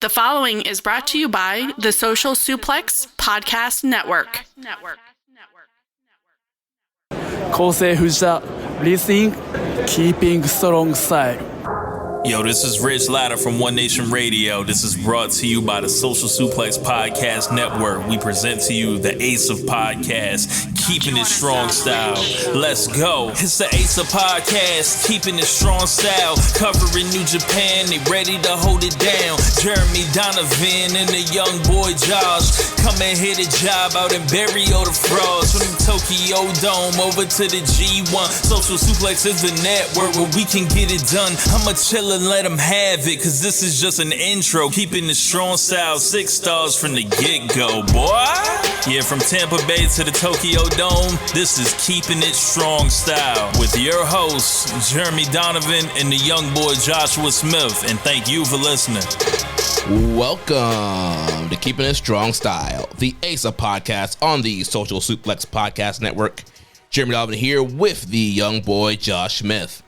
The following is brought to you by the Social Suplex Podcast Network. 構成藤田 Listening Keeping Strong Style. Yo, this is Rich Latta from One Nation Radio. This is brought to you by the Social Suplex Podcast Network. We present to you the Ace of Podcasts, Keepin It Strong Style. Let's go. It's the Ace of Podcasts, Keepin It Strong Style. Covering New Japan, they ready to hold it down. Jeremy, Donovan, and the young boy Josh. Come and hit a job out and bury all the frauds. From the Tokyo Dome over to the G1. Social Suplex is the network where we can get it done. I'ma chill and let them have it, cause this is just an intro. Keeping the strong style, 6 stars from the get-go, boy. Yeah, from Tampa Bay to the Tokyo Dome, this is Keeping It Strong Style with your hosts, Jeremy Donovan and the young boy Joshua Smith. And thank you for listening. Welcome to Keeping It Strong Style, the Ace of Podcasts on the Social Suplex Podcast Network. Jeremy Donovan here with the young boy Josh Smith.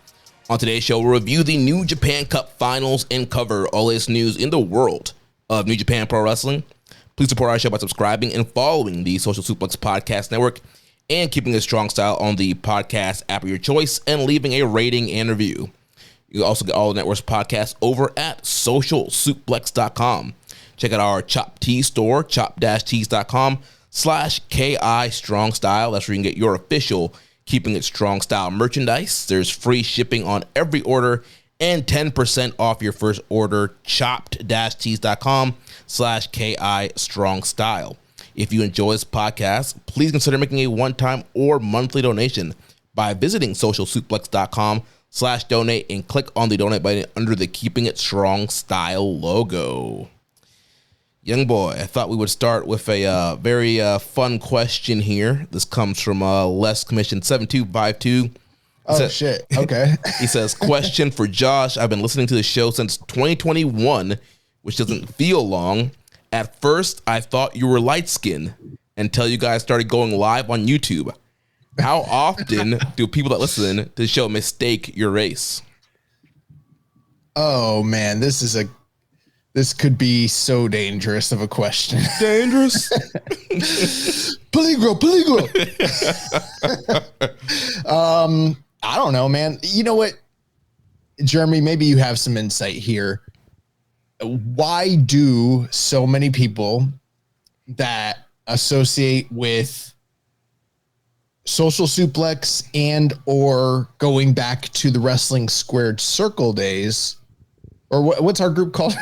On today's show, we'll review the New Japan Cup Finals and cover all latest news in the world of New Japan Pro Wrestling. Please support our show by subscribing and following the Social Suplex Podcast Network and Keeping It Strong Style on the podcast app of your choice and leaving a rating and review. You can also get all the network's podcasts over at socialsuplex.com. Check out our Chop Tea store, chop-tees.com/KI Strong Style. That's where you can get your official Keeping It Strong Style merchandise. There's free shipping on every order and 10% off your first order. chopped-tees.com/KI Strong Style. If you enjoy this podcast, please consider making a one-time or monthly donation by visiting socialsuplex.com/donate and click on the donate button under the Keeping It Strong Style logo. Young boy, I thought we would start with a very fun question here. This comes from Les Commission 7252. Shit. Okay. He says, question for Josh. I've been listening to the show since 2021, which doesn't feel long. At first, I thought you were light-skinned until you guys started going live on YouTube. How often do people that listen to the show mistake your race? Oh, man, this could be so dangerous of a question. Dangerous? Peligro. I don't know, man. You know what, Jeremy, maybe you have some insight here. Why do so many people that associate with Social Suplex and or going back to the Wrestling Squared Circle days, or what's our group called?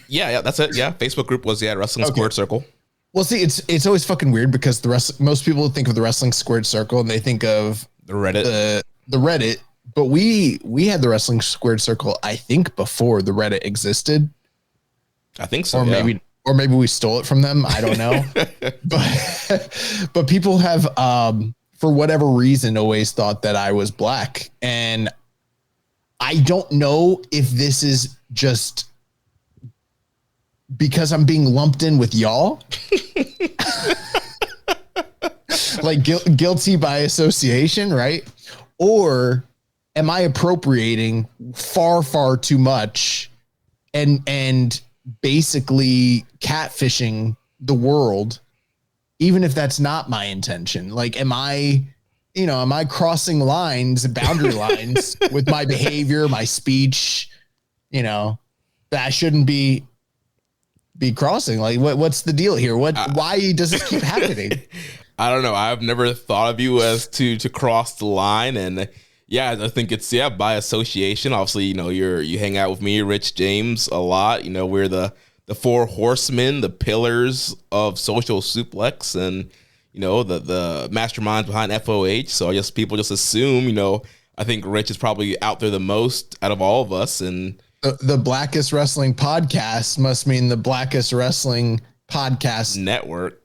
Yeah, that's it. Yeah, Facebook group was Wrestling Squared Circle. Well, see, it's always fucking weird because most people think of the Wrestling Squared Circle and they think of the Reddit. The Reddit, but we had the Wrestling Squared Circle, I think, before the Reddit existed. I think so. Or maybe we stole it from them. I don't know. but people have for whatever reason always thought that I was black, and I don't know if this is just because I'm being lumped in with y'all, like guilty by association, right? Or am I appropriating far too much and basically catfishing the world, even if that's not my intention? Like, am I crossing boundary lines with my behavior, my speech, that I shouldn't be crossing? Like, what's the deal here? Why does this keep happening? I don't know. I've never thought of you as to cross the line, and yeah, I think it's by association. Obviously, you hang out with me, Rich James, a lot. We're the four horsemen, the pillars of Social Suplex, and the masterminds behind FOH. So I guess people just assume, I think Rich is probably out there the most out of all of us, and the Blackest Wrestling Podcast must mean the Blackest Wrestling Podcast Network.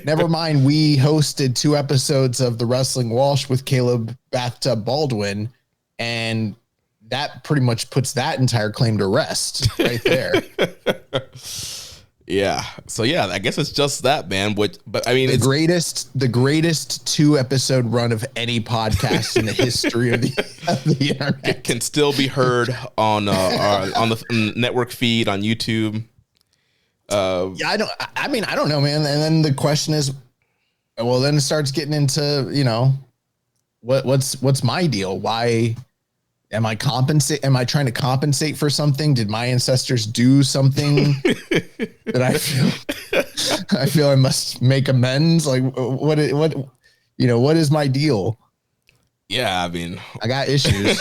Never mind, we hosted 2 episodes of the Wrestling Walsh with Caleb Bathtub Baldwin, and that pretty much puts that entire claim to rest right there. Yeah. So yeah, I guess it's just that, man. But I mean, The greatest 2-episode run of any podcast in the history of the internet. can still be heard on the network feed on YouTube. Yeah, I don't know, man. And then the question is, well, then it starts getting into, what's my deal? Why am I trying to compensate for something? Did my ancestors do something that I feel I must make amends? Like what is my deal? Yeah, I mean, I got issues.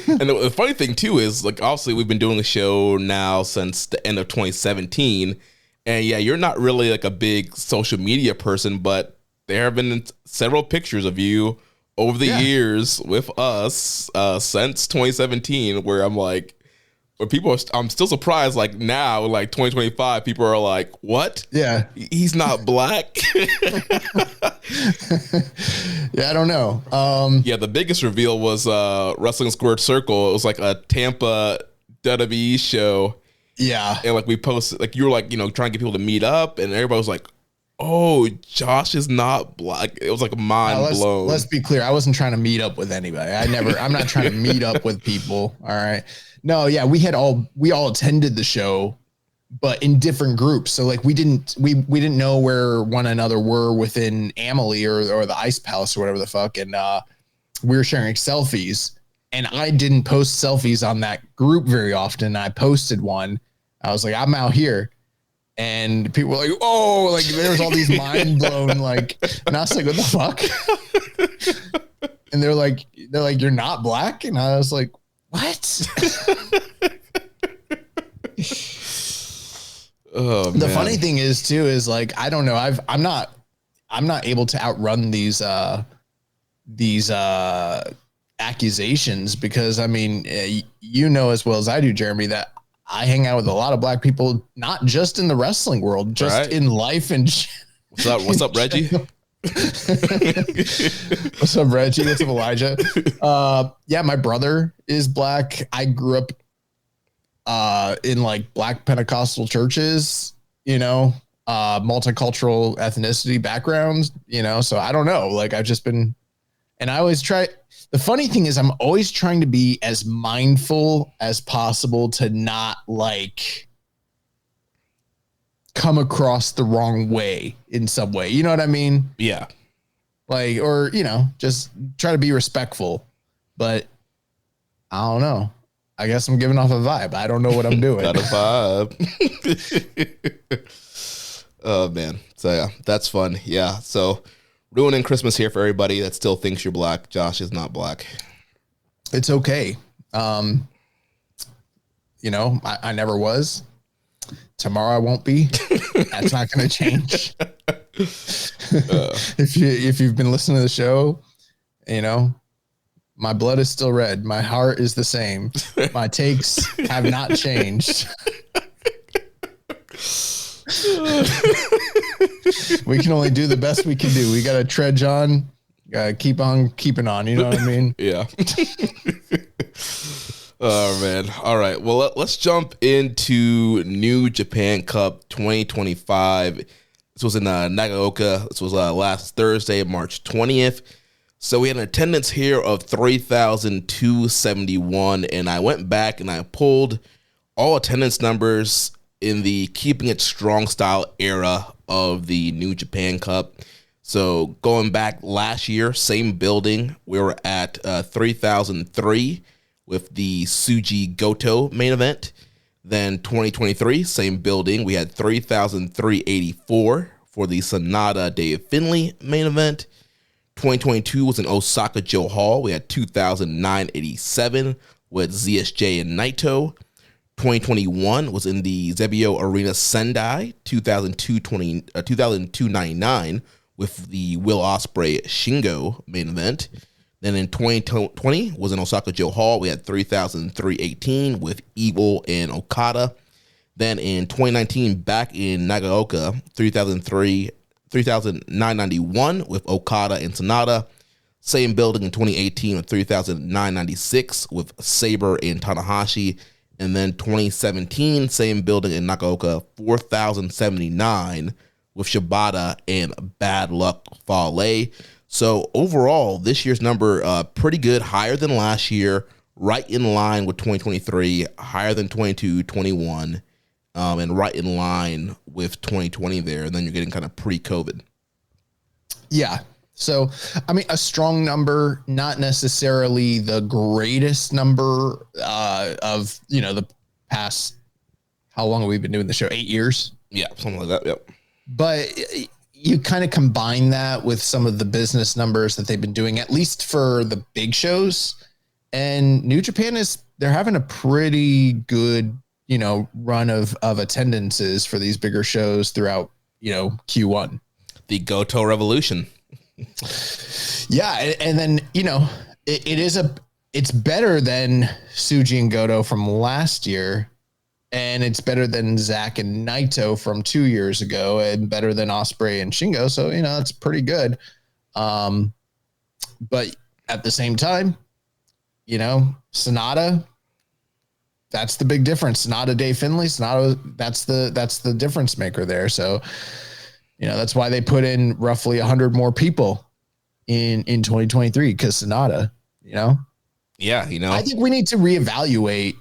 And the funny thing too is, like, obviously we've been doing the show now since the end of 2017, and yeah, you're not really like a big social media person, but there have been several pictures of you over the years with us since 2017, where I'm like, I'm still surprised. Like now, like 2025, people are like, "What? Yeah, he's not black." Yeah, I don't know. Yeah, the biggest reveal was Wrestling Squared Circle. It was like a Tampa WWE show. Yeah, And like we posted, like you were like, trying to get people to meet up, and everybody was like, "Oh, Josh is not black." It was like mind blown. Let's be clear. I wasn't trying to meet up with anybody. I'm not trying to meet up with people. All right. No, yeah, we all attended the show, but in different groups. So like we didn't know where one another were within Amalie or the Ice Palace or whatever the fuck. And we were sharing selfies, and I didn't post selfies on that group very often. I posted one. I was like, I'm out here. And people were like, oh, like there was all these mind blown, like, and I was like, what the fuck? And they're like, you're not black? And I was like, what? Oh, the man. funny thing is like, I don't know. I'm not able to outrun these accusations, because I mean, as well as I do, Jeremy, that I hang out with a lot of black people, not just in the wrestling world, just in life. And what's up, Reggie? What's up, Reggie? What's up, Elijah? Yeah, my brother is black. I grew up in like black Pentecostal churches, multicultural ethnicity backgrounds, so I don't know. Like I've just been, and I always try. The funny thing is I'm always trying to be as mindful as possible to not like come across the wrong way in some way. You know what I mean? Yeah. Like, or, just try to be respectful, but I don't know. I guess I'm giving off a vibe. I don't know what I'm doing. Got a vibe. Oh man. So yeah, that's fun. Yeah. So ruining Christmas here for everybody that still thinks you're black. Josh is not black. It's okay. I never was. Tomorrow I won't be. That's not going to change. If you've been listening to the show, my blood is still red. My heart is the same. My takes have not changed. We can only do the best we can do. We got to trudge on. Got to keep on keeping on. You know what I mean? Yeah. Oh, man. All right. Well, let's jump into New Japan Cup 2025. This was in Nagaoka. This was last Thursday, March 20th. So we had an attendance here of 3,271. And I went back and I pulled all attendance numbers in the Keepin It Strong Style era of the New Japan Cup. So going back last year, same building, we were at 3,003 with the Tsuji Goto main event. Then 2023, same building, we had 3,384 for the Sonata David Finlay main event. 2022 was in Osaka Joe Hall. We had 2,987 with ZSJ and Naito. 2021 was in the Zebio Arena Sendai, 2,299 with the Will Ospreay Shingo main event. Then in 2020 was in Osaka Joe Hall. We had 3,318 with Evil and Okada. Then in 2019, back in Nagaoka, 3,991 with Okada and Sonata. Same building in 2018 with 3,996 with Sabre and Tanahashi. And then 2017, same building in Nagaoka, 4,079 with Shibata and Bad Luck Fale. So overall, this year's number pretty good, higher than last year, right in line with 2023, higher than 22, 21, and right in line with 2020 there. And then you're getting kind of pre-COVID. Yeah. So, I mean, a strong number, not necessarily the greatest number of, the past, how long have we been doing the show? 8 years? Yeah, something like that. Yep. But you kind of combine that with some of the business numbers that they've been doing, at least for the big shows. And New Japan they're having a pretty good, run of attendances for these bigger shows throughout, Q1. The Goto Revolution. Yeah, and then it's better than Tsuji and Goto from last year, and it's better than Zack and Naito from 2 years ago, and better than Ospreay and Shingo. So it's pretty good. But at the same time, Sonata, that's the big difference. Sonata, Dave Finlay, Sonata, that's the difference maker there. So. That's why they put in roughly 100 more people in 2023 because Sonata, Yeah, I think we need to reevaluate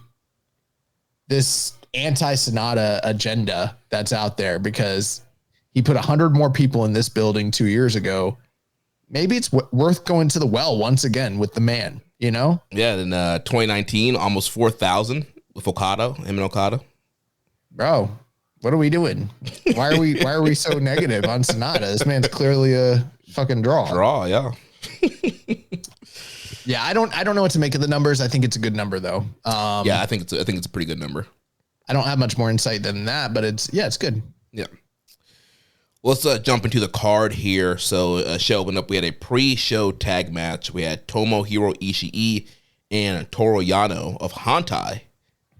this anti-Sonata agenda that's out there because he put 100 more people in this building 2 years ago. Maybe it's worth going to the well once again with the man, Yeah, in 2019, almost 4,000 with Okada, him and Okada. Bro. What are we doing? Why are we so negative on Sonata? This man's clearly a fucking draw. Yeah. Yeah, I don't know what to make of the numbers. I think it's a good number though. Yeah, I think it's a pretty good number. I don't have much more insight than that, but it's good. Yeah. Let's jump into the card here. So show opened up. We had a pre-show tag match. We had Tomohiro Ishii and Toru Yano of Hantai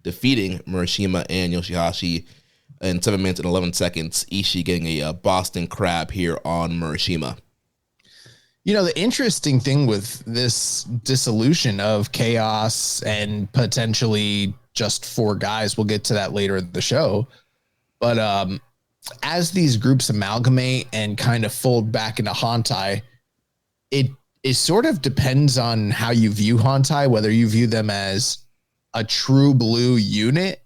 defeating Murashima and Yoshihashi in 7 minutes and 11 seconds. Ishii getting a Boston Crab here on Murashima. The interesting thing with this dissolution of Chaos and potentially just 4 guys, we'll get to that later in the show. But as these groups amalgamate and kind of fold back into Hantai, it sort of depends on how you view Hantai, whether you view them as a true blue unit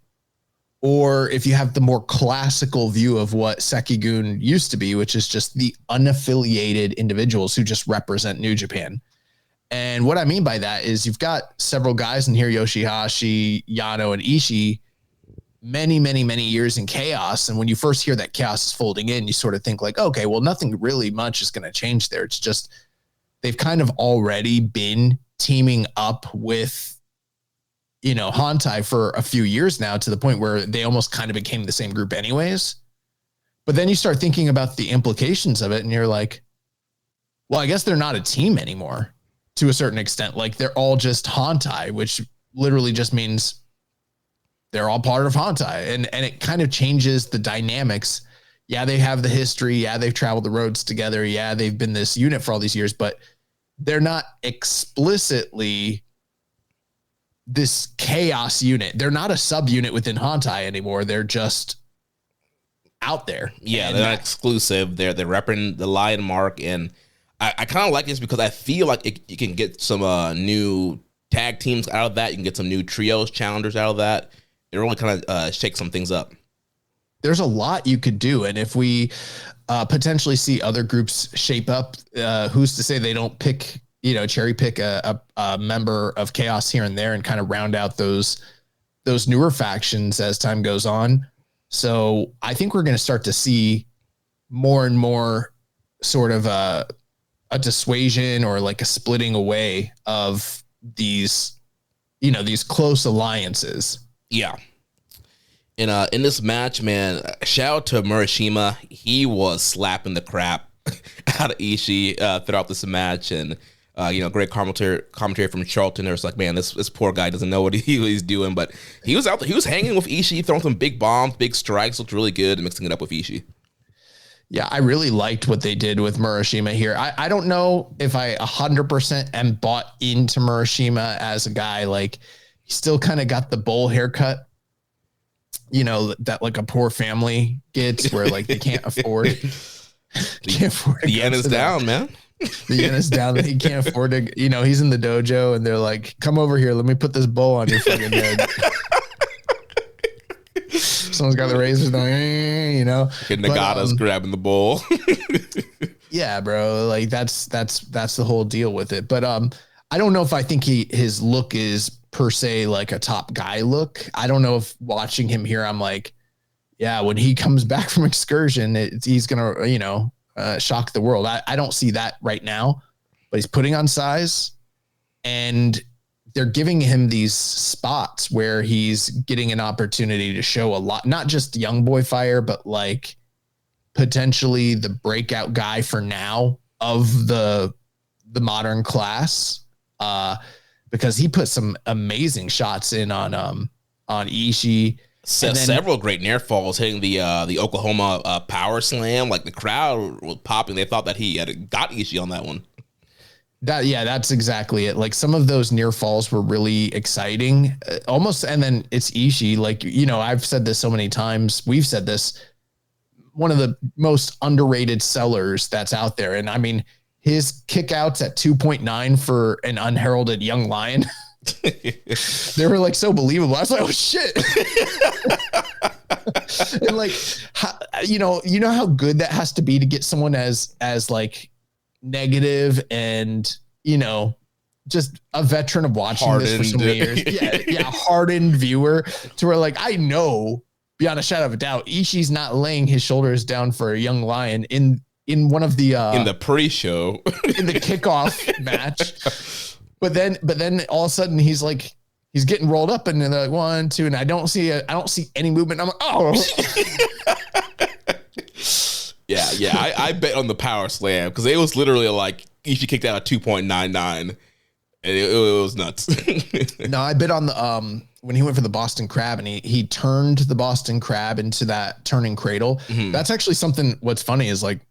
or if you have the more classical view of what Sekigun used to be, which is just the unaffiliated individuals who just represent New Japan. And what I mean by that is you've got several guys in here, Yoshihashi, Yano, and Ishii, many, many, many years in Chaos. And when you first hear that Chaos is folding in, you sort of think like, okay, well, nothing really much is going to change there. It's just they've kind of already been teaming up with Hantai for a few years now to the point where they almost kind of became the same group anyways. But then you start thinking about the implications of it and you're like, well, I guess they're not a team anymore to a certain extent. Like they're all just Hantai, which literally just means they're all part of Hantai. And it kind of changes the dynamics. Yeah, they have the history. Yeah, they've traveled the roads together. Yeah, they've been this unit for all these years, but they're not explicitly this Chaos unit. They're not a subunit within Hantai anymore. They're just out there. Yeah, they're not exclusive. They're repping the lion mark, and I kind of like this because I feel like you can get some new tag teams out of that. You can get some new trios challengers out of that. It really kind of shakes some things up. There's a lot you could do, and if we potentially see other groups shape up, who's to say they don't cherry pick a member of Chaos here and there and kind of round out those newer factions as time goes on. So I think we're going to start to see more and more sort of a dissuasion or like a splitting away of these close alliances. Yeah. In this match, man, shout out to Murashima. He was slapping the crap out of Ishii throughout this match, and great commentary from Charlton. There's like, man, this poor guy doesn't know what he's doing, but he was out there. He was hanging with Ishii, throwing some big bombs, big strikes, looked really good, mixing it up with Ishii. Yeah, I really liked what they did with Murashima here. I don't know if I 100% am bought into Murashima as a guy. Like, He still kind of got the bowl haircut, you know, that like a poor family gets where like they can't afford. The yen is down, man. The yen is down that he can't afford to, you know, he's in the dojo and they're like, come over here. Let me put this bowl on your fucking head. Someone's got the razors down, you know. Nagata's grabbing the bowl. Yeah, bro. Like that's the whole deal with it. But I don't know if I think his look is per se like a top guy look. I don't know if watching him here, I'm like, yeah, when he comes back from excursion, he's gonna, you know, shock the world. I don't see that right now, but he's putting on size, and they're giving him these spots where he's getting an opportunity to show a lot, not just young boy fire, but like potentially the breakout guy for now of the modern class. Because he put some amazing shots in on Ishii. Several great near falls hitting the Oklahoma power slam. Like the crowd was popping. They thought that he had got Ishii on that one. That's exactly it. Like some of those near falls were really exciting, almost. And then it's Ishii. Like, you know, I've said this so many times. We've said this. One of the most underrated sellers that's out there. And I mean, his kickouts at 2.9 for an unheralded young lion, they were like so believable. I was like, oh shit. And like, you know how good that has to be to get someone as like negative and, you know, just a veteran of watching this for so many years. Yeah. Hardened viewer to where like, I know beyond a shadow of a doubt, Ishii's not laying his shoulders down for a young lion in one of the in the pre-show in the kickoff match. But then all of a sudden he's getting rolled up and they're like 1, 2, and I don't see any movement. I'm like, oh. Yeah. I bet on the power slam because it was literally like Ishii kicked out at 2.99, and it was nuts. No, I bet on the when he went for the Boston Crab and he turned the Boston Crab into that turning cradle. Mm-hmm. That's actually something. What's funny is like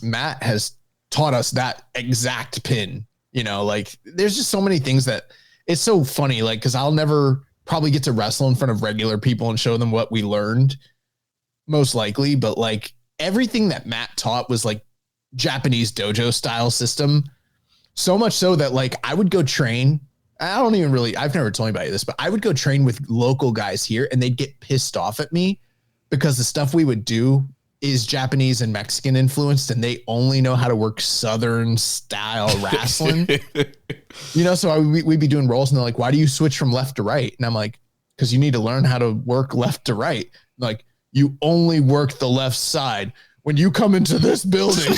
Matt has taught us that exact pin. You know, like there's just so many things that it's so funny. Like, cause I'll never probably get to wrestle in front of regular people and show them what we learned most likely. But like everything that Matt taught was like Japanese dojo style system. So much so that like I would go train. I've never told anybody this, but I would go train with local guys here and they'd get pissed off at me because the stuff we would do is Japanese and Mexican influenced and they only know how to work Southern style wrestling. You know, so we'd be doing rolls and they're like, why do you switch from left to right? And I'm like, because you need to learn how to work left to right. Like, you only work the left side when you come into this building.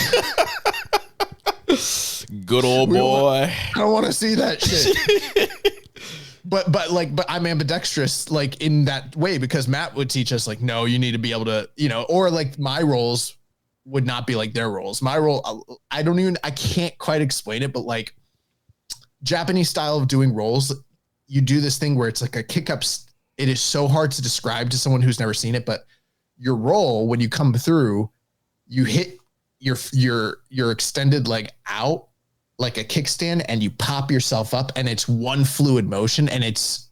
Good old boy. I don't want to see that shit. But I'm ambidextrous like in that way because Matt would teach us like, no, you need to be able to, you know, or like my roles would not be like their roles. My role, I can't quite explain it, but like Japanese style of doing roles, you do this thing where it's like a kick up. It is so hard to describe to someone who's never seen it, but your roll, when you come through, you hit your extended leg out like a kickstand and you pop yourself up and it's one fluid motion and it's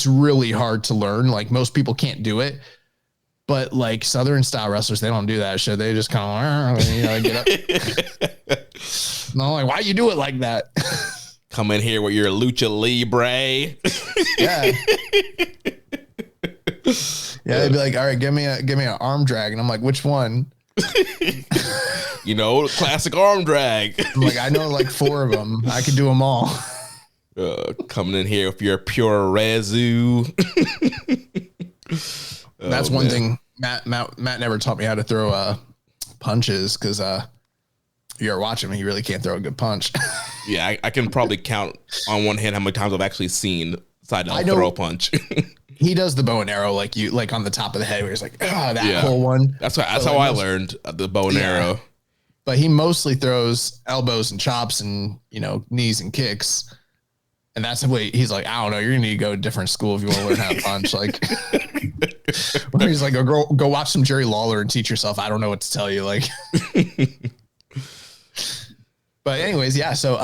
really hard to learn. Like most people can't do it, but like Southern style wrestlers, they don't do that shit. They just kind of, you know, get up. No, like, why you do it like that? Come in here with your lucha libre. Yeah. Yeah. They'd be like, all right, give me an arm drag. And I'm like, which one? You know, classic arm drag. I'm like, I know like 4 of them. I could do them all. Coming in here with your pure rezu. That's one thing. Matt never taught me how to throw punches because you're watching me. You really can't throw a good punch. Yeah, I can probably count on one hand how many times I've actually seen Seidel throw a punch. He does the bow and arrow like on the top of the head where he's like, whole one. That's how I learned the bow and arrow. But he mostly throws elbows and chops and, you know, knees and kicks. And that's the way he's like, I don't know, you're gonna need to go to a different school if you want to learn how to punch. Like he's like, go watch some Jerry Lawler and teach yourself. I don't know what to tell you. Like but anyways, yeah. So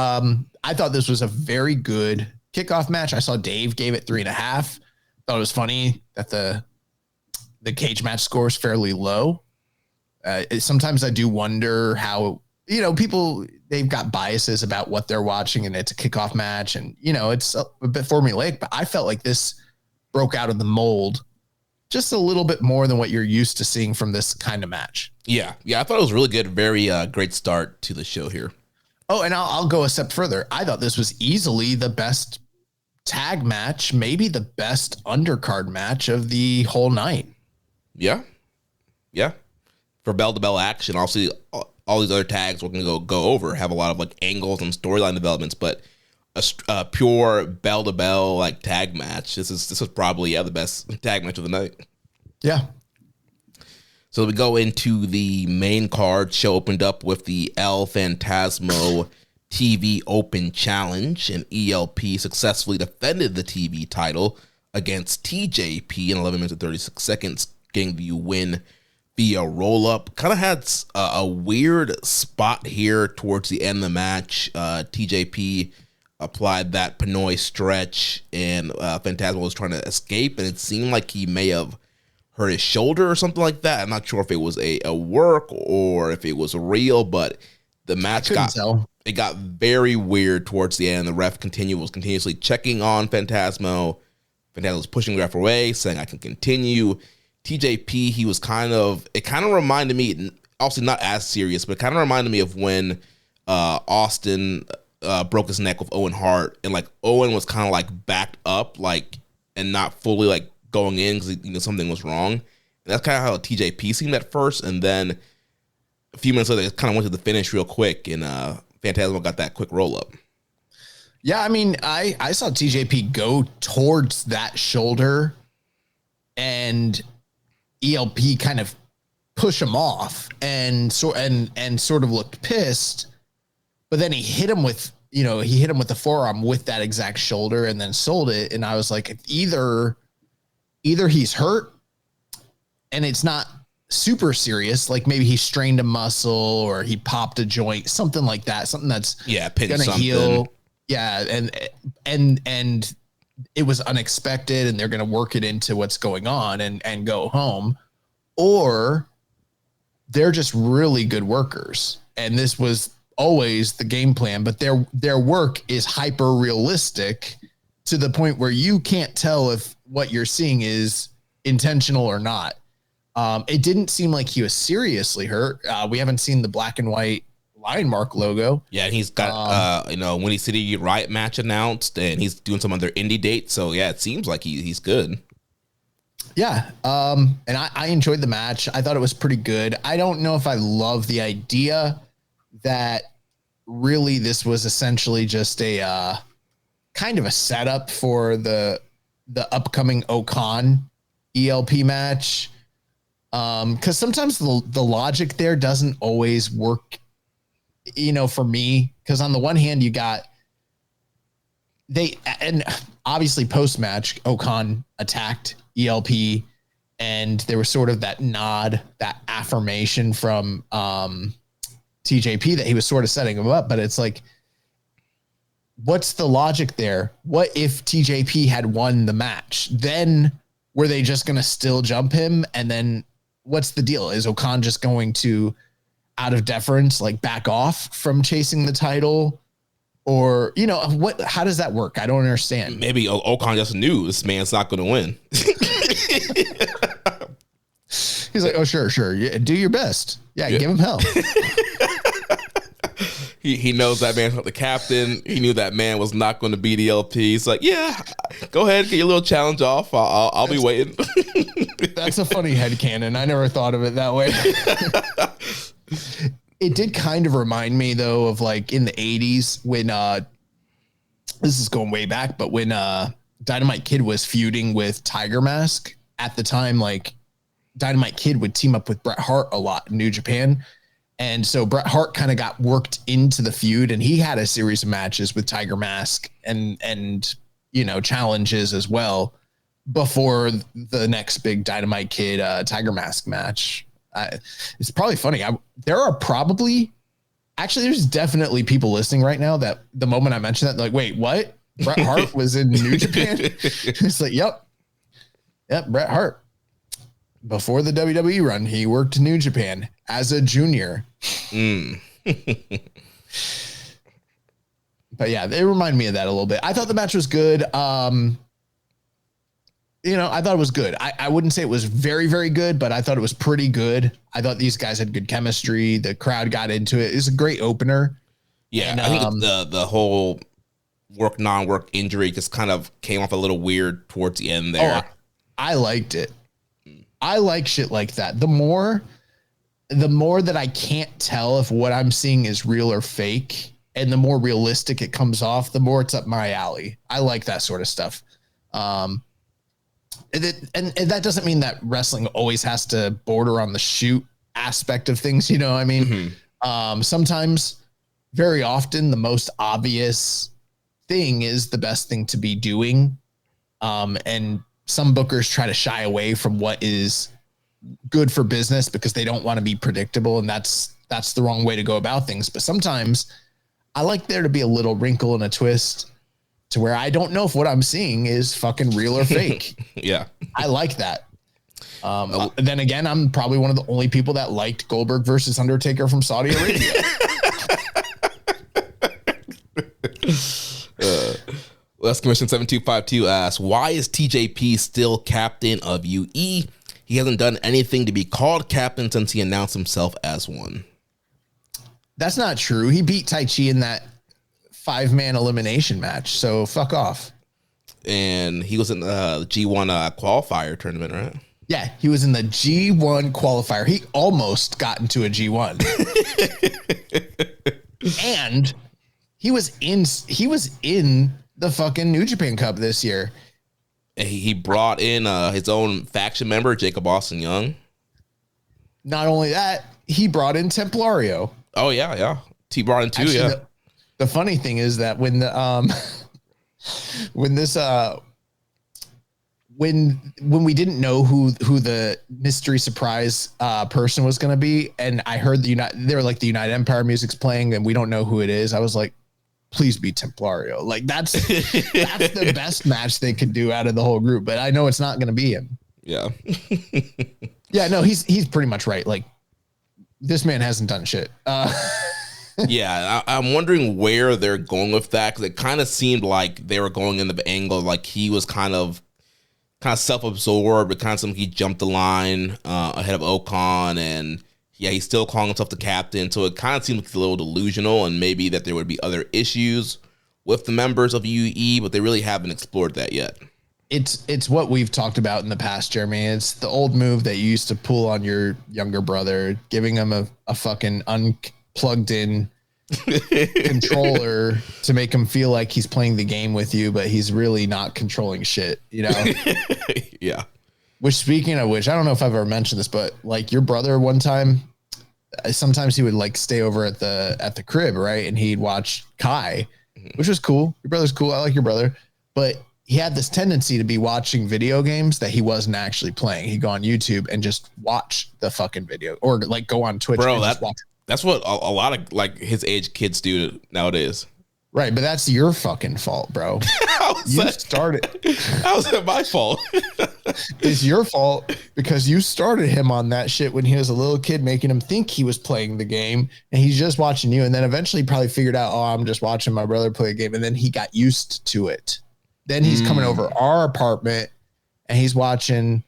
I thought this was a very good kickoff match. I saw Dave gave it 3.5. Thought it was funny that the cage match score is fairly low. Sometimes I do wonder how, people, they've got biases about what they're watching, and it's a kickoff match, and, it's a bit formulaic, but I felt like this broke out of the mold just a little bit more than what you're used to seeing from this kind of match. Yeah. I thought it was really good. Very great start to the show here. Oh, and I'll go a step further. I thought this was easily the best tag match, maybe the best undercard match of the whole night. Yeah. For bell-to-bell action, obviously, all these other tags we're going to go over have a lot of like angles and storyline developments, but a pure bell-to-bell like tag match. This is probably the best tag match of the night. Yeah. So we go into the main card. Show opened up with the El Phantasmo TV Open Challenge, and ELP successfully defended the TV title against TJP in 11 minutes and 36 seconds, getting the win via roll-up. Kind of had a weird spot here towards the end of the match. TJP applied that Pinoy stretch, and Phantasmo was trying to escape, and it seemed like he may have hurt his shoulder or something like that. I'm not sure if it was a work or if it was real, but the match got very weird towards the end. The ref was continuously checking on Phantasmo. Phantasmo was pushing the ref away, saying, "I can continue." TJP, it kind of reminded me, obviously not as serious, but it kind of reminded me of when Austin broke his neck with Owen Hart, and like Owen was kind of like backed up, like, and not fully like going in because something was wrong. And that's kind of how TJP seemed at first, and then a few minutes later, it kind of went to the finish real quick, and Phantasmo got that quick roll up. Yeah, I mean, I saw TJP go towards that shoulder, and ELP kind of push him off, and sort of looked pissed, but then he hit him with the forearm with that exact shoulder, and then sold it. And I was like, either he's hurt and it's not super serious, like maybe he strained a muscle or he popped a joint, something like that, something that's gonna heal. Yeah, and it was unexpected, and they're gonna work it into what's going on and go home, or they're just really good workers, and this was always the game plan, but their work is hyper realistic to the point where you can't tell if what you're seeing is intentional or not. It didn't seem like he was seriously hurt. We haven't seen the black and white Lion Mark logo. Yeah, and he's got Windy City Riot match announced, and he's doing some other indie dates. So yeah, it seems like he's good. Yeah, and I enjoyed the match. I thought it was pretty good. I don't know if I love the idea that really this was essentially just a kind of a setup for the upcoming Okan ELP match. Because sometimes the logic there doesn't always work, for me. Because on the one hand, you got and obviously post-match, Okan attacked ELP, and there was sort of that nod, that affirmation from TJP that he was sort of setting him up. But it's like, what's the logic there? What if TJP had won the match? Then were they just going to still jump him? And then what's the deal? Is Okan just going to, out of deference, like back off from chasing the title? Or, how does that work? I don't understand. Maybe Okan just knew this man's not going to win. He's like, oh, sure. Yeah, do your best. Yeah, give him hell. He knows that man's not the captain. He knew that man was not going to beat ELP. He's like, yeah, go ahead, get your little challenge off. I'll be waiting. That's a funny headcanon. I never thought of it that way. It did kind of remind me, though, of like in the 80s when this is going way back, but when Dynamite Kid was feuding with Tiger Mask at the time, like Dynamite Kid would team up with Bret Hart a lot in New Japan. And so Bret Hart kind of got worked into the feud, and he had a series of matches with Tiger Mask and challenges as well before the next big Dynamite Kid Tiger Mask match. It's probably funny. There's definitely people listening right now that the moment I mentioned that, they're like, wait, what? Bret Hart was in New Japan. It's like, yep, Bret Hart. Before the WWE run, he worked in New Japan as a junior. But yeah, they remind me of that a little bit. I thought the match was good. I thought it was good. I wouldn't say it was very, very good, but I thought it was pretty good. I thought these guys had good chemistry. The crowd got into it. It was a great opener. Yeah, and, I think the whole work, non-work injury just kind of came off a little weird towards the end there. Oh, I liked it. I like shit like that. The more that I can't tell if what I'm seeing is real or fake, and the more realistic it comes off, the more it's up my alley. I like that sort of stuff. And that doesn't mean that wrestling always has to border on the shoot aspect of things. You know what I mean? Sometimes, very often, the most obvious thing is the best thing to be doing. And some bookers try to shy away from what is good for business because they don't want to be predictable. And that's the wrong way to go about things. But sometimes I like there to be a little wrinkle and a twist to where I don't know if what I'm seeing is fucking real or fake. Yeah. I like that. Then again, I'm probably one of the only people that liked Goldberg versus Undertaker from Saudi Arabia. Last Commission 7252 asks, why is TJP still captain of UE? He hasn't done anything to be called captain since he announced himself as one. That's not true. He beat Tai Chi in that 5-man elimination match. So fuck off. And he was in the G1 qualifier tournament, right? Yeah, he was in the G1 qualifier. He almost got into a G1. And he was in the fucking New Japan Cup this year. He brought in his own faction member, Jacob Austin Young. Not only that, he brought in Templario. Oh, yeah. He brought in two, Actually, yeah. The funny thing is that when we didn't know who the mystery surprise person was going to be, and I heard they were like the United Empire music's playing and we don't know who it is, I was like, please be Templario. Like that's the best match they could do out of the whole group, but I know it's not going to be him. Yeah. Yeah, no, he's pretty much right. Like this man hasn't done shit. Yeah, I'm wondering where they're going with that, because it kind of seemed like they were going in the angle like he was kind of self-absorbed, but kind of something he jumped the line ahead of Ocon, and yeah, he's still calling himself the captain, so it kind of seems like a little delusional, and maybe that there would be other issues with the members of UE, but they really haven't explored that yet. It's what we've talked about in the past, Jeremy. It's the old move that you used to pull on your younger brother, giving him a fucking unplugged in controller to make him feel like he's playing the game with you, but he's really not controlling shit, you know? Yeah. Which, speaking of which, I don't know if I've ever mentioned this, but like your brother one time, sometimes he would like stay over at the crib, right? And he'd watch Kai, which was cool. Your brother's cool. I like your brother, but he had this tendency to be watching video games that he wasn't actually playing. He'd go on YouTube and just watch the fucking video, or like go on Twitch. Bro, and just watch. That's what a lot of like his age kids do nowadays. Right, but that's your fucking fault, bro. Started. How is that my fault? It's your fault because you started him on that shit when he was a little kid, making him think he was playing the game, and he's just watching you. And then eventually probably figured out, oh, I'm just watching my brother play a game. And then he got used to it. Then he's coming over our apartment and he's watching,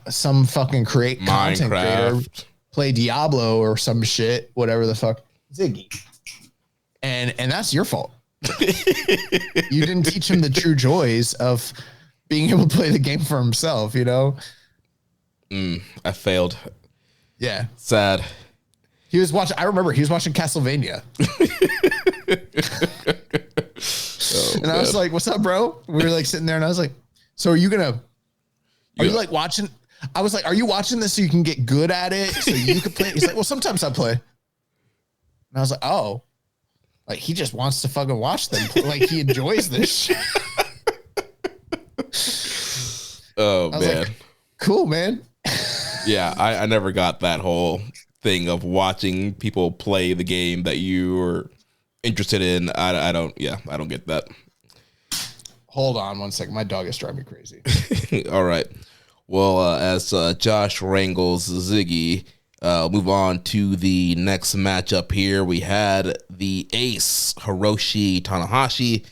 some fucking content creator play Diablo or some shit, whatever the fuck. Ziggy. And that's your fault. You didn't teach him the true joys of being able to play the game for himself, I failed. Yeah. Sad. I remember he was watching Castlevania. And I was like, what's up, bro? We were like sitting there and I was like, so are you like watching? I was like, are you watching this so you can get good at it? So you can play? He's like, well, sometimes I play. And I was like, oh, like he just wants to fucking watch them. Like he enjoys this shit. Oh, man. Like, cool, man. Yeah, I never got that whole thing of watching people play the game that you were interested in. I don't get that. Hold on one second. My dog is driving me crazy. All right. Well, as Josh wrangles Ziggy, move on to the next matchup here. We had the ace, Hiroshi Tanahashi,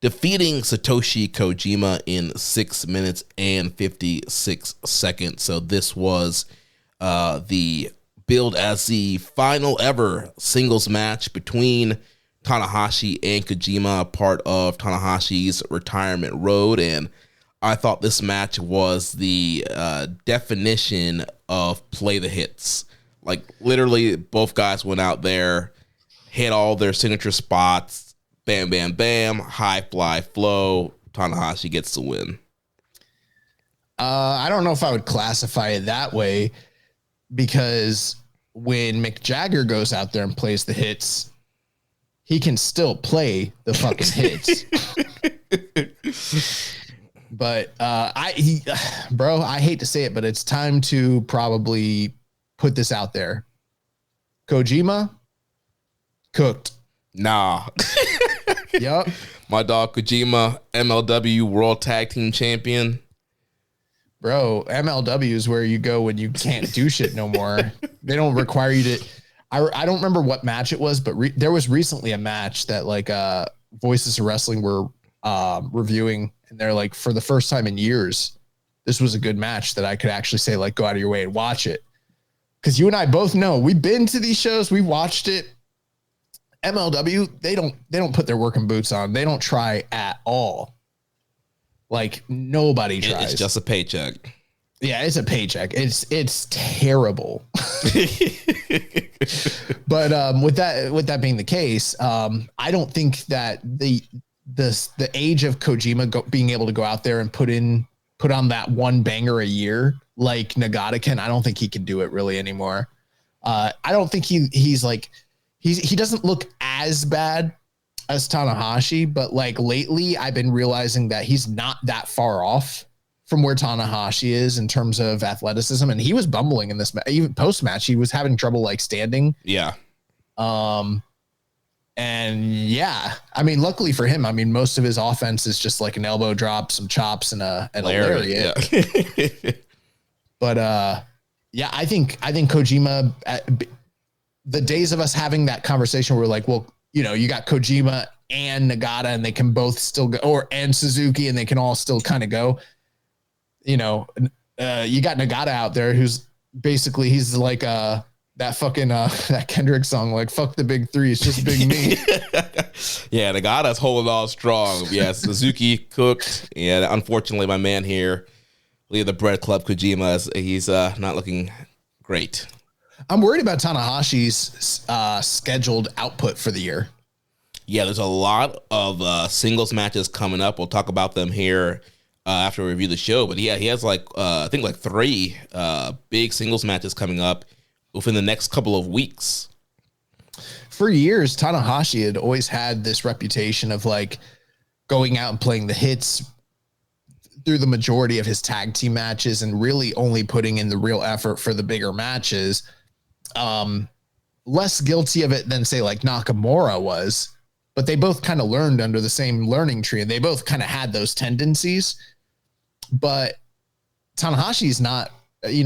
defeating Satoshi Kojima in 6 minutes and 56 seconds. So this was the billed as the final ever singles match between Tanahashi and Kojima, part of Tanahashi's retirement road. And I thought this match was the definition of play the hits. Like, literally, both guys went out there, hit all their signature spots, bam, bam, bam, high fly flow. Tanahashi gets the win. I don't know if I would classify it that way, because when Mick Jagger goes out there and plays the hits, he can still play the fucking hits. But I hate to say it, but it's time to probably put this out there. Kojima cooked. Nah. Yup. My dog Kojima, MLW World Tag Team Champion. Bro, MLW is where you go when you can't do shit no more. They don't require you to. I don't remember what match it was, but there was recently a match that like Voices of Wrestling were reviewing, and they're like, for the first time in years, this was a good match that I could actually say, like, go out of your way and watch it. Because you and I both know, we've been to these shows, we watched it. MLW, they don't put their working boots on. They don't try at all. Like, nobody tries. It's just a paycheck. Yeah, it's a paycheck. It's terrible. But with that being the case, I don't think that the age of Kojima being able to go out there and put on that one banger a year like Nagata can, I don't think he can do it really anymore. I don't think he doesn't look as bad as Tanahashi, but like lately I've been realizing that he's not that far off from where Tanahashi is in terms of athleticism. And he was bumbling in this match. Even post match, he was having trouble like standing. Yeah. And yeah, I mean, luckily for him, I mean, most of his offense is just like an elbow drop, some chops, and a lariat. Yeah. But yeah, I think Kojima, the days of us having that conversation, we're like, well, you know, you got Kojima and Nagata, and they can both still go, and Suzuki, and they can all still kind of go. You know, you got Nagata out there who's basically, he's like that fucking that Kendrick song, like, fuck the big three, it's just big me. Yeah, Nagata's holding all strong. Yeah, Suzuki cooked, and unfortunately my man here, leader of the Bread Club, Kojima, he's not looking great. I'm worried about Tanahashi's scheduled output for the year. Yeah, there's a lot of singles matches coming up. We'll talk about them here after we review the show. But yeah, he has I think 3 big singles matches coming up within the next couple of weeks. For years, Tanahashi had always had this reputation of like going out and playing the hits through the majority of his tag team matches and really only putting in the real effort for the bigger matches. Less guilty of it than say like Nakamura was, but they both kind of learned under the same learning tree, and they both kind of had those tendencies. But Tanahashi's not,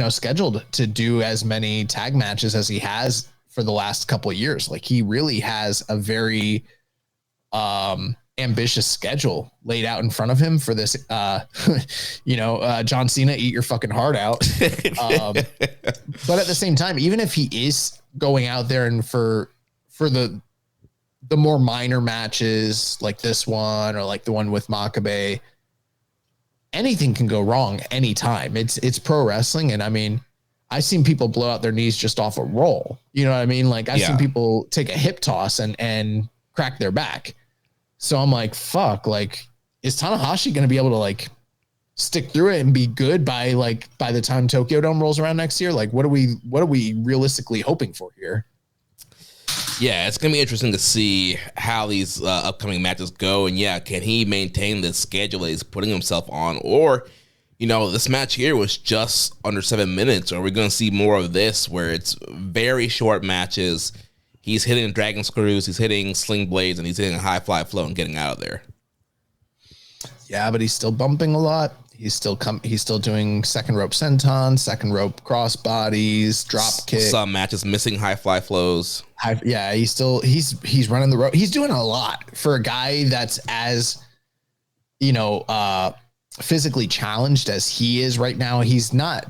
scheduled to do as many tag matches as he has for the last couple of years. Like, he really has a very ambitious schedule laid out in front of him for this. John Cena, eat your fucking heart out. But at the same time, even if he is going out there and for the more minor matches like this one or like the one with Makabe, anything can go wrong anytime. It's pro wrestling. And I mean, I've seen people blow out their knees just off a roll. You know what I mean? Like, I've seen people take a hip toss and crack their back. So I'm like, fuck, like, is Tanahashi going to be able to like stick through it and be good by the time Tokyo Dome rolls around next year? Like, what are we realistically hoping for here? Yeah, it's going to be interesting to see how these upcoming matches go. And yeah, can he maintain the schedule that he's putting himself on? Or, this match here was just under 7 minutes. Are we going to see more of this where it's very short matches, he's hitting dragon screws, he's hitting sling blades, and he's hitting a high fly flow and getting out of there. Yeah, but he's still bumping a lot. He's still doing second rope senton, second rope cross bodies, drop kick. Some matches missing high fly flows. He's running the rope. He's doing a lot for a guy that's as, physically challenged as he is right now. He's not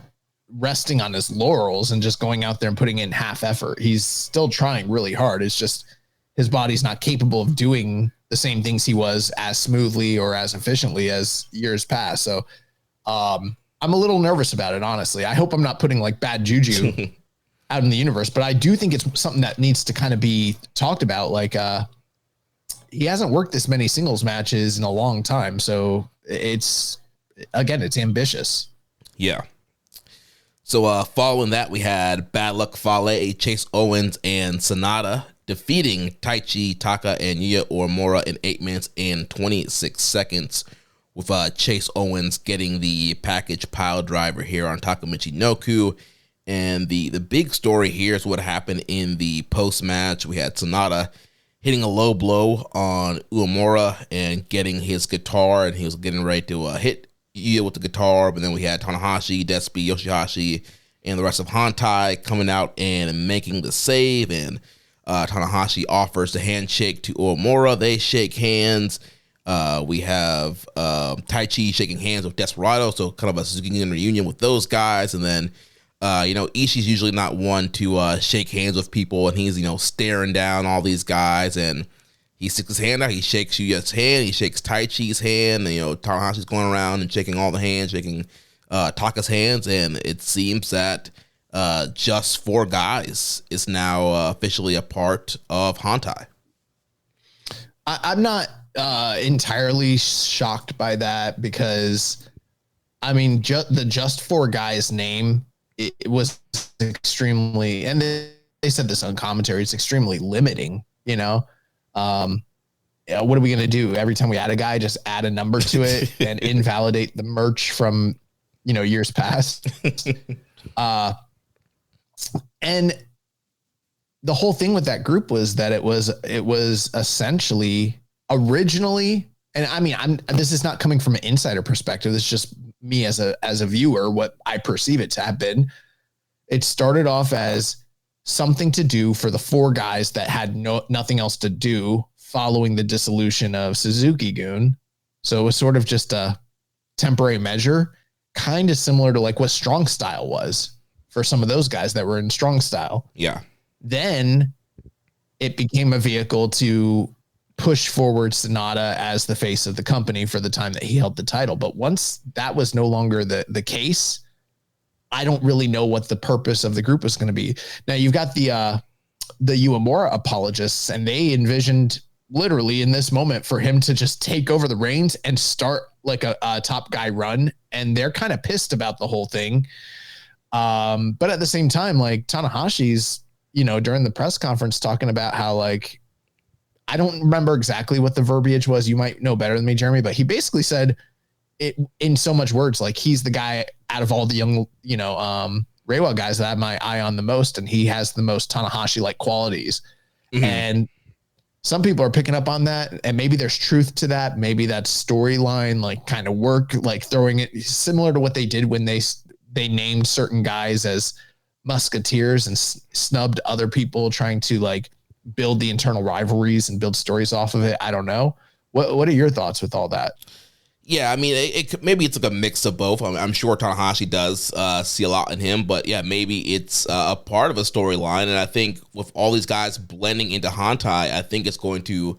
resting on his laurels and just going out there and putting in half effort. He's still trying really hard. It's just his body's not capable of doing the same things he was as smoothly or as efficiently as years past. So I'm a little nervous about it, honestly. I hope I'm not putting like bad juju out in the universe, but I do think it's something that needs to kind of be talked about. Like he hasn't worked this many singles matches in a long time. So it's ambitious. Yeah. So following that, we had Bad Luck Fale, Chase Owens, and Sonata defeating Taichi, Taka, and Yuya Uemura in 8 minutes and 26 seconds, with Chase Owens getting the package pile driver here on Taka Michinoku. And the big story here is what happened in the post-match. We had Sonata hitting a low blow on Uemura and getting his guitar, and he was getting ready to hit Yuya with the guitar, but then we had Tanahashi, Despi, Yoshihashi, and the rest of Hantai coming out and making the save, and Tanahashi offers the handshake to Uemura. They shake hands. We have Taichi shaking hands with Desperado, so kind of a Suzuki reunion with those guys, and then Ishii's usually not one to shake hands with people, and he's staring down all these guys, and he sticks his hand out. He shakes Yuya's hand. He shakes Taichi's hand. And, Tanahashi's going around and shaking all the hands, shaking Taka's hands. And it seems that Just Four Guys is now officially a part of Hantai. I'm not entirely shocked by that because, I mean, the Just Four Guys name, it was extremely, and they said this on commentary, it's extremely limiting, what are we going to do? Every time we add a guy, just add a number to it and invalidate the merch from, years past. And the whole thing with that group was that it was essentially originally, and I mean, this is not coming from an insider perspective. It's just me as a viewer, what I perceive it to have been. It started off as something to do for the four guys that had nothing else to do following the dissolution of Suzuki-gun. So it was sort of just a temporary measure, kind of similar to like what Strong Style was for some of those guys that were in Strong Style. Yeah. Then it became a vehicle to push forward Sonata as the face of the company for the time that he held the title. But once that was no longer the case, I don't really know what the purpose of the group was going to be. Now you've got the Uemura apologists, and they envisioned literally in this moment for him to just take over the reins and start like a top guy run. And they're kind of pissed about the whole thing. But at the same time, like Tanahashi's, during the press conference talking about how, like, I don't remember exactly what the verbiage was. You might know better than me, Jeremy, but he basically said it in so much words, like he's the guy out of all the young, Reiwa guys that I have my eye on the most, and he has the most Tanahashi-like qualities. Mm-hmm. And some people are picking up on that, and maybe there's truth to that. Maybe that storyline, like, kind of work, like throwing it similar to what they did when they named certain guys as musketeers and snubbed other people, trying to like build the internal rivalries and build stories off of it. I don't know. What are your thoughts with all that? Yeah, I mean, maybe it's like a mix of both. I'm sure Tanahashi does see a lot in him, but yeah, maybe it's a part of a storyline. And I think with all these guys blending into Hantai, I think it's going to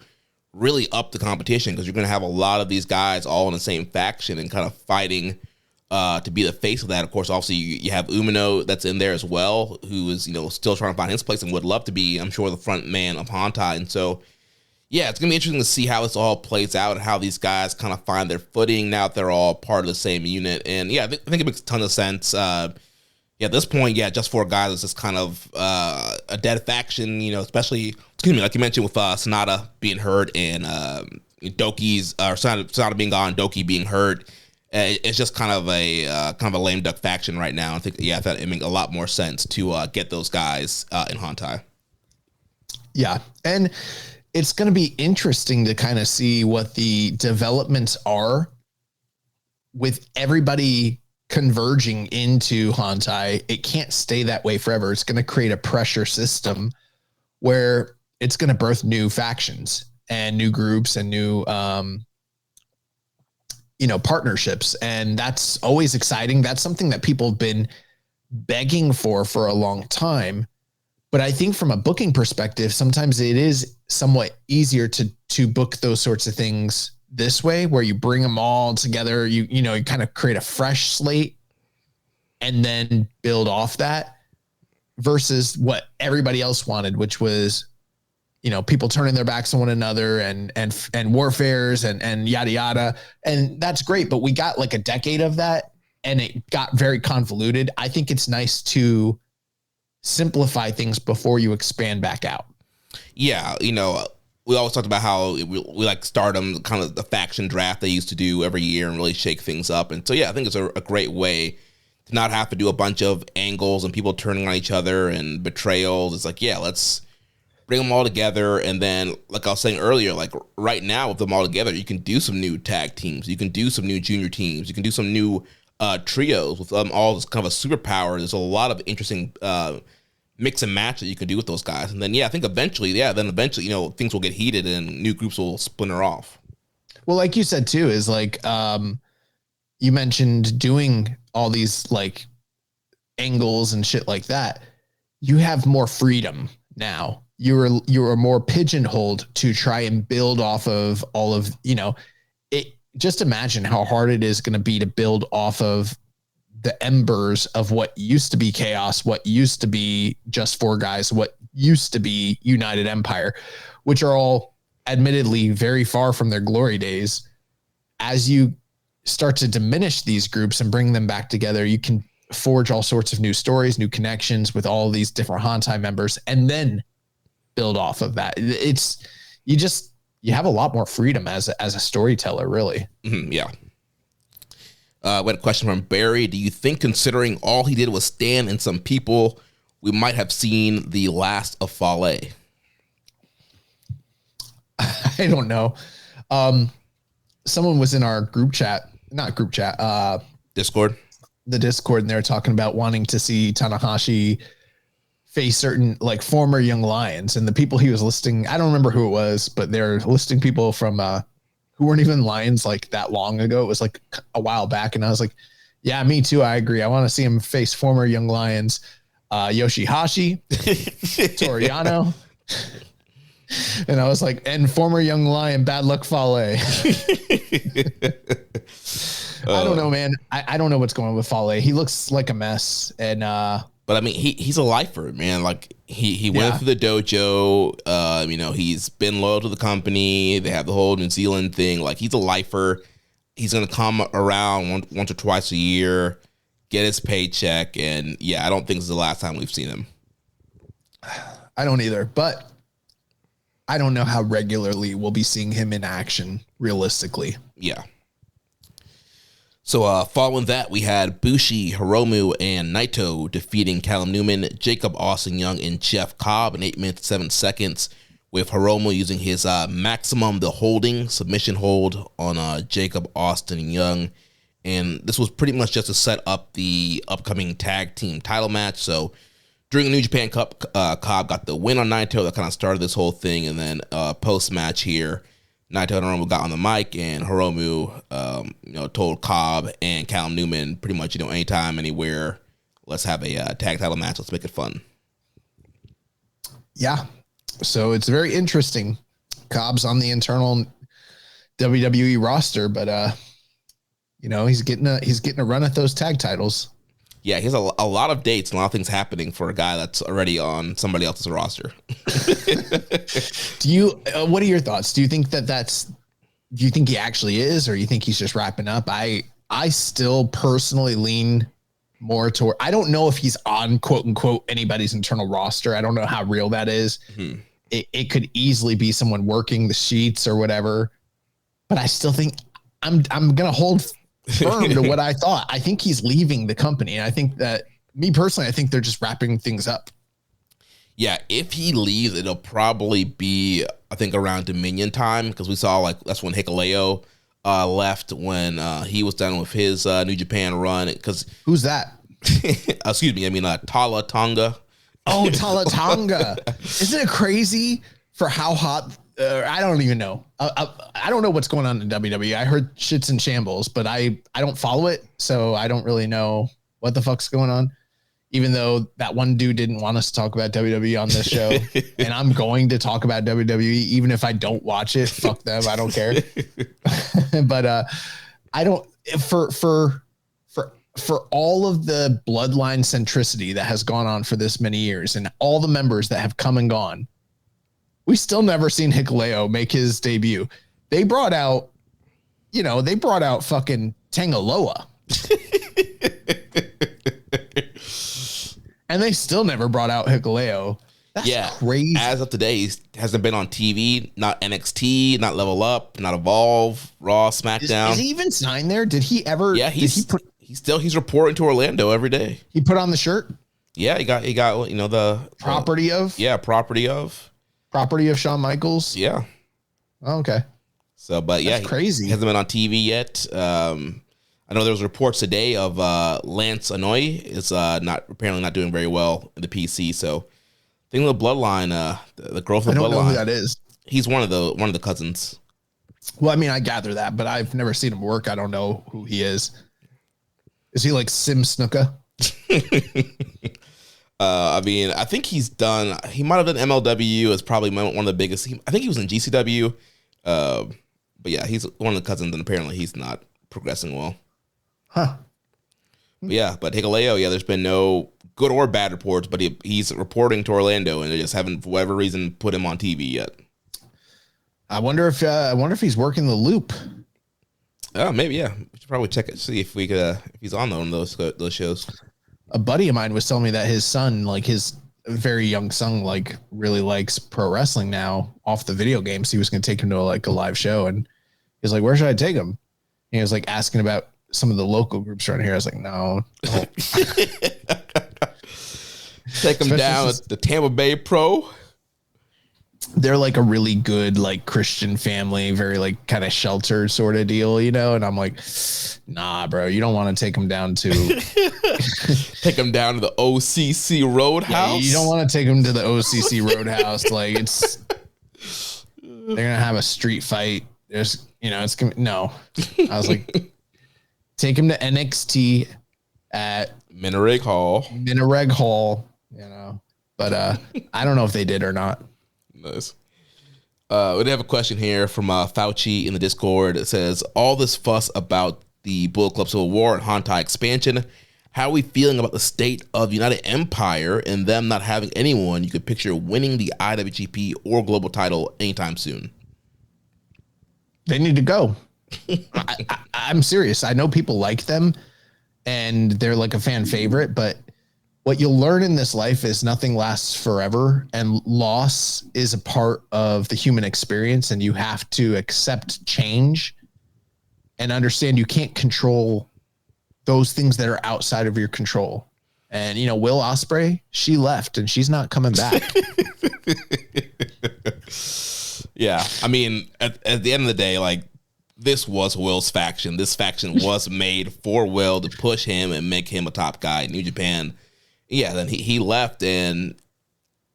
really up the competition, because you're going to have a lot of these guys all in the same faction and kind of fighting to be the face of that. Of course, obviously, you have Umino that's in there as well, who is still trying to find his place and would love to be, I'm sure, the front man of Hantai. And so, yeah, it's going to be interesting to see how this all plays out and how these guys kind of find their footing now that they're all part of the same unit. And yeah, I think it makes a ton of sense. At this point, Just Four Guys is just kind of a dead faction, especially, like you mentioned with Sonata being hurt and Doki's, or Sonata being gone, Doki being hurt. It's just kind of a lame duck faction right now. I think, it makes a lot more sense to get those guys in Hantai. Yeah. And it's going to be interesting to kind of see what the developments are with everybody converging into Hantai. It can't stay that way forever. It's going to create a pressure system where it's going to birth new factions and new groups and new, partnerships. And that's always exciting. That's something that people have been begging for a long time. But I think from a booking perspective, sometimes it is somewhat easier to book those sorts of things this way, where you bring them all together, you kind of create a fresh slate and then build off that, versus what everybody else wanted, which was, people turning their backs on one another and warfares and yada, yada. And that's great. But we got like a decade of that and it got very convoluted. I think it's nice to simplify things before you expand back out. Yeah. We always talked about how we like Stardom, kind of the faction draft they used to do every year and really shake things up. And so, yeah, I think it's a great way to not have to do a bunch of angles and people turning on each other and betrayals. It's like, yeah, let's bring them all together. And then, like I was saying earlier, like right now with them all together, you can do some new tag teams. You can do some new junior teams. You can do some new trios with all this kind of a superpower. There's a lot of interesting mix and match that you can do with those guys. And then, yeah, I think eventually, things will get heated and new groups will splinter off. Well, like you said, too, is like you mentioned doing all these like angles and shit like that. You have more freedom now. You are more pigeonholed to try and build off of all of, it. Just imagine how hard it is going to be to build off of the embers of what used to be Chaos, what used to be Just Four Guys, what used to be United Empire, which are all admittedly very far from their glory days. As you start to diminish these groups and bring them back together, you can forge all sorts of new stories, new connections with all these different Hantai members, and then build off of that. You have a lot more freedom as a storyteller, really. Mm-hmm, yeah. We had a question from Barry. Do you think, considering all he did was stand in some people, we might have seen the last of Fale? I don't know. Someone was in our Discord. The Discord, and they're talking about wanting to see Tanahashi face certain like former Young Lions, and the people he was listing, I don't remember who it was, but they're listing people from who weren't even Lions like that long ago. It was like a while back, and I was like, yeah, me too. I agree. I want to see him face former Young Lions, Yoshihashi, Toriano. And I was like, and former Young Lion, Bad Luck Fale. I don't know, man. I don't know what's going on with Fale. He looks like a mess. And but I mean, he's a lifer, man. Like he went through the dojo. He's been loyal to the company. They have the whole New Zealand thing. Like, he's a lifer. He's gonna come around once or twice a year, get his paycheck, and yeah, I don't think this is the last time we've seen him. I don't either, but I don't know how regularly we'll be seeing him in action realistically. Yeah. So following that, we had Bushi, Hiromu, and Naito defeating Callum Newman, Jacob Austin Young, and Jeff Cobb in 8 minutes, 7 seconds, with Hiromu using his maximum, the holding, submission hold on Jacob Austin Young. And this was pretty much just to set up the upcoming tag team title match. So during the New Japan Cup, Cobb got the win on Naito. That kind of started this whole thing. And then post-match here, Naito and Hiromu got on the mic, and Hiromu, told Cobb and Callum Newman pretty much, anytime, anywhere, let's have a tag title match. Let's make it fun. Yeah. So it's very interesting. Cobb's on the internal WWE roster, but he's getting a run at those tag titles. Yeah, he has a lot of dates and a lot of things happening for a guy that's already on somebody else's roster. What are your thoughts? Do you think do you think he actually is, or you think he's just wrapping up? I still personally lean more toward, I don't know if he's on quote unquote anybody's internal roster. I don't know how real that is. Mm-hmm. It could easily be someone working the sheets or whatever, but I still think I'm going to hold firm to what I thought. I think he's leaving the company. And I think that, me personally, I think they're just wrapping things up. Yeah, if he leaves, it'll probably be, I think, around Dominion time, because we saw like that's when Hikuleo left when he was done with his New Japan run. Because Who's that? excuse me, I mean Tala Tonga. Oh, Tala Tonga. Isn't it crazy for how hot? I don't even know. I don't know what's going on in WWE. I heard shit's in shambles, but I don't follow it, so I don't really know what the fuck's going on. Even though that one dude didn't want us to talk about WWE on this show, and I'm going to talk about WWE even if I don't watch it. Fuck them, I don't care. But I don't for all of the bloodline centricity that has gone on for this many years, and all the members that have come and gone, we still never seen Hikuleo make his debut. They brought out fucking Tangaloa. And they still never brought out Hikuleo. That's crazy. As of today, he hasn't been on TV, not NXT, not Level Up, not Evolve, Raw, SmackDown. Is he even signed there? Did he ever? Yeah, he's reporting to Orlando every day. He put on the shirt? Yeah, he got the property of Shawn Michaels. Yeah. Oh, okay. So, but yeah, that's crazy. He hasn't been on TV yet. I know there was reports today of Lance Anoa'i is apparently not doing very well in the PC. So, I think the bloodline, the growth of the bloodline. I don't know who that is. He's one of the cousins. Well, I mean, I gather that, but I've never seen him work. I don't know who he is. Is he like Sim Snuka? I mean, I think he's done. He might have done MLW as probably one of the biggest. I think he was in GCW. But yeah, he's one of the cousins, and apparently he's not progressing well. Huh. But Hikuleo, there's been no good or bad reports, but he's reporting to Orlando, and they just haven't, for whatever reason, put him on TV yet. I wonder if he's working the loop. Oh, maybe, yeah. We should probably check it, see if we could if he's on those shows. A buddy of mine was telling me that his son, like his very young son, like really likes pro wrestling now off the video games. He was going to take him to a live show, and he's like, "Where should I take him?" And he was like asking about some of the local groups around here. I was like, no. Take them down at the Tampa Bay Pro. They're like a really good, like Christian family, very like kind of sheltered sort of deal, And I'm like, nah, bro, you don't want to take them down to take them down to the OCC Roadhouse. Yeah, you don't want to take them to the OCC Roadhouse. Like they're gonna have a street fight. There's, it's gonna no. I was like, take him to NXT at Minareg Hall. But I don't know if they did or not. Nice. We have a question here from Fauci in the Discord. It says, all this fuss about the Bullet Club Civil War and Hantai expansion, how are we feeling about the state of United Empire and them not having anyone you could picture winning the IWGP or global title anytime soon? They need to go. I'm serious. I know people like them and they're like a fan favorite, but what you'll learn in this life is nothing lasts forever, and loss is a part of the human experience, and you have to accept change and understand you can't control those things that are outside of your control. And, Will Ospreay, she left and she's not coming back. Yeah. I mean, at the end of the day, like, this was Will's faction. This faction was made for Will to push him and make him a top guy in New Japan. Yeah, then he left, and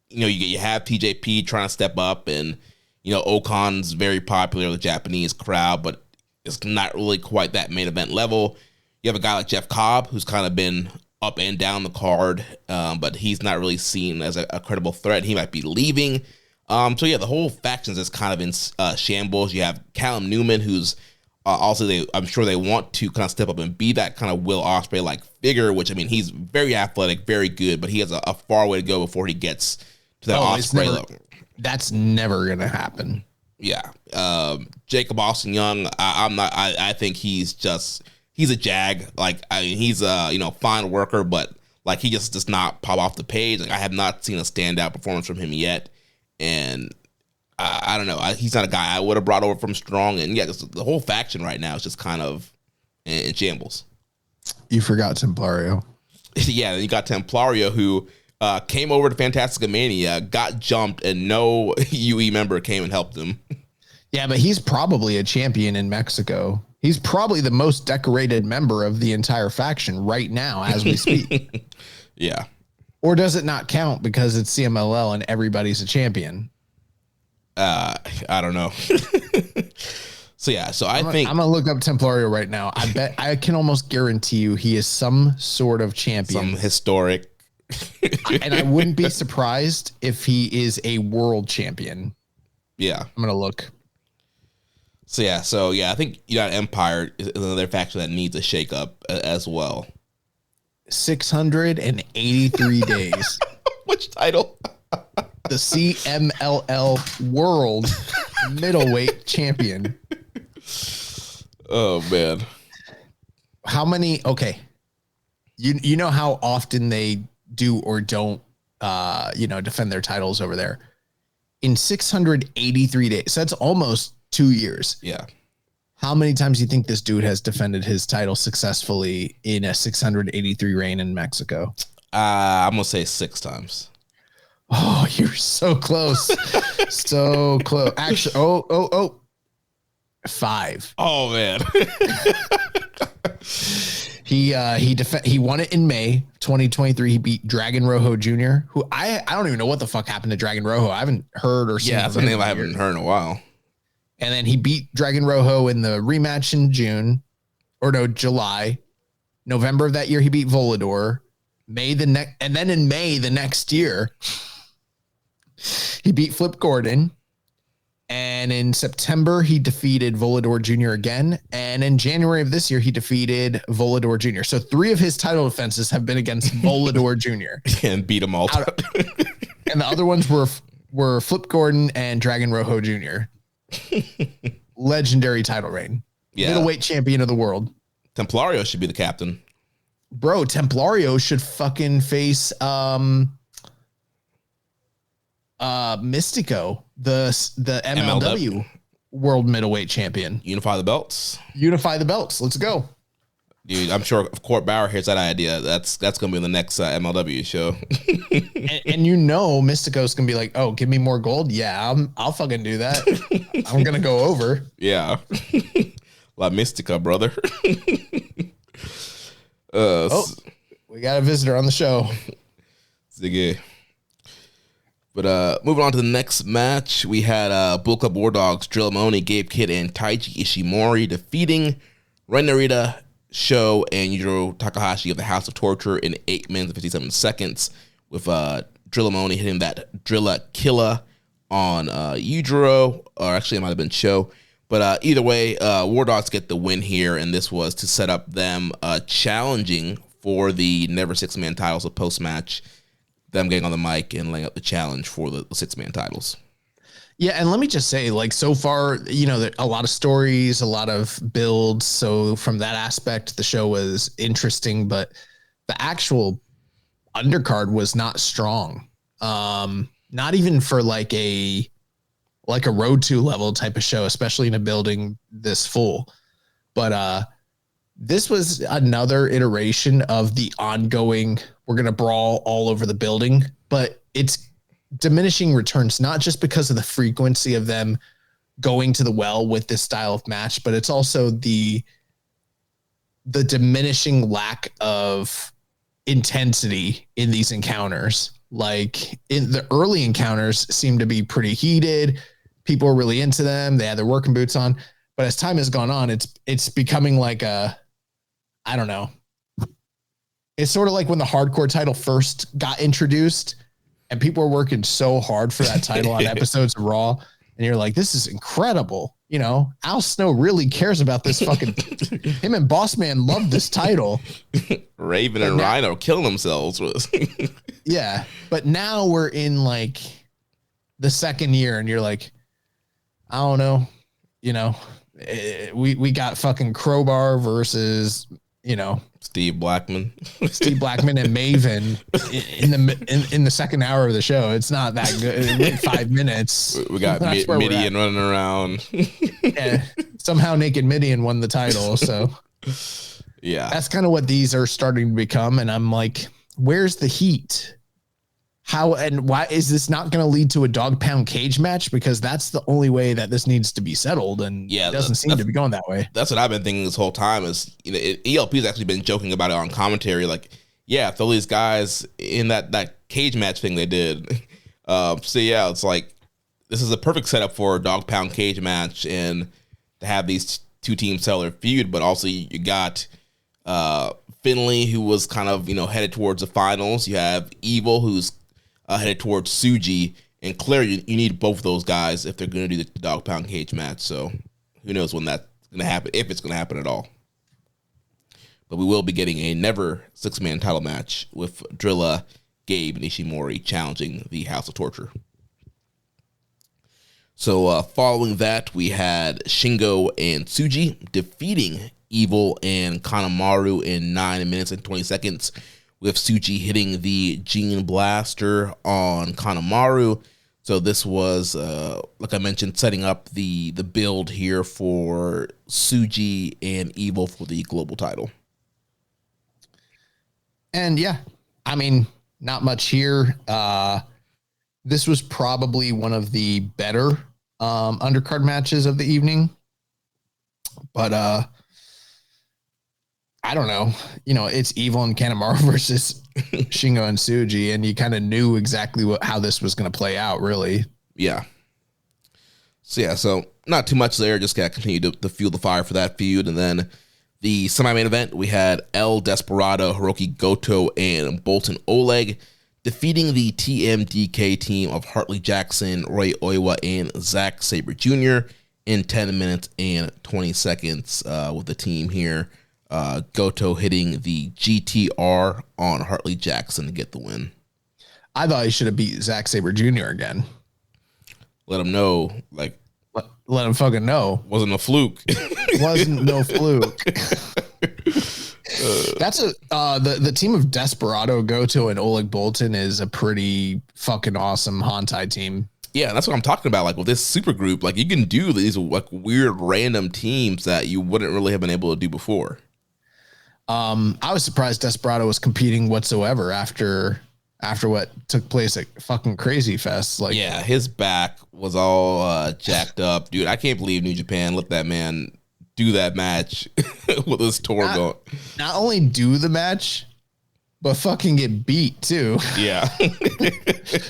you have TJP trying to step up, and Okan's very popular with the Japanese crowd, but it's not really quite that main event level. You have a guy like Jeff Cobb, who's kind of been up and down the card, but he's not really seen as a credible threat. He might be leaving. So yeah, the whole factions is kind of in shambles. You have Callum Newman, who's also I'm sure they want to kind of step up and be that kind of Will Ospreay like figure. Which, I mean, he's very athletic, very good, but he has a far way to go before he gets to that Ospreay level. That's never gonna happen. Yeah, Jacob Austin Young. I think he's a jag. Like, I mean, he's a fine worker, but like he just does not pop off the page. Like, I have not seen a standout performance from him yet. And I don't know. He's not a guy I would have brought over from Strong. And yeah, the whole faction right now is just kind of in shambles. You forgot Templario. Yeah, you got Templario, who came over to Fantastica Mania, got jumped, and no UE member came and helped him. Yeah, but he's probably a champion in Mexico. He's probably the most decorated member of the entire faction right now as we speak. Yeah. Or does it not count because it's CMLL and everybody's a champion? I don't know. So I think I'm gonna look up Templario right now. I bet I can almost guarantee you he is some sort of champion, some historic. And I wouldn't be surprised if he is a world champion. Yeah, I'm gonna look. So I think United Empire is another faction that needs a shakeup as well. 683 days. Which title? The CMLL World Middleweight Champion. Oh man. How many? Okay. You know how often they do or don't defend their titles over there. In 683 days. So that's almost 2 years. Yeah. How many times do you think this dude has defended his title successfully in a 683 reign in Mexico? I'm gonna say 6 times. Oh, you're so close. So close. Actually, 5. Oh man. He won it in May 2023. He beat Dragon Rojo Jr., who I don't even know what the fuck happened to Dragon Rojo. I haven't heard or seen. Yeah, that's a name I haven't heard in a while. And then he beat Dragon Rojo in the rematch in July. November of that year, he beat Volador. And then in May the next year, he beat Flip Gordon. And in September, he defeated Volador Jr. again. And in January of this year, he defeated Volador Jr. So 3 of his title defenses have been against Volador Jr. And beat them all. And the other ones were Flip Gordon and Dragon Rojo Jr. Legendary title reign. Yeah. Middleweight champion of the world. Templario should be the captain. Bro, Templario should fucking face Mystico, the MLW world middleweight champion. Unify the belts. Unify the belts. Let's go. Dude, I'm sure if Court Bauer hears that idea, that's going to be the next MLW show. and Mystico's going to be like, oh, give me more gold? Yeah, I'll fucking do that. I'm going to go over. Yeah. La Mystica, brother. We got a visitor on the show. Ziggy. But moving on to the next match, we had Bull Club War Dogs, Drill Moni, Gabe Kidd, and Taiji Ishimori defeating Ren Narita, Sho, and Yujiro Takahashi of the House of Torture in 8 minutes and 57 seconds, with Drill Moni hitting that Drilla Killa on Yujiro, or actually it might have been Sho. But either way, War Dogs get the win here, and this was to set up them challenging for the Never Six-Man titles of post-match, them getting on the mic and laying up the challenge for the 6-man titles. Yeah, and let me just say, like, so far, a lot of stories, a lot of builds. So from that aspect, the show was interesting, but the actual undercard was not strong. Not even for like a Road to level type of show, especially in a building this full. But this was another iteration of the ongoing, we're going to brawl all over the building, but it's diminishing returns, not just because of the frequency of them going to the well with this style of match, but it's also the diminishing lack of intensity in these encounters. Like in the early encounters seem to be pretty heated. People are really into them. They had their working boots on, but as time has gone on, it's becoming like I don't know. It's sort of like when the hardcore title first got introduced and people were working so hard for that title on episodes of Raw. And you're like, this is incredible. Al Snow really cares about this fucking, him and Boss Man love this title. Raven and Rhino killing themselves. Yeah. But now we're in like the second year and you're like, I don't know, we got fucking Crowbar versus, Steve Blackman and Maven in the second hour of the show. It's not that good. It went 5 minutes. We got Midian running around. Yeah, somehow Naked Midian won the title. So yeah, that's kind of what these are starting to become. And I'm like, where's the heat? how and why is this not going to lead to a dog pound cage match? Because that's the only way that this needs to be settled, and it doesn't seem to be going that way. That's what I've been thinking this whole time. Is ELP's actually been joking about it on commentary, like, yeah, throw these guys in that cage match thing they did. So yeah, it's like this is a perfect setup for a dog pound cage match, and to have these two teams tell their feud. But also you got Finlay, who was kind of headed towards the finals. You have Evil, who's headed towards Tsuji, and clearly you need both of those guys if they're going to do the dog pound cage match. So who knows when that's going to happen, if it's going to happen at all. But we will be getting a never 6-man title match with Drilla, Gabe, and Ishimori challenging the House of Torture. So following that, we had Shingo and Tsuji defeating Evil and Kanemaru in 9 minutes and 20 seconds, with Tsuji hitting the Gene Blaster on Kanemaru. So this was, like I mentioned, setting up the build here for Tsuji and Evil for the global title. And yeah, I mean, not much here. This was probably one of the better undercard matches of the evening. But I don't know. It's Evil and Kanemaru versus Shingo and Tsuji, and you kind of knew exactly how this was going to play out, really. Yeah. So not too much there. Just got to continue to fuel the fire for that feud. And then the semi-main event, we had El Desperado, Hiroki Goto, and Bolton Oleg defeating the TMDK team of Hartley Jackson, Roy Oiwa, and Zack Sabre Jr. in 10 minutes and 20 seconds with the team here. Goto hitting the GTR on Hartley Jackson to get the win. I thought he should have beat Zack Sabre Jr. again. Let him know, like, let him fucking know. Wasn't a fluke. Wasn't no fluke. That's the team of Desperado, Goto, and Oleg Bolton is a pretty fucking awesome Hantai team. Yeah, that's what I'm talking about. Like with this super group, like you can do these like weird random teams that you wouldn't really have been able to do before. I was surprised Desperado was competing whatsoever after what took place at fucking Crazy Fest. Like, yeah, his back was all jacked up, dude. I can't believe New Japan let that man do that match with his tour going. Not only do the match, but fucking get beat too. Yeah. We're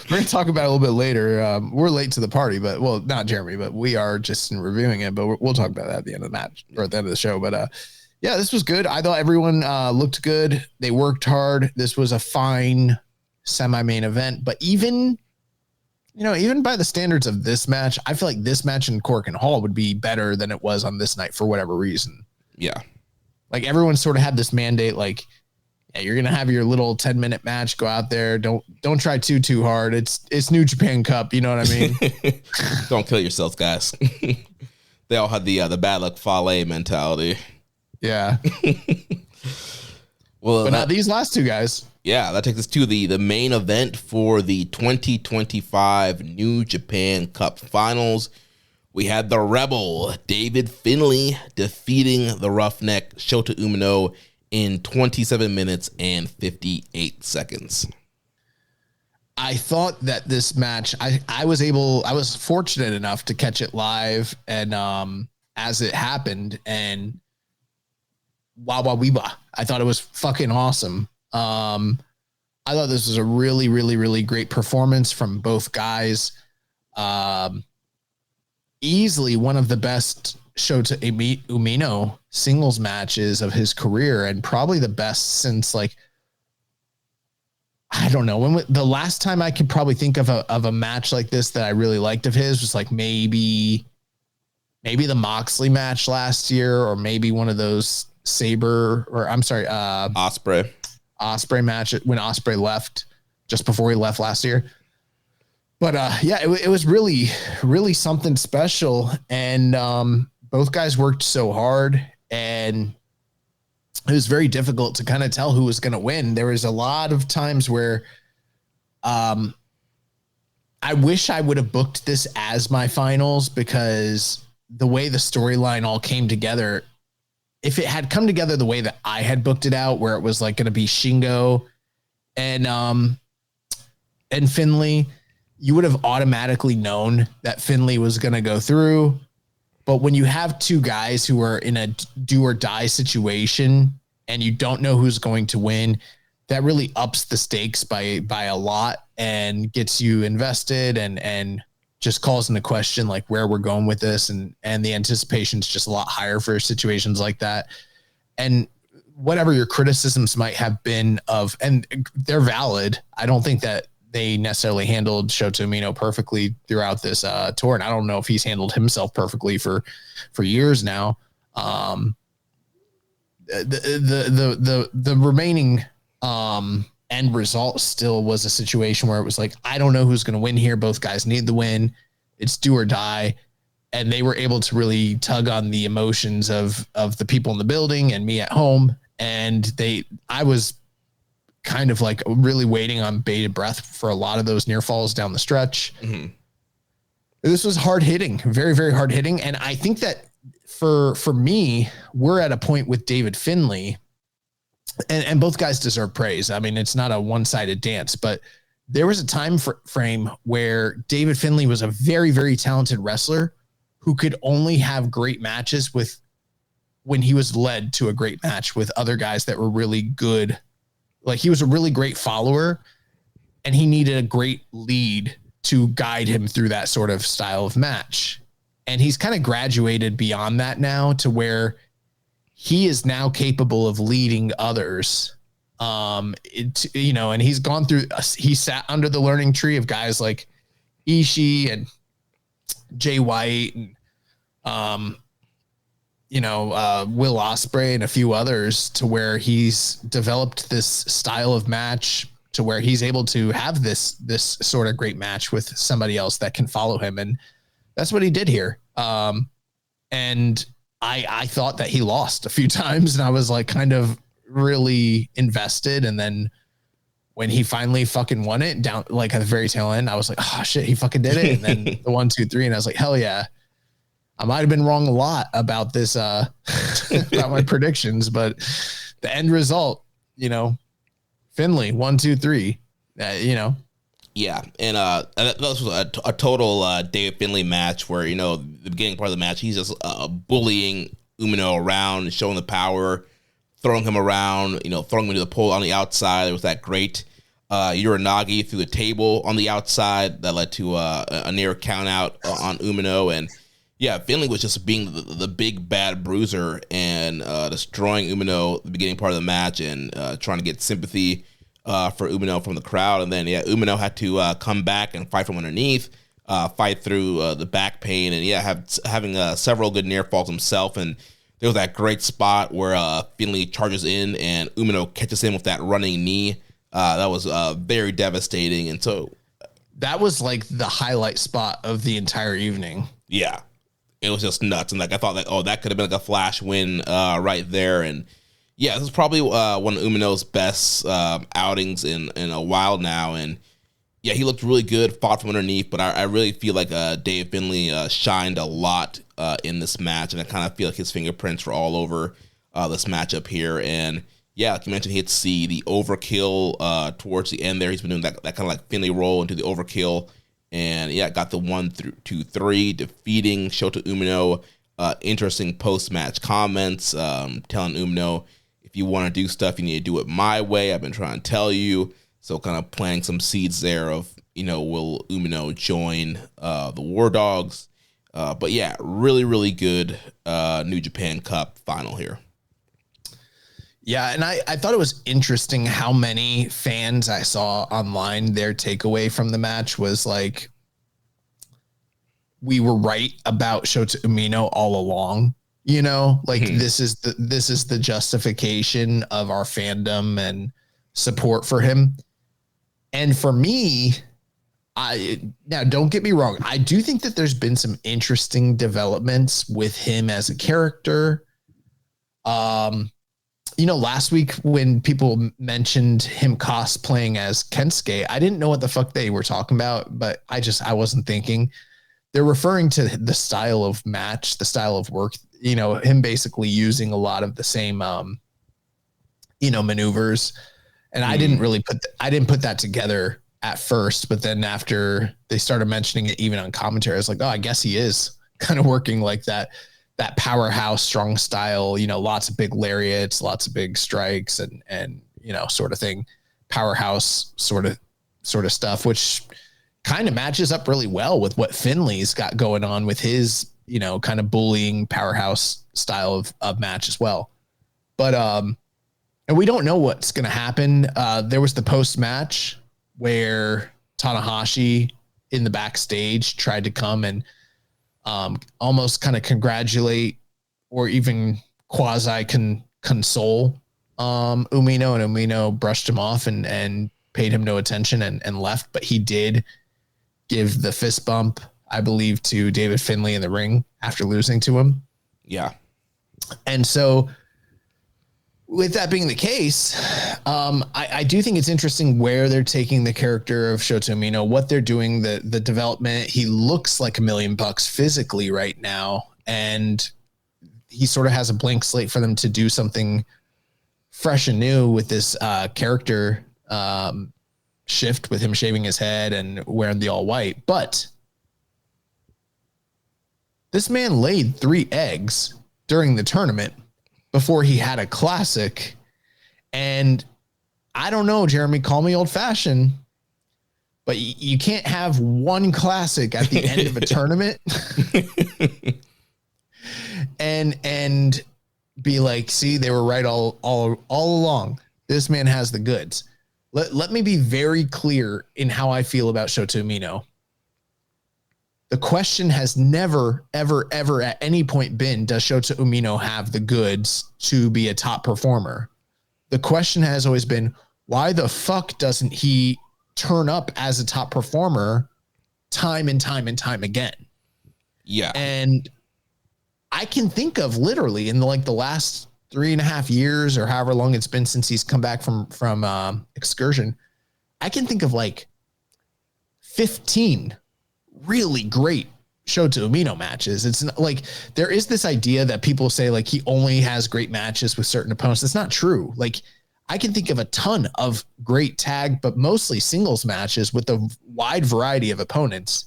gonna talk about it a little bit later. We're late to the party, but well, not Jeremy, but we are just reviewing it. But we'll talk about that at the end of the match or at the end of the show. But yeah, this was good. I thought everyone looked good. They worked hard. This was a fine semi-main event, but even by the standards of this match, I feel like this match in Cork and Hall would be better than it was on this night for whatever reason. Yeah. Like everyone sort of had this mandate, like, yeah, you're going to have your little 10-minute match, go out there. Don't try too hard. It's New Japan Cup. You know what I mean? Don't kill yourselves, guys. They all had the bad luck Fale mentality. Yeah. Well, but not these last two guys. Yeah, that takes us to the main event for the 2025 New Japan Cup Finals. We had the Rebel, David Finlay, defeating the Roughneck, Shota Umino, in 27 minutes and 58 seconds. I thought that this match, I was fortunate enough to catch it live and as it happened, and Weeba. I thought it was fucking awesome. I thought this was a really, really, really great performance from both guys. Easily one of the best Shota Umino singles matches of his career, and probably the best since, like, I don't know, the last time I could probably think of a match like this that I really liked of his was like maybe the Moxley match last year, or maybe one of those Osprey match when Osprey left, just before he left last year. But yeah, it was really, really something special. And both guys worked so hard, and it was very difficult to kind of tell who was going to win. There was a lot of times where I wish I would have booked this as my finals, because the way the storyline all came together, if it had come together the way that I had booked it out, where it was like going to be Shingo and and Finlay, you would have automatically known that Finlay was going to go through. But when you have two guys who are in a do or die situation and you don't know who's going to win, that really ups the stakes by a lot and gets you invested and just calls into question like where we're going with this. And the anticipation is just a lot higher for situations like that. And whatever your criticisms might have been of, and they're valid. I don't think that they necessarily handled Shota Umino perfectly throughout this tour. And I don't know if he's handled himself perfectly for years now. The remaining end result still was a situation where it was like, I don't know who's going to win here. Both guys need the win. It's do or die. And they were able to really tug on the emotions of the people in the building and me at home. And I was kind of like really waiting on bated breath for a lot of those near falls down the stretch. Mm-hmm. This was hard hitting, very, very hard hitting. And I think that for me, we're at a point with David Finlay, and both guys deserve praise. I mean, it's not a one-sided dance, but there was a time frame where David Finlay was a very, very talented wrestler who could only have great matches when he was led to a great match with other guys that were really good. Like, he was a really great follower and he needed a great lead to guide him through that sort of style of match. And he's kind of graduated beyond that now to where he is now capable of leading others. And he's gone through, he sat under the learning tree of guys like Ishii and Jay White and, Will Ospreay and a few others, to where he's developed this style of match to where he's able to have this sort of great match with somebody else that can follow him. And that's what he did here. And I thought that he lost a few times, and I was like kind of really invested. And then when he finally fucking won it down, like at the very tail end, I was like, oh shit, he fucking did it. And then the 1, 2, 3, and I was like, hell yeah. I might've been wrong a lot about this, about my predictions, but the end result, Finlay 1, 2, 3, Yeah, and that was a total David Finlay match where, the beginning part of the match, he's just bullying Umino around, showing the power, throwing him around, throwing him into the pole on the outside. There was that great Uranagi through the table on the outside that led to a near count out on Umino. And yeah, Finlay was just being the big bad bruiser and destroying Umino at the beginning part of the match and trying to get sympathy for Umino from the crowd. And then, Umino had to come back and fight from underneath, fight through the back pain, and having several good near falls himself. And there was that great spot where Finlay charges in and Umino catches him with that running knee. That was very devastating. And so that was like the highlight spot of the entire evening. Yeah, it was just nuts. And like, I thought that could have been like a flash win right there. And yeah, this is probably one of Umino's best outings in a while now. And yeah, he looked really good, fought from underneath, but I really feel like Dave Finlay shined a lot in this match, and I kind of feel like his fingerprints were all over this matchup here. And yeah, like you mentioned, he had to see the overkill towards the end there. He's been doing that kind of like Finlay roll into the overkill, and yeah, got the 1, 2, 3, defeating Shota Umino. Interesting post-match comments, telling Umino, if you want to do stuff, you need to do it my way. I've been trying to tell you. So kind of planting some seeds there of, will Umino join the War Dogs? But yeah, really, really good New Japan Cup final here. Yeah, and I thought it was interesting how many fans I saw online, their takeaway from the match was like, we were right about Shota Umino all along. This is the justification of our fandom and support for him. And for me, now don't get me wrong, I do think that there's been some interesting developments with him as a character. Last week when people mentioned him cosplaying as Kensuke, I didn't know what the fuck they were talking about, but I wasn't thinking. They're referring to the style of match, the style of work, him basically using a lot of the same, maneuvers. And I didn't put that together at first, but then after they started mentioning it even on commentary, I was like, oh, I guess he is kind of working like that powerhouse strong style, lots of big lariats, lots of big strikes and sort of thing, powerhouse sort of stuff, which kind of matches up really well with what Finlay's got going on with his, kind of bullying powerhouse style of match as well. But, and we don't know what's going to happen. There was the post match where Tanahashi in the backstage tried to come and almost kind of congratulate or even quasi console Umino, and Umino brushed him off and paid him no attention and left. But he did give the fist bump, I believe, to David Finlay in the ring after losing to him. Yeah. And so with that being the case, I do think it's interesting where they're taking the character of Shota Umino, what they're doing, the development. He looks like $1 million physically right now, and he sort of has a blank slate for them to do something fresh and new with this character shift, with him shaving his head and wearing the all white. But this man laid 3 eggs during the tournament before he had a classic. And I don't know, Jeremy, call me old fashioned, but you can't have one classic at the end of a tournament and be like, see, they were right all along. This man has the goods. Let me be very clear in how I feel about Shota Umino. The question has never, ever, ever at any point been, does Shota Umino have the goods to be a top performer? The question has always been, why the fuck doesn't he turn up as a top performer time and time and time again? Yeah. And I can think of literally in the last 3.5 years or however long it's been since he's come back from excursion, I can think of 15 really great Shota Umino matches. It's not like there is this idea that people say he only has great matches with certain opponents. That's not true. I can think of a ton of great tag, but mostly singles matches with a wide variety of opponents.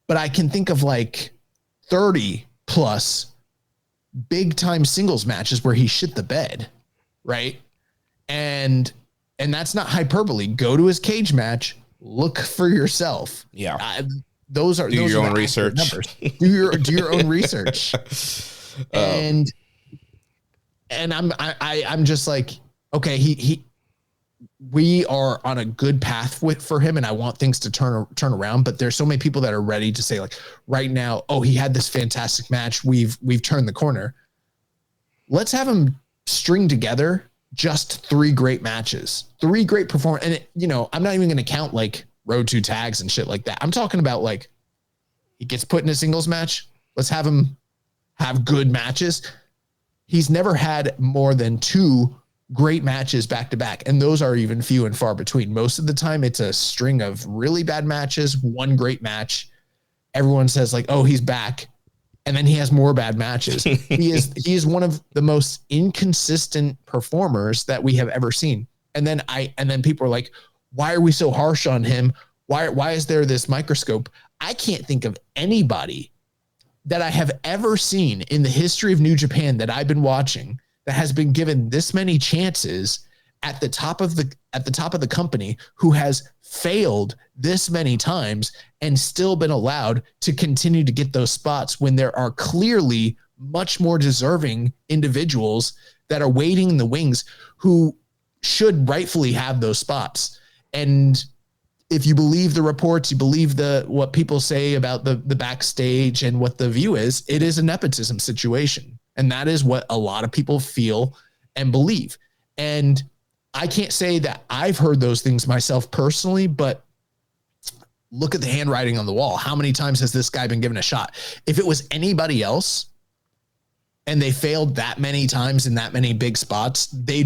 But I can think of 30 plus big time singles matches where he shit the bed. Right. And that's not hyperbole. Go to his cage match, look for yourself. Yeah. Those are your own research. Do your own research. And I'm just like, okay, we are on a good path for him, and I want things to turn around. But there's so many people that are ready to say right now, oh, he had this fantastic match. We've turned the corner. Let's have him string together just 3 great matches, 3 great performance. And I'm not even going to count road to tags and shit like that. I'm talking about he gets put in a singles match. Let's have him have good matches. He's never had more than 2 great matches back to back. And those are even few and far between. Most of the time it's a string of really bad matches, 1 great match. Everyone says oh, he's back. And then he has more bad matches. He is one of the most inconsistent performers that we have ever seen. And then people are like, why are we so harsh on him? Why is there this microscope? I can't think of anybody that I have ever seen in the history of New Japan that I've been watching that has been given this many chances at the top of the company, who has failed this many times and still been allowed to continue to get those spots when there are clearly much more deserving individuals that are waiting in the wings who should rightfully have those spots. And if you believe the reports, you believe what people say about the backstage and what the view is, it is a nepotism situation. And that is what a lot of people feel and believe. And I can't say that I've heard those things myself personally, but look at the handwriting on the wall. How many times has this guy been given a shot? If it was anybody else and they failed that many times in that many big spots, they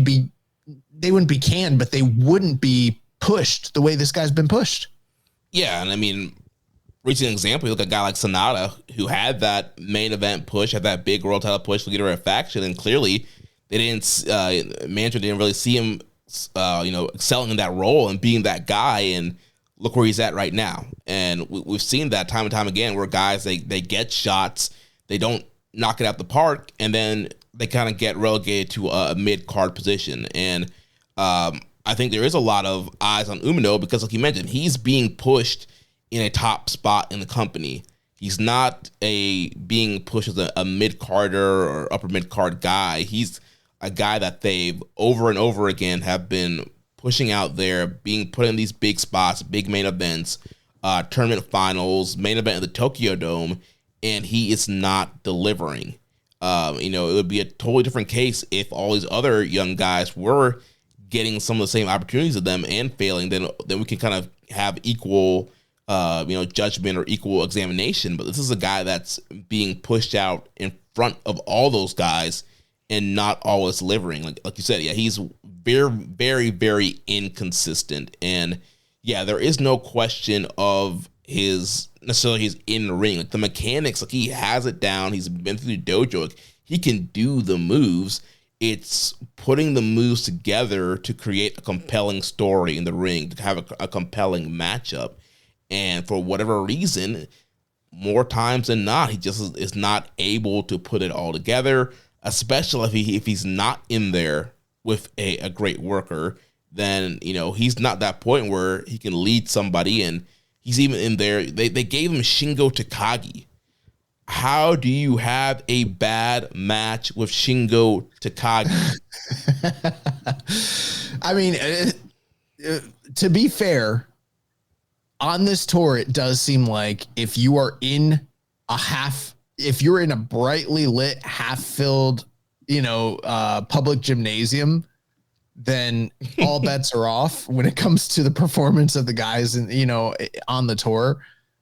wouldn't be canned, but they wouldn't be pushed the way this guy's been pushed. Yeah. And I mean, recent example, you look at a guy like Sonata, who had that main event push, had that big world title push, leader of faction, and clearly they didn't, management didn't really see him excelling in that role and being that guy, and look where he's at right now. And we've seen that time and time again where guys, they get shots, they don't knock it out the park, and then they kind of get relegated to a mid-card position. And I think there is a lot of eyes on Umino because, like you mentioned, he's being pushed in a top spot in the company. He's not being pushed as a mid-carder or upper mid-card guy. He's a guy that they've over and over again have been pushing out there, being put in these big spots, big main events, tournament finals, main event in the Tokyo Dome, and he is not delivering. It would be a totally different case if all these other young guys were getting some of the same opportunities as them and failing. Then we can kind of have equal, judgment or equal examination. But this is a guy that's being pushed out in front of all those guys and not always delivering. Like you said, yeah, he's very, very, very inconsistent. And yeah, there is no question of his in the ring. Like the mechanics, like he has it down. He's been through the dojo. Like, he can do the moves. It's putting the moves together to create a compelling story in the ring, to have a compelling matchup. And for whatever reason, more times than not, he just is not able to put it all together, especially if he's not in there with a great worker. Then, he's not that point where he can lead somebody, and he's even in there. They gave him Shingo Takagi. How do you have a bad match with Shingo Takagi? I mean, to be fair, on this tour, it does seem like if you are in if you're in a brightly lit, half-filled, public gymnasium, then all bets are off when it comes to the performance of the guys on the tour.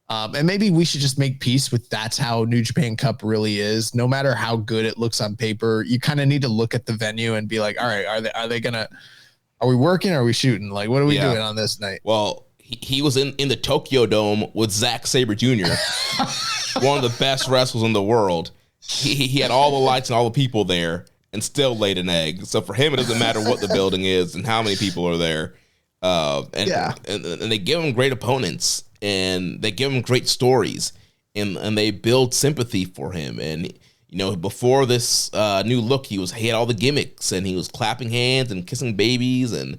And maybe we should just make peace with that's how New Japan Cup really is. No matter how good it looks on paper, you kind of need to look at the venue and be like, all right, are we working? Or are we shooting? Like, what are we doing on this night? Well, he was in the Tokyo Dome with Zack Sabre Jr., one of the best wrestlers in the world. He had all the lights and all the people there and still laid an egg. So for him, it doesn't matter what the building is and how many people are there. And they give him great opponents, and they give him great stories, and they build sympathy for him. And before this new look, he had all the gimmicks, and he was clapping hands and kissing babies, and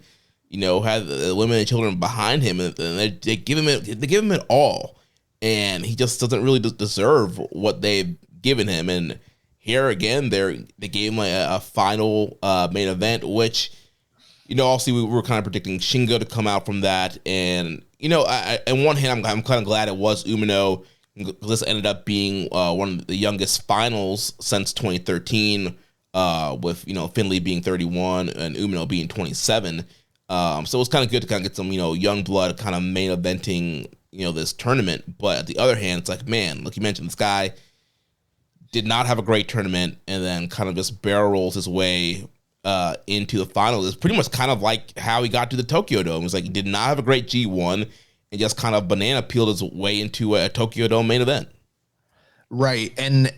had the women and children behind him, and they give him it all, and he just doesn't really deserve what they've given him. And here again, they gave him a final main event, which. Also, we were kind of predicting Shingo to come out from that. And, on one hand, I'm kind of glad it was Umino. This ended up being one of the youngest finals since 2013, with, Finlay being 31 and Umino being 27. So it was kind of good to kind of get some, young blood kind of main eventing, this tournament. But at the other hand, it's like, man, like you mentioned, this guy did not have a great tournament and then kind of just barrel rolls his way into the final. It's pretty much kind of like how he got to the Tokyo Dome. It was like he did not have a great G1 and just kind of banana peeled his way into a Tokyo Dome main event. Right. And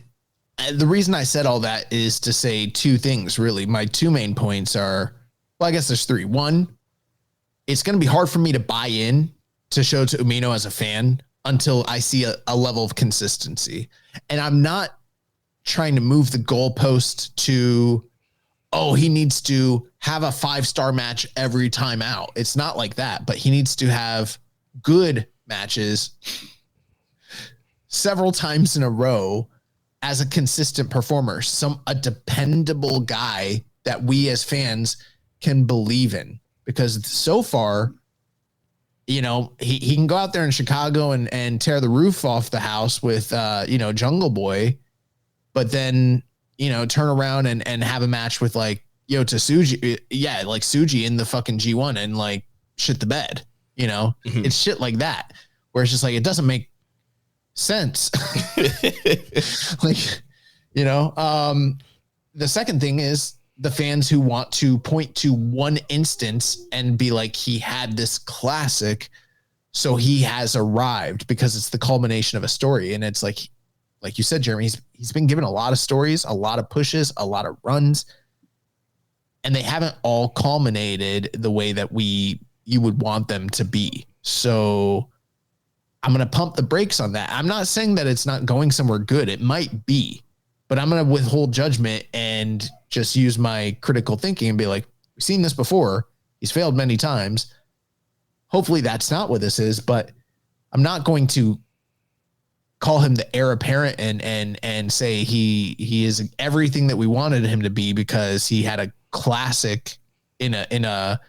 the reason I said all that is to say two things, really. My two main points are, well, I guess there's three. One, it's going to be hard for me to buy in to Shota Umino as a fan until I see a level of consistency. And I'm not trying to move the goalpost to, he needs to have a 5-star match every time out. It's not like that, but he needs to have good matches several times in a row as a consistent performer, a dependable guy that we as fans can believe in. Because so far, he can go out there in Chicago and tear the roof off the house with, Jungle Boy, but then, turn around and have a match with like Yota Tsuji. Yeah. Like Tsuji in the fucking G1 and like shit the bed, Mm-hmm. It's shit like that where it's just like, it doesn't make sense. The second thing is the fans who want to point to one instance and be like, he had this classic, so he has arrived, because it's the culmination of a story. And it's like you said, Jeremy, he's been given a lot of stories, a lot of pushes, a lot of runs. and they haven't all culminated the way that you would want them to be. So I'm going to pump the brakes on that. I'm not saying that it's not going somewhere good. It might be, but I'm going to withhold judgment and just use my critical thinking and be like, we've seen this before. He's failed many times. Hopefully that's not what this is, but I'm not going to call him the heir apparent and say he is everything that we wanted him to be because he had a classic in a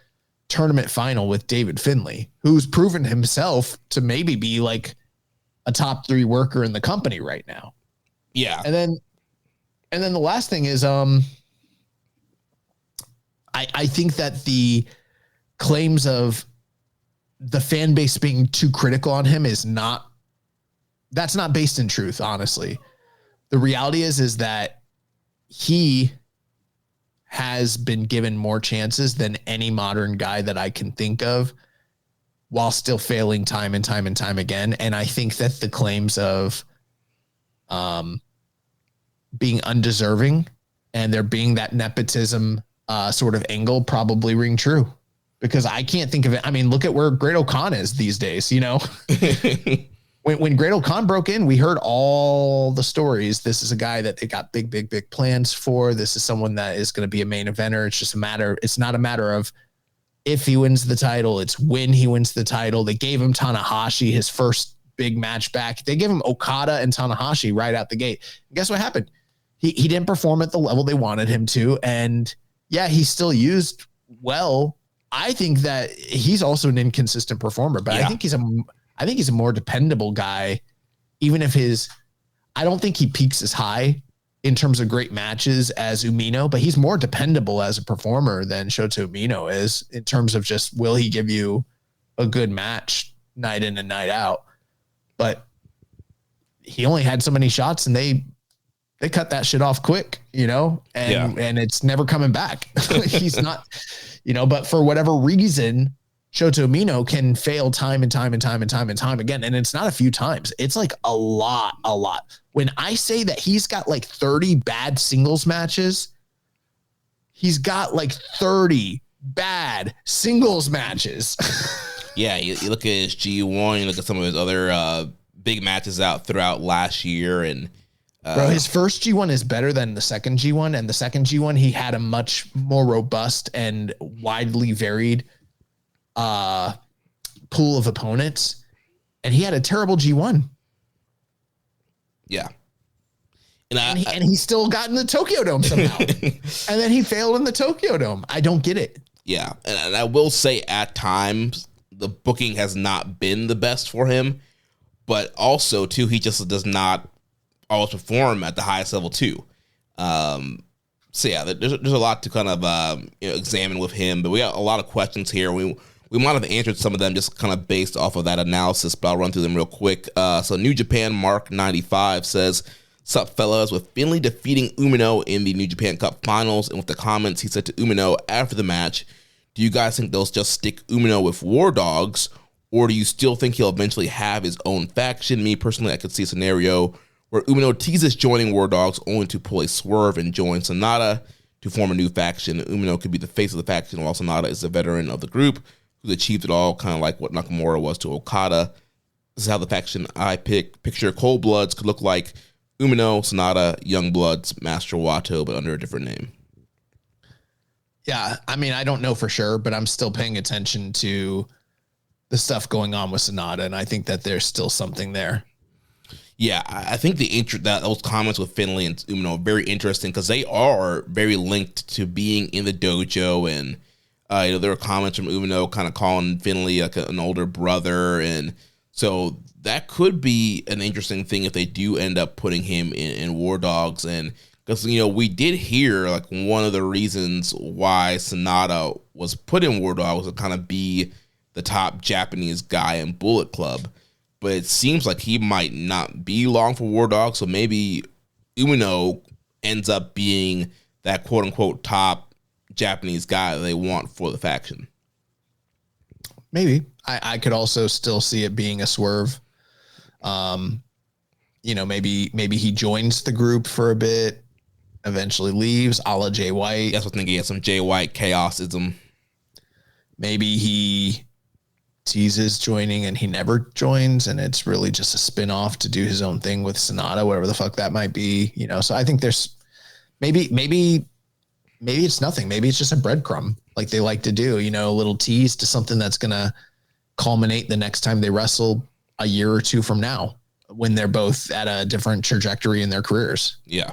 tournament final with David Finlay, who's proven himself to maybe be like a top 3 worker in the company right now. Yeah. And then the last thing is, I think that the claims of the fan base being too critical on him that's not based in truth. Honestly, the reality is that he has been given more chances than any modern guy that I can think of, while still failing time and time and time again. And I think that the claims of being undeserving and there being that nepotism sort of angle probably ring true, because I can't think of it. I mean, look at where Great O'Con is these days, you know. When Great O'Con broke in, we heard all the stories. This is a guy that they got big plans for. This is someone that is going to be a main eventer. It's not a matter of if he wins the title, it's when he wins the title. They gave him Tanahashi, his first big match back. They gave him Okada and Tanahashi right out the gate. And guess what happened? He didn't perform at the level they wanted him to. And yeah, he's still used well. I think that he's also an inconsistent performer, but yeah. I think he's a more dependable guy, even if I don't think he peaks as high in terms of great matches as Umino, but he's more dependable as a performer than Shota Umino is in terms of just, will he give you a good match night in and night out? But he only had so many shots and they cut that shit off quick, you know, and it's never coming back. He's not, you know, but for whatever reason, Shota Umino can fail time and time again. And it's not a few times. It's like a lot. When I say that he's got like 30 bad singles matches, he's got like 30 bad singles matches. Yeah. You look at his G1, you look at some of his other big matches out throughout last year. And bro, his first G1 is better than the second G1. And the second G1, he had a much more robust and widely varied pool of opponents, and he had a terrible G1. Yeah. And he still got in the Tokyo Dome somehow. And then he failed in the Tokyo Dome. I don't get it. Yeah. And I will say at times the booking has not been the best for him, but also too, he just does not always perform at the highest level too. So yeah, there's a lot to kind of examine with him, but we got a lot of questions here. We might have answered some of them just kind of based off of that analysis, but I'll run through them real quick. So New Japan Mark 95 says, "Sup fellas, with Finlay defeating Umino in the New Japan Cup Finals and with the comments he said to Umino after the match, do you guys think they'll just stick Umino with War Dogs, or do you still think he'll eventually have his own faction? Me personally, I could see a scenario where Umino teases joining War Dogs only to pull a swerve and join Sonata to form a new faction. Umino could be the face of the faction while Sonata is a veteran of the group who's achieved it all, kind of like what Nakamura was to Okada. This is how the faction I picture Cold Bloods could look like: Umino, Sonata, Young Bloods, Master Wato, but under a different name." Yeah, I mean, I don't know for sure, but I'm still paying attention to the stuff going on with Sonata, and I think that there's still something there. Yeah, I think those comments with Finlay and Umino are very interesting because they are very linked to being in the dojo, and there were comments from Umino kind of calling Finlay like an older brother, and so that could be an interesting thing if they do end up putting him in War Dogs. And because we did hear like one of the reasons why Sonata was put in War Dogs was to kind of be the top Japanese guy in Bullet Club. But it seems like he might not be long for War Dogs, so maybe Umino ends up being that quote-unquote top Japanese guy that they want for the faction. Maybe. I could also still see it being a swerve. Maybe he joins the group for a bit, eventually leaves, a la Jay White. That's what I'm thinking. Yeah, some Jay White chaosism. Maybe he teases joining and he never joins, and it's really just a spin-off to do his own thing with Sonata, whatever the fuck that might be, you know. So I think there's maybe it's nothing. Maybe it's just a breadcrumb like they like to do, you know, a little tease to something that's gonna culminate the next time they wrestle a year or two from now, when they're both at a different trajectory in their careers. Yeah.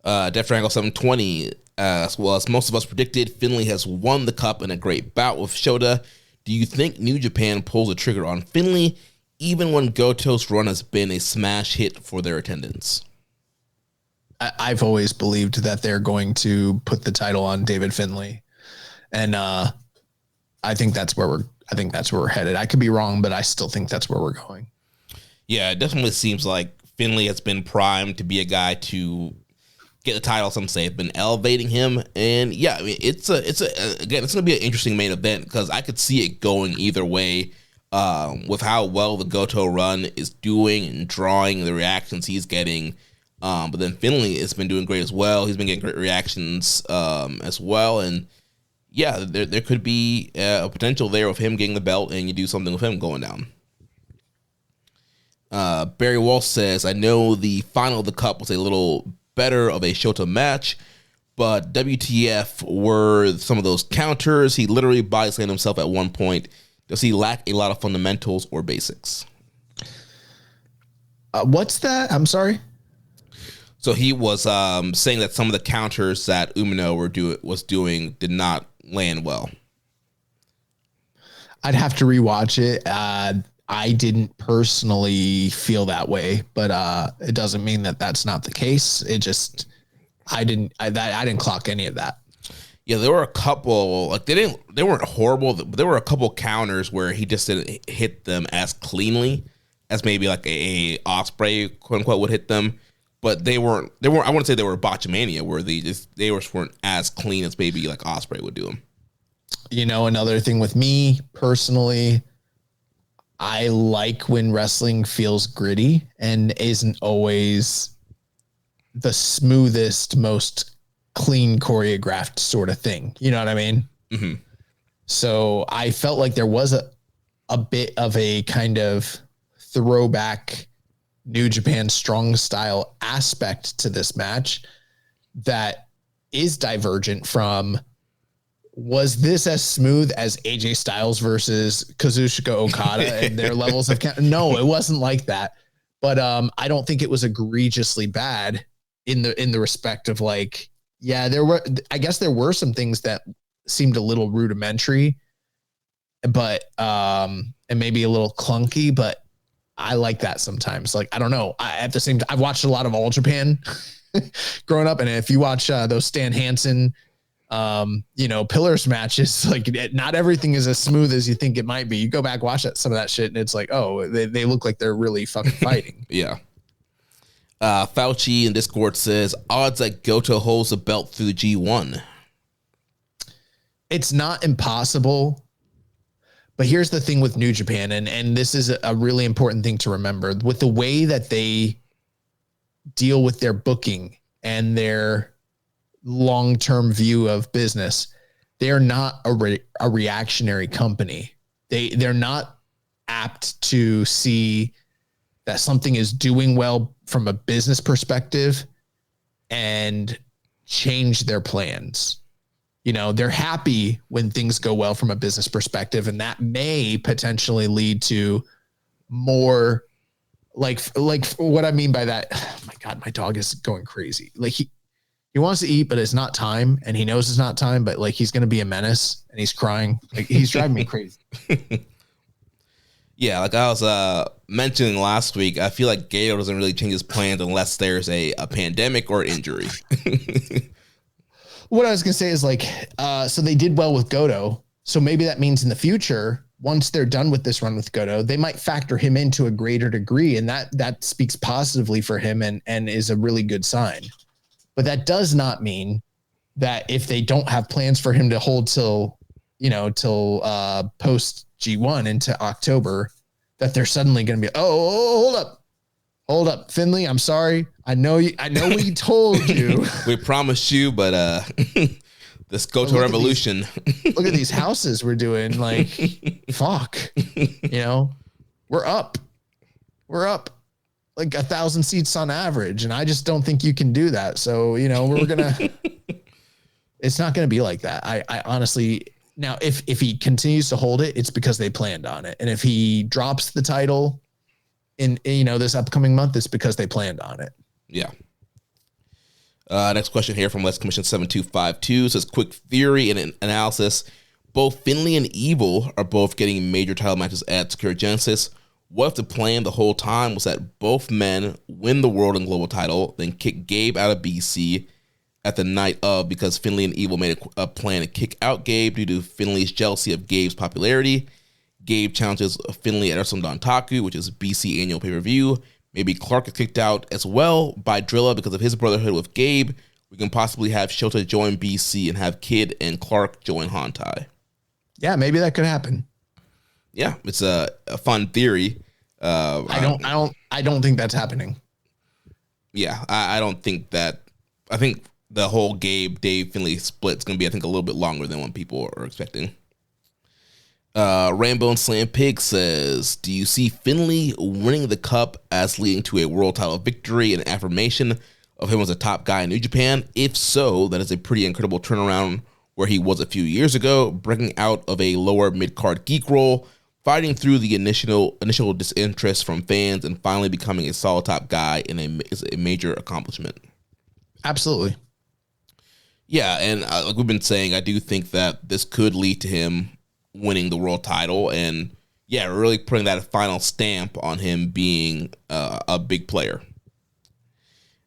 Death Triangle 720, as well as most of us predicted, Finlay has won the cup in a great bout with Shota. Do you think New Japan pulls the trigger on Finlay, even when Goto's run has been a smash hit for their attendance? I've always believed that they're going to put the title on David Finlay, and I think that's where we're headed. I could be wrong, but I still think that's where we're going. Yeah, it definitely seems like Finlay has been primed to be a guy to get the title. Some say have been elevating him, and yeah, I mean it's going to be an interesting main event because I could see it going either way. With how well the Goto run is doing and drawing the reactions he's getting, but then Finlay has been doing great as well. He's been getting great reactions as well, and yeah, there could be a potential there of him getting the belt and you do something with him going down. Barry Walsh says, I know the final of the cup was a little better of a Shota match, but WTF were some of those counters. He literally body-slammed himself at one point. Does he lack a lot of fundamentals or basics? What's that? I'm sorry. So he was saying that some of the counters that Umino was doing did not land well. I'd have to rewatch it. I didn't personally feel that way, but it doesn't mean that that's not the case. It just I didn't clock any of that. Yeah, there were a couple, like they weren't horrible, but there were a couple counters where he just didn't hit them as cleanly as maybe like a Ospreay quote unquote would hit them. But they weren't I wouldn't say they were botchamania where they weren't as clean as maybe like Ospreay would do them. You know, another thing with me personally, I like when wrestling feels gritty and isn't always the smoothest, most clean choreographed sort of thing. You know what I mean? Mm-hmm. So I felt like there was a bit of a kind of throwback New Japan Strong Style aspect to this match that is divergent from, was this as smooth as AJ Styles versus Kazuchika Okada and their levels of no, it wasn't like that. But I don't think it was egregiously bad in the respect of like, yeah, there were some things that seemed a little rudimentary, but and maybe a little clunky, but I like that sometimes. Like, I don't know. At the same time, I've watched a lot of All Japan growing up. And if you watch those Stan Hansen, pillars matches, like not everything is as smooth as you think it might be. You go back, watch some of that shit, and it's like, oh, they look like they're really fucking fighting. Yeah. Fauci in Discord says, odds that Goto holds the belt through the G1. It's not impossible. But here's the thing with New Japan, and this is a really important thing to remember. With the way that they deal with their booking and their long-term view of business, they are not a reactionary company. They're not apt to see that something is doing well from a business perspective and change their plans. You know, they're happy when things go well from a business perspective, and that may potentially lead to more like what I mean by that. Oh my God, my dog is going crazy. Like he wants to eat, but it's not time, and he knows it's not time, but like he's going to be a menace and he's crying. Like he's driving me crazy. Yeah, like I was mentioning last week, I feel like Gato doesn't really change his plans unless there's a pandemic or injury. What I was going to say is like, so they did well with Goto. So maybe that means in the future, once they're done with this run with Goto, they might factor him into a greater degree. And that speaks positively for him and is a really good sign. But that does not mean that if they don't have plans for him to hold till post G1 into October, that they're suddenly going to be, oh, hold up. Hold up, Finlay. I'm sorry. I know we told you. We promised you, but this Goto revolution. Look at these houses we're doing. Like, fuck. We're up like 1,000 seats on average, and I just don't think you can do that. So, we're gonna. It's not gonna be like that. I honestly. Now, if he continues to hold it, it's because they planned on it, and if he drops the title in this upcoming month, it's because they planned on it. Yeah. Next question here from Let's Commission 7252 says, quick theory and analysis. Both Finlay and Evil are both getting major title matches at Secure Genesis. What if the plan the whole time was that both men win the world and global title, then kick Gabe out of BC at the night of, because Finlay and Evil made a plan to kick out Gabe due to Finlay's jealousy of Gabe's popularity. Gabe challenges Finlay at Wrestle Dontaku, which is BC annual pay-per-view. Maybe Clark is kicked out as well by Drilla because of his brotherhood with Gabe. We can possibly have Shota join BC and have Kid and Clark join Hantai. Yeah, maybe that could happen. Yeah, it's a fun theory. I don't think that's happening. Yeah, I don't think that. I think the whole Dave Finlay split is going to be, I think, a little bit longer than what people are expecting. Rainbow and Slam Pig says, do you see Finlay winning the cup as leading to a world title victory and affirmation of him as a top guy in New Japan? If so, that is a pretty incredible turnaround where he was a few years ago, breaking out of a lower mid-card geek role, fighting through the initial disinterest from fans, and finally becoming a solid top guy is a major accomplishment. Absolutely. Yeah, and like we've been saying, I do think that this could lead to him winning the world title, and yeah, really putting that final stamp on him being a big player.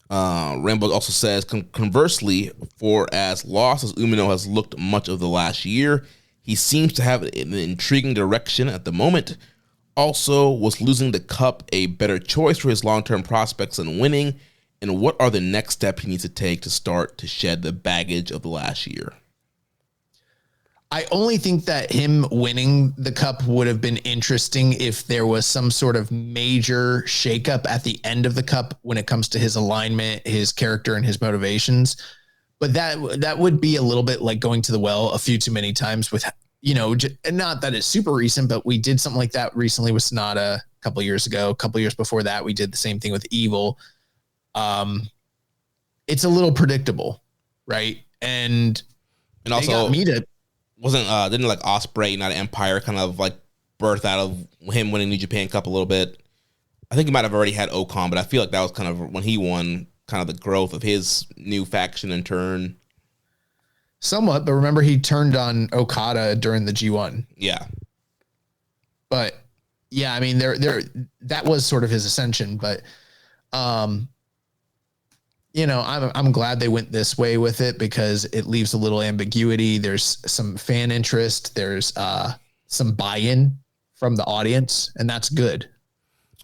Rambo also says, conversely, for as lost as Umino has looked much of the last year, he seems to have an intriguing direction at the moment. Also, was losing the cup a better choice for his long-term prospects than winning? And what are the next steps he needs to take to start to shed the baggage of the last year? I only think that him winning the cup would have been interesting if there was some sort of major shakeup at the end of the cup when it comes to his alignment, his character, and his motivations. But that would be a little bit like going to the well a few too many times with, and not that it's super recent, but we did something like that recently with Sonata a couple of years ago. A couple of years before that, we did the same thing with Evil. It's a little predictable, right? And also, got me to. Didn't like Ospreay, not Empire, kind of like birth out of him winning New Japan Cup a little bit? I think he might have already had Ocon, but I feel like that was kind of when he won, kind of the growth of his new faction in turn. Somewhat, but remember he turned on Okada during the G1. Yeah. But yeah, I mean, that was sort of his ascension, but I'm glad they went this way with it because it leaves a little ambiguity. There's some fan interest. There's some buy-in from the audience, and that's good.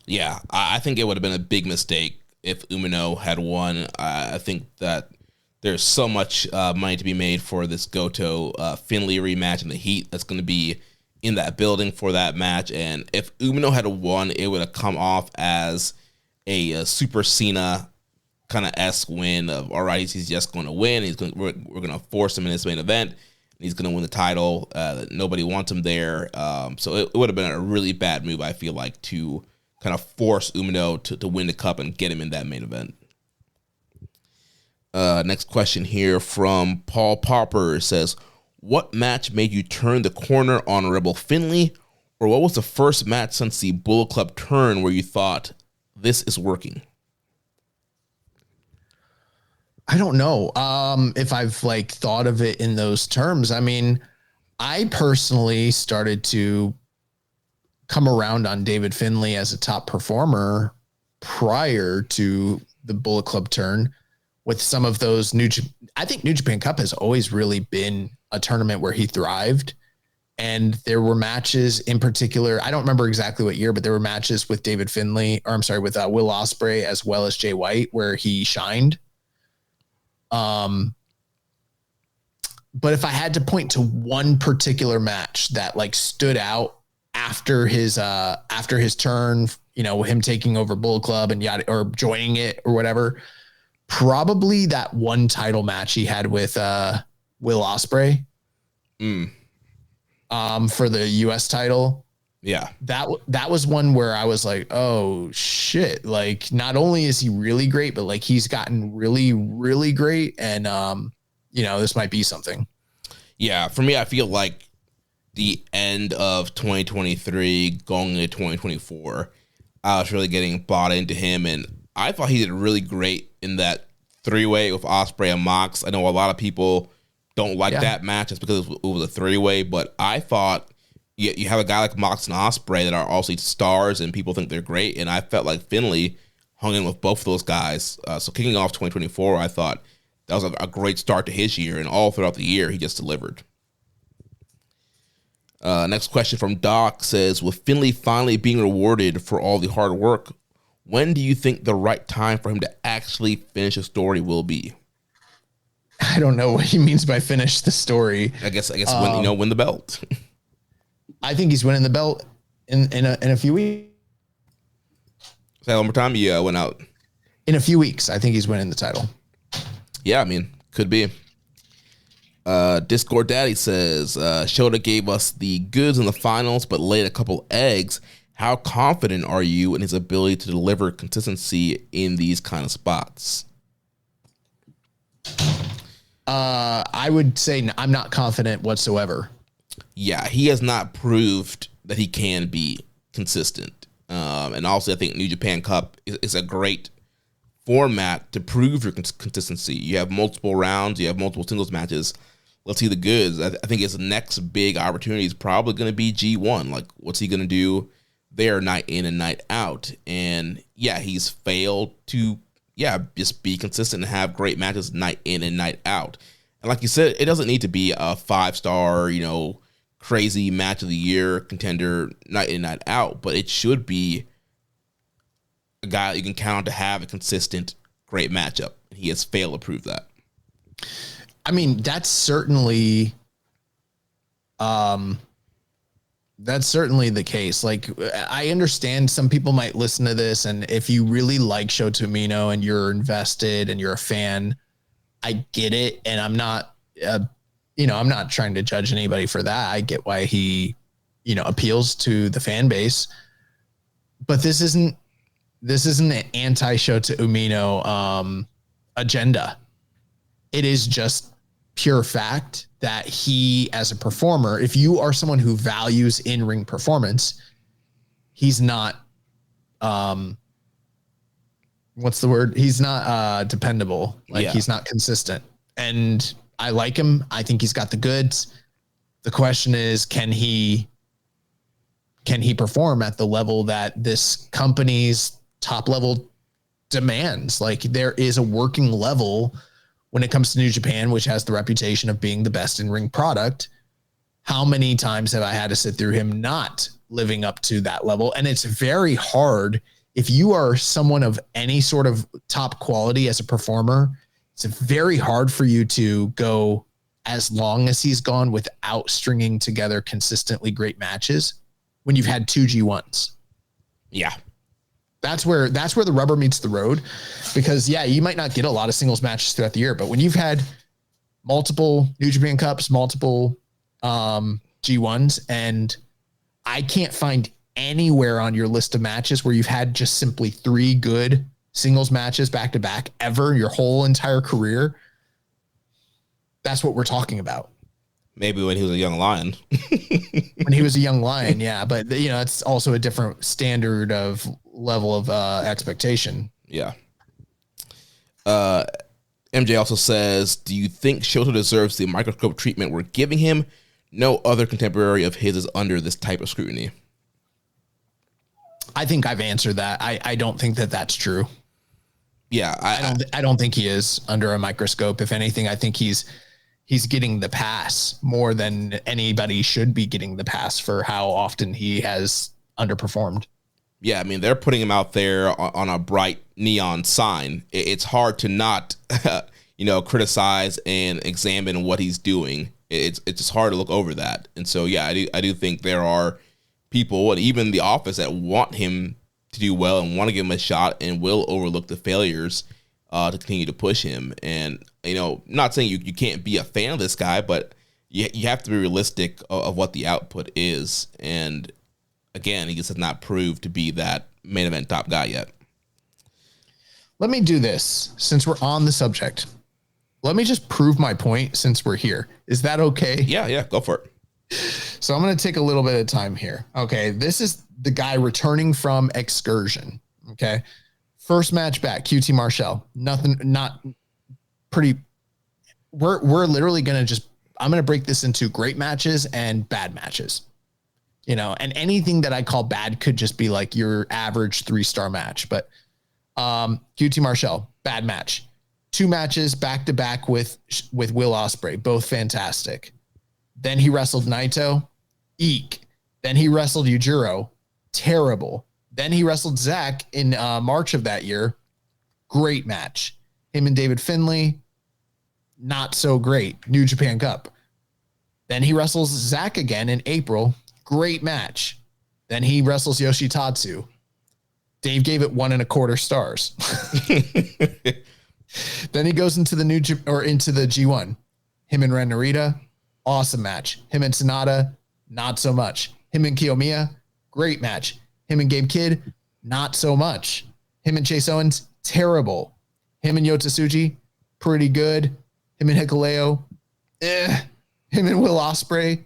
Yeah, I think it would have been a big mistake if Umino had won. I think that there's so much money to be made for this Goto Finlay rematch and the heat that's going to be in that building for that match. And if Umino had won, it would have come off as a Super Cena kind of esque win of, all right, he's just going to win. We're going to force him in this main event. And he's going to win the title. Nobody wants him there. So it would have been a really bad move, I feel like, to kind of force Umino to win the cup and get him in that main event. Next question here from Paul Popper says, what match made you turn the corner on Rebel Finlay? Or what was the first match since the Bullet Club turn where you thought, this is working? I don't know if I've thought of it in those terms. I mean, I personally started to come around on David Finlay as a top performer prior to the Bullet Club turn with some of those I think New Japan Cup has always really been a tournament where he thrived. And there were matches in particular. I don't remember exactly what year, but there were matches with David Finlay, with Will Ospreay as well as Jay White, where he shined. But if I had to point to one particular match that stood out after his turn, him taking over Bullet Club and or joining it or whatever, probably that one title match he had with Will Ospreay for the US title. Yeah. That was one where I was like, oh shit. Like, not only is he really great, but like he's gotten really, really great. And, this might be something. Yeah. For me, I feel like the end of 2023 going into 2024, I was really getting bought into him. And I thought he did really great in that 3-way with Ospreay and Mox. I know a lot of people don't like that match just because it was a 3-way, but I thought you have a guy like Mox and Ospreay that are also stars and people think they're great. And I felt like Finlay hung in with both of those guys. So kicking off 2024, I thought that was a great start to his year, and all throughout the year, he just delivered. Next question from Doc says, with Finlay finally being rewarded for all the hard work, when do you think the right time for him to actually finish a story will be? I don't know what he means by finish the story. I guess win the belt. I think he's winning the belt in a few weeks. Say that one more time. Yeah, went out. In a few weeks, I think he's winning the title. Yeah, I mean, could be. Discord Daddy says, Shota gave us the goods in the finals, but laid a couple eggs. How confident are you in his ability to deliver consistency in these kind of spots? I would say I'm not confident whatsoever. Yeah, he has not proved that he can be consistent. And also, I think New Japan Cup is a great format to prove your consistency. You have multiple rounds, you have multiple singles matches. Let's see the goods. I think his next big opportunity is probably going to be G1. Like, what's he going to do there night in and night out? And yeah, he's failed to just be consistent and have great matches night in and night out. And like you said, it doesn't need to be a 5-star, crazy match of the year contender night in and night out, but it should be a guy you can count on to have a consistent, great matchup. He has failed to prove that. I mean, that's certainly the case. Like, I understand some people might listen to this, and if you really like Shota Umino and you're invested and you're a fan, I get it. And I'm not, I'm not trying to judge anybody for that. I get why he, appeals to the fan base, but this isn't an anti-Shota Umino agenda. It is just pure fact that he, as a performer, if you are someone who values in-ring performance, he's not, what's the word? He's not dependable. He's not consistent. And I like him. I think he's got the goods. The question is, can he perform at the level that this company's top level demands? Like, there is a working level when it comes to New Japan, which has the reputation of being the best in-ring product. How many times have I had to sit through him not living up to that level? And it's very hard if you are someone of any sort of top quality as a performer. It's very hard for you to go as long as he's gone without stringing together consistently great matches when you've had 2 G1s. Yeah. That's where the rubber meets the road, because you might not get a lot of singles matches throughout the year, but when you've had multiple New Japan Cups, multiple G1s, and I can't find anywhere on your list of matches where you've had just simply 3 good singles matches back to back ever your whole entire career. That's what we're talking about. Maybe when he was a young lion. When he was a young lion, yeah. But, it's also a different standard of level of expectation. Yeah. MJ also says, do you think Shota deserves the microscope treatment we're giving him? No other contemporary of his is under this type of scrutiny. I think I've answered that. I don't think that that's true. Yeah. I don't think he is under a microscope. If anything, I think he's getting the pass more than anybody should be getting the pass for how often he has underperformed. Yeah, I mean, they're putting him out there on a bright neon sign. It's hard to not, criticize and examine what he's doing. It's just hard to look over that. And so, yeah, I do think there are people and even the office that want him to do well and want to give him a shot and will overlook the failures to continue to push him. And, not saying you can't be a fan of this guy, but you have to be realistic of what the output is. And again, he just has not proved to be that main event top guy yet. Let me do this since we're on the subject. Let me just prove my point since we're here. Is that okay? Yeah, go for it. So I'm going to take a little bit of time here. Okay. This is the guy returning from excursion. Okay. First match back, QT Marshall. Nothing, not pretty. We're literally going to I'm going to break this into great matches and bad matches, and anything that I call bad could just be like your average 3-star match. But QT Marshall, bad match. 2 matches back to back with Will Ospreay, both fantastic. Then he wrestled Naito, eek. Then he wrestled Yujiro, terrible. Then he wrestled Zack in March of that year, great match. Him and David Finlay, not so great. New Japan Cup. Then he wrestles Zack again in April, great match. Then he wrestles Yoshitatsu. Dave gave it 1.25 stars. Then he goes into the into the G1. Him and Ren Narita, awesome match. Him and Sonata, not so much. Him and Kiyomiya, great match. Him and Gabe Kidd, not so much. Him and Chase Owens, terrible. Him and Yota Tsuji, pretty good. Him and Hikuleo, Him and Will Ospreay,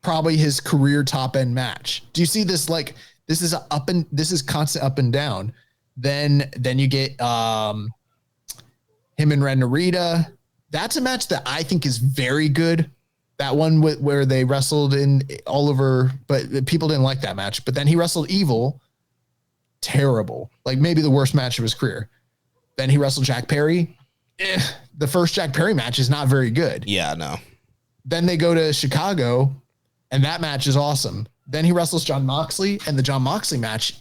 probably his career top end match. Do you see this? Like, this is constant up and down. Then you get him and Ren Narita. That's a match that I think is very good. That one where they wrestled in all over, but people didn't like that match. But then he wrestled Evil, terrible. Like maybe the worst match of his career. Then he wrestled Jack Perry. The first Jack Perry match is not very good. Yeah, no. Then they go to Chicago, and that match is awesome. Then he wrestles Jon Moxley, and the Jon Moxley match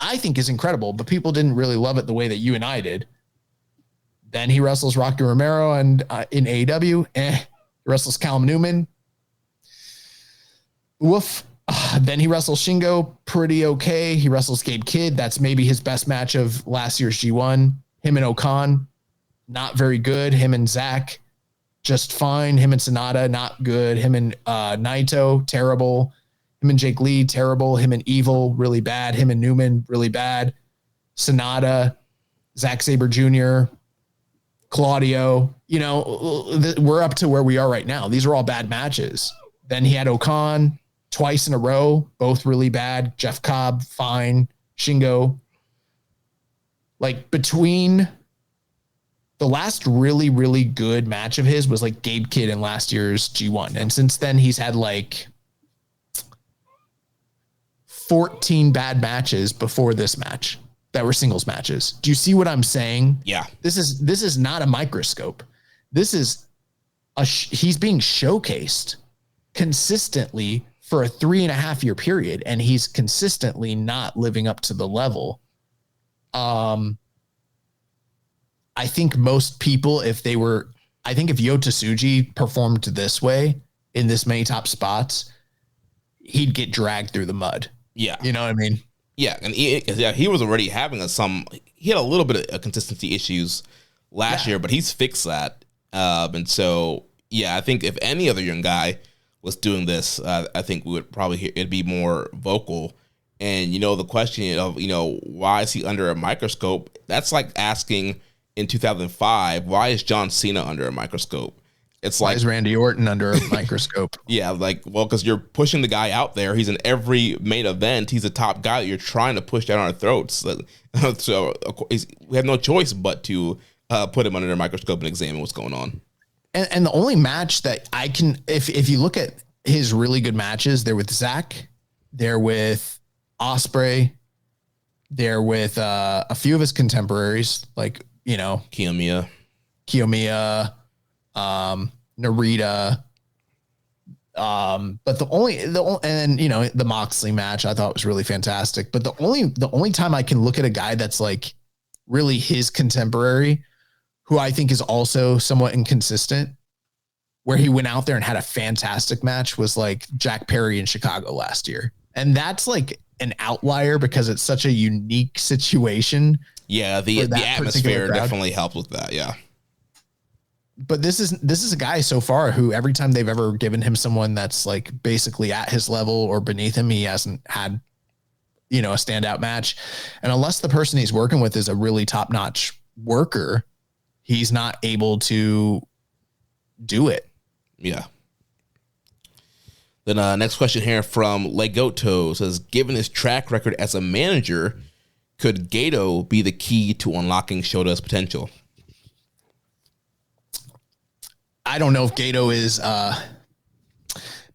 I think is incredible, but people didn't really love it the way that you and I did. Then he wrestles Rocky Romero and in AEW. He wrestles Callum Newman. Woof. Then he wrestles Shingo. Pretty okay. He wrestles Gabe Kidd. That's maybe his best match of last year's G1. Him and Okan, not very good. Him and Zack, just fine. Him and Sonata, not good. Him and Naito, terrible. Him and Jake Lee, terrible. Him and Evil, really bad. Him and Newman, really bad. Sonata, Zack Sabre Jr., Claudio, we're up to where we are right now. These are all bad matches. Then he had Okan twice in a row, both really bad. Jeff Cobb, fine. Shingo. Like between the last really, really good match of his was like Gabe Kidd in last year's G1. And since then he's had like 14 bad matches before this match that were singles matches. Do you see what I'm saying? Yeah. This is not a microscope. This is he's being showcased consistently for a 3.5 year period, and he's consistently not living up to the level. I think most people, if Yota Tsuji performed this way in this many top spots, he'd get dragged through the mud. Yeah. You know what I mean? Yeah, and he was already having he had a little bit of consistency issues last year, but he's fixed that. And so, yeah, I think if any other young guy was doing this, I think we would probably it'd be more vocal. And, the question of, why is he under a microscope? That's like asking in 2005, why is John Cena under a microscope? It's Why like, is Randy Orton under a microscope? Yeah, because you're pushing the guy out there. He's in every main event. He's a top guy that you're trying to push down our throats. So we have no choice but to put him under a microscope and examine what's going on. And the only match that I can, if you look at his really good matches, they're with Zack, they're with Ospreay, they're with a few of his contemporaries, like, Kiyomiya, Narita. But the Moxley match I thought was really fantastic. But the only time I can look at a guy that's like really his contemporary, who I think is also somewhat inconsistent, where he went out there and had a fantastic match, was like Jack Perry in Chicago last year. And that's like an outlier because it's such a unique situation. Yeah, the atmosphere definitely helped with that. Yeah. But this is a guy so far who every time they've ever given him someone that's like basically at his level or beneath him, he hasn't had, a standout match. And unless the person he's working with is a really top-notch worker, he's not able to do it. Yeah. Then next question here from Legoto says, given his track record as a manager, could Gato be the key to unlocking Shota's potential? I don't know if Gato is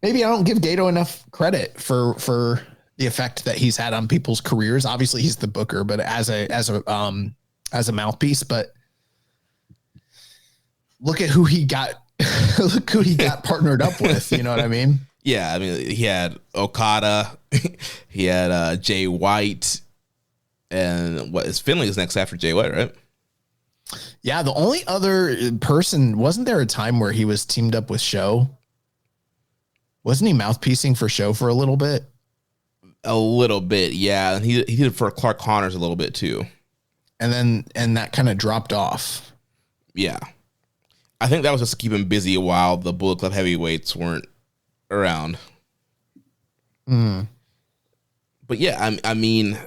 maybe I don't give Gato enough credit for the effect that he's had on people's careers. Obviously he's the booker, but as a mouthpiece, but look at who he got partnered up with, you know what I mean? Yeah, I mean, he had Okada, he had Jay White, and what is Finlay next after Jay White, right? Yeah, the only other person, wasn't there a time where he was teamed up with Show? Wasn't he mouthpiecing for Show for a little bit? A little bit, yeah. And he did it for Clark Connors a little bit too. And that kind of dropped off. Yeah. I think that was just to keep him busy while the Bullet Club heavyweights weren't around. But yeah, I mean,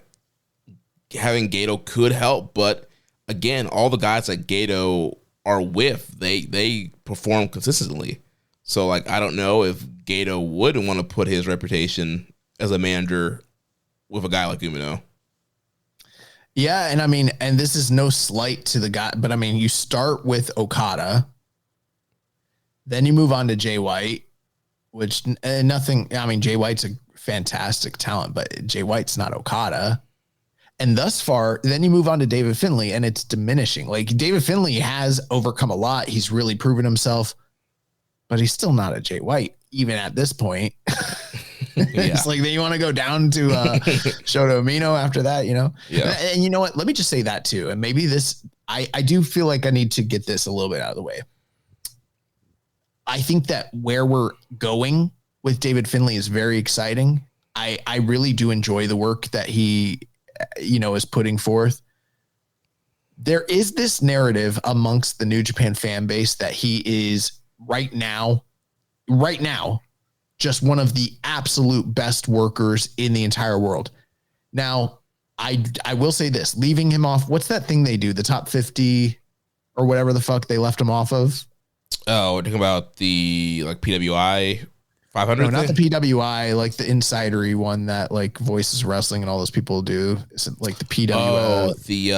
having Gato could help, but again, all the guys that Gato are with, they perform consistently. So like, I don't know if Gato would want to put his reputation as a manager with a guy like Umino. Yeah, and I mean, and this is no slight to the guy, but I mean, you start with Okada, then you move on to Jay White, which nothing. I mean, Jay White's a fantastic talent, but Jay White's not Okada. And thus far, then you move on to David Finlay, and it's diminishing. Like David Finlay has overcome a lot. He's really proven himself, but he's still not a Jay White, even at this point. It's like you want to go down to Shota Umino after that, Yeah. And you know what? Let me just say that too. And maybe this, I do feel like I need to get this a little bit out of the way. I think that where we're going with David Finlay is very exciting. I really do enjoy the work that he, is putting forth. There is this narrative amongst the New Japan fan base that he is right now, just one of the absolute best workers in the entire world. Now, I will say this, leaving him off, what's that thing they do? The top 50 or whatever the fuck they left him off of? Oh, we're talking about the PWI 500? No, not the PWI, like the insidery one that like Voices Wrestling and all those people do. Is it like the PWI? Oh, the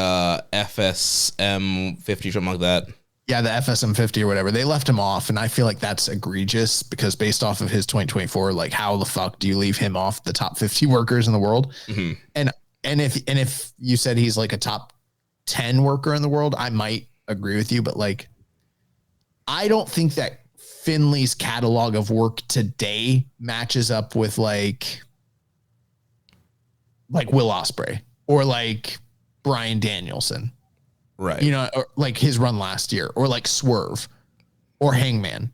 FSM 50, something like that. Yeah, the FSM 50 or whatever. They left him off, and I feel like that's egregious because based off of his 2024, like how the fuck do you leave him off the top 50 workers in the world? Mm-hmm. And if you said he's like a top 10 worker in the world, I might agree with you, but like I don't think that Finlay's catalog of work today matches up with like Will Ospreay or like Bryan Danielson. Right. Or like his run last year, or like Swerve or Hangman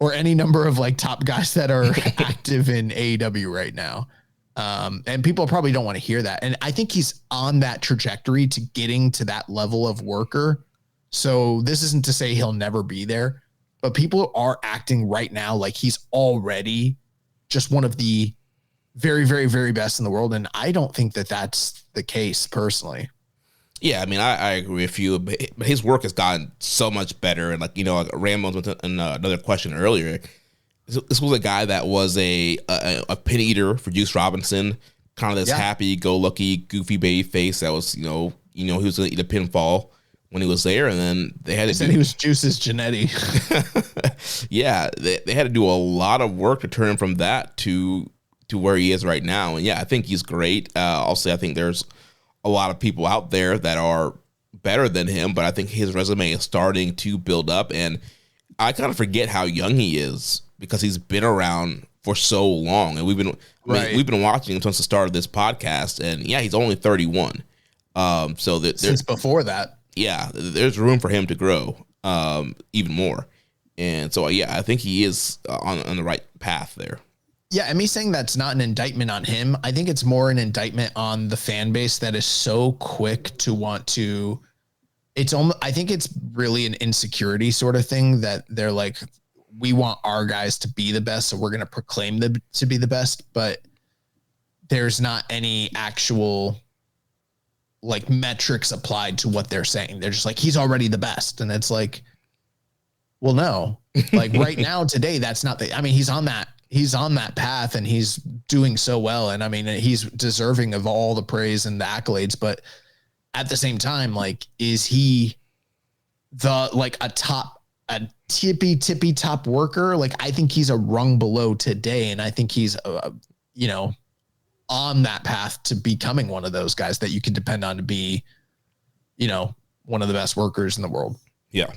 or any number of like top guys that are active in AEW right now. And people probably don't want to hear that. And I think he's on that trajectory to getting to that level of worker. So this isn't to say he'll never be there, but people are acting right now like he's already just one of the very, very, very best in the world. And I don't think that that's the case personally. Yeah, I mean, I agree with you, but his work has gotten so much better. And like Rambo's with another question earlier. This was a guy that was a pin eater for Juice Robinson, kind of this happy-go-lucky, goofy baby face that was he was going to eat a pinfall when he was there, and then they had to said he was Juice's Genetti. Yeah, they had to do a lot of work to turn him from that to where he is right now. And yeah, I think he's great. Also, I think there's a lot of people out there that are better than him, but I think his resume is starting to build up, and I kind of forget how young he is because he's been around for so long, and we've been watching him since the start of this podcast, and yeah, he's only 31. So since before that, yeah, there's room for him to grow even more, and so yeah, I think he is on the right path there. Yeah, and me saying that's not an indictment on him. I think it's more an indictment on the fan base that is so quick to want to. It's almost. I think it's really an insecurity sort of thing that they're like, we want our guys to be the best, so we're going to proclaim them to be the best, but there's not any actual like metrics applied to what they're saying. They're just like, he's already the best, and it's like, well, no, like right now, today, that's not the. I mean, he's on that path, and he's doing so well, and I mean, he's deserving of all the praise and the accolades, but at the same time, like, is he the like a tippy top worker? Like, I think he's a rung below today, and I think he's on that path to becoming one of those guys that you can depend on to be, one of the best workers in the world. Yeah.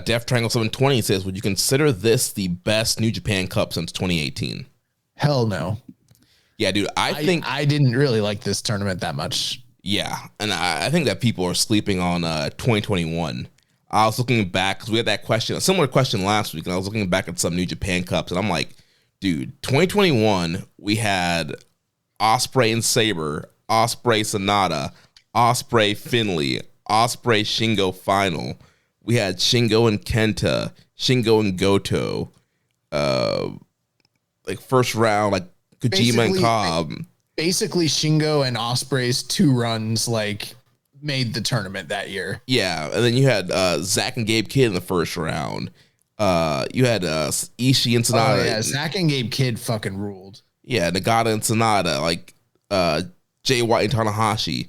Def Triangle 720 says, would you consider this the best New Japan Cup since 2018? Hell no. Yeah, dude, I think I didn't really like this tournament that much. Yeah, and I think that people are sleeping on 2021. I was looking back because we had that question, a similar question last week, and I was looking back at some New Japan Cups, and I'm like, dude, 2021, we had Ospreay and Sabre, Ospreay Sonata, Ospreay Finlay, Ospreay Shingo final. We had Shingo and Kenta, Shingo and Goto, like first round, like Kojima and Cobb. Basically, Shingo and Ospreay's 2 runs like made the tournament that year. Yeah, and then you had Zach and Gabe Kidd in the first round. You had Ishii and Sonata. Oh, yeah, Zach and Gabe Kidd fucking ruled. Yeah, Nagata and Sonata, like Jay White and Tanahashi,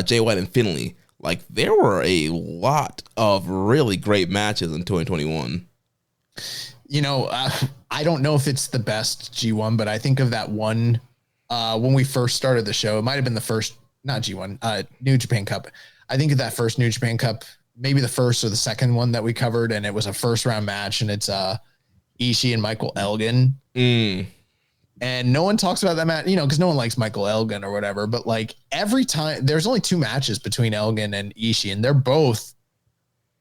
Jay White and Finlay. Like, there were a lot of really great matches in 2021. I don't know if it's the best G1, but I think of that one when we first started the show. It might have been the first, not G1, New Japan Cup. I think of that first New Japan Cup, maybe the first or the second one that we covered, and it was a first round match, and it's Ishii and Michael Elgin. And no one talks about that match, because no one likes Michael Elgin or whatever. But like every time, there's only 2 matches between Elgin and Ishii, and they're both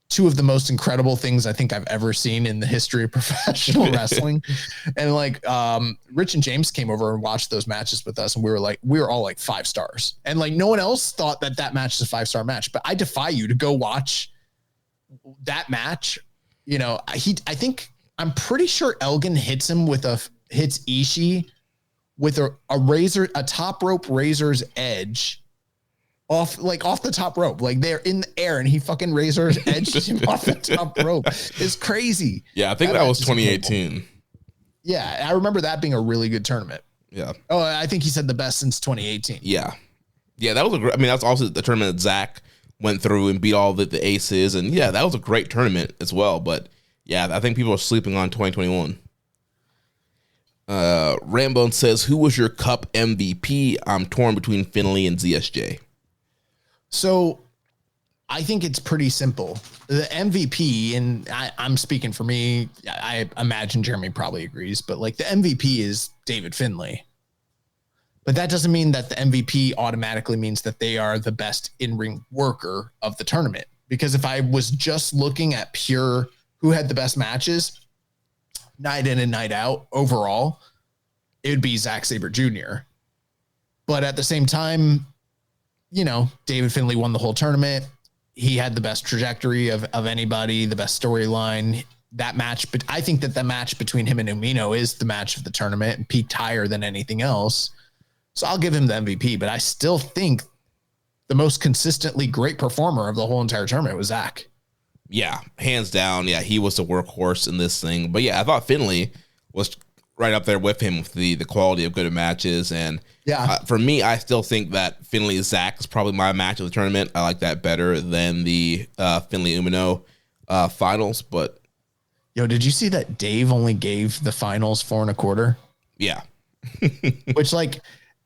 2 of the most incredible things I think I've ever seen in the history of professional wrestling. And like Rich and James came over and watched those matches with us, and we were all like 5 stars. And like no one else thought that match is a 5-star match. But I defy you to go watch that match. I'm pretty sure Elgin hits Ishii with a top rope razor's edge off the top rope. Like, they're in the air and he fucking razor's edged him off the top rope. It's crazy. Yeah, I think that was 2018. Yeah, I remember that being a really good tournament. Yeah. Oh, I think he said the best since 2018. Yeah. Yeah, that was that's also the tournament that Zach went through and beat all the aces. And yeah, that was a great tournament as well. But yeah, I think people are sleeping on 2021. Rambone says, who was your Cup MVP? I'm torn between Finlay and ZSJ. So I think it's pretty simple. The MVP, and I'm speaking for me, I imagine Jeremy probably agrees, but like the MVP is David Finlay. But that doesn't mean that the MVP automatically means that they are the best in-ring worker of the tournament. Because if I was just looking at pure who had the best matches, night in and night out overall, it would be Zack Sabre Jr. But at the same time, David Finlay won the whole tournament. He had the best trajectory of anybody, the best storyline. That match, but I think that the match between him and Umino is the match of the tournament and peaked higher than anything else. So I'll give him the MVP, but I still think the most consistently great performer of the whole entire tournament was Zach. Yeah, hands down. Yeah, he was the workhorse in this thing. But yeah, I thought Finlay was right up there with him with the quality of good matches. And yeah, for me, I still think that Finlay Zach is probably my match of the tournament. I like that better than the Finlay Umino finals. But did you see that Dave only gave the finals 4 1/4? Yeah. Which, like,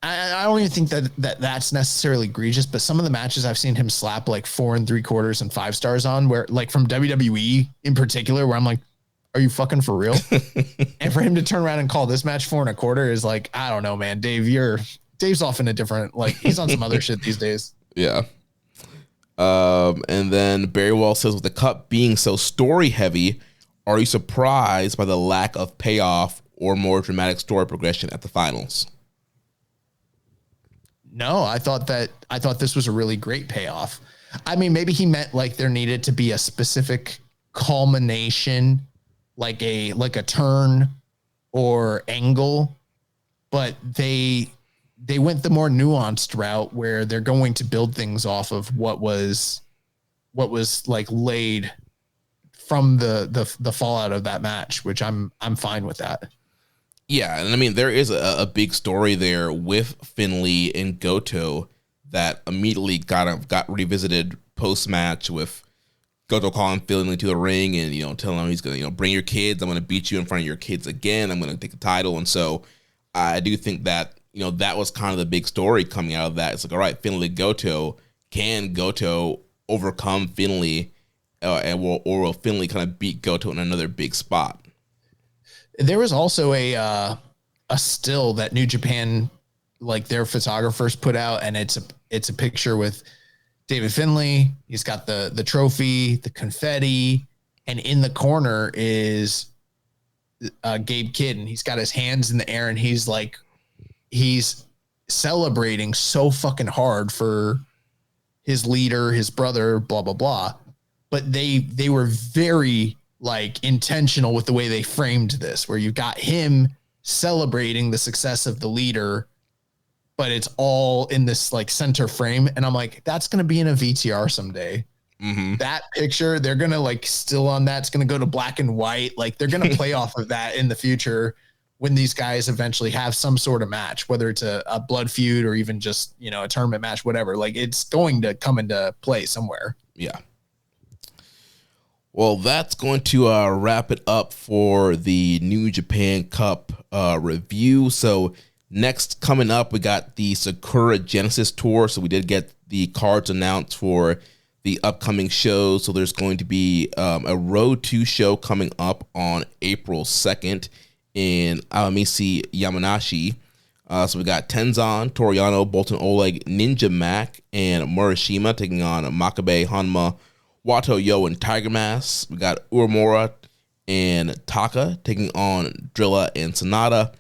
I don't even think that's necessarily egregious, but some of the matches I've seen him slap like 4 3/4 and 5 stars on, where like from WWE in particular, where I'm like, are you fucking for real? And for him to turn around and call this match 4 1/4 is like, I don't know, man. Dave's off in a different, like, he's on some other shit these days. Yeah. And then Barry Wall says, with the Cup being so story heavy, are you surprised by the lack of payoff or more dramatic story progression at the finals? No, I thought this was a really great payoff. I mean, maybe he meant like there needed to be a specific culmination, like a turn or angle, but they went the more nuanced route where they're going to build things off of what was like laid from the fallout of that match, which I'm fine with that. Yeah, and I mean, there is a big story there with Finlay and Goto that immediately got revisited post-match with Goto calling Finlay to the ring and, telling him he's going to, bring your kids. I'm going to beat you in front of your kids again. I'm going to take the title. And so I do think that, that was kind of the big story coming out of that. It's like, all right, Finlay Goto, can Goto overcome Finlay or will Finlay kind of beat Goto in another big spot? There was also a still that New Japan, like their photographers put out, and it's a picture with David Finlay. He's got the trophy, the confetti, and in the corner is Gabe Kidd, and he's got his hands in the air, and he's celebrating so fucking hard for his leader, his brother, blah blah blah. But they were very like intentional with the way they framed this, where you've got him celebrating the success of the leader, but it's all in this like center frame. And I'm like, that's going to be in a VTR someday. Mm-hmm. That picture, they're going to like still on that. It's going to go to black and white. Like they're going to play off of that in the future when these guys eventually have some sort of match, whether it's a blood feud or even just, a tournament match, whatever. Like it's going to come into play somewhere. Yeah. Well, that's going to wrap it up for the New Japan Cup review. So next coming up, we got the Sakura Genesis Tour. So we did get the cards announced for the upcoming shows. So there's going to be a Road 2 show coming up on April 2nd in Awamisi, Yamanashi. So we got Tenzan, Toriano, Bolton Oleg, Ninja Mac, and Murashima taking on Makabe, Hanma, Wato Yo, and Tiger Mask. We got Uemura and Taka taking on Drilla and Sonata.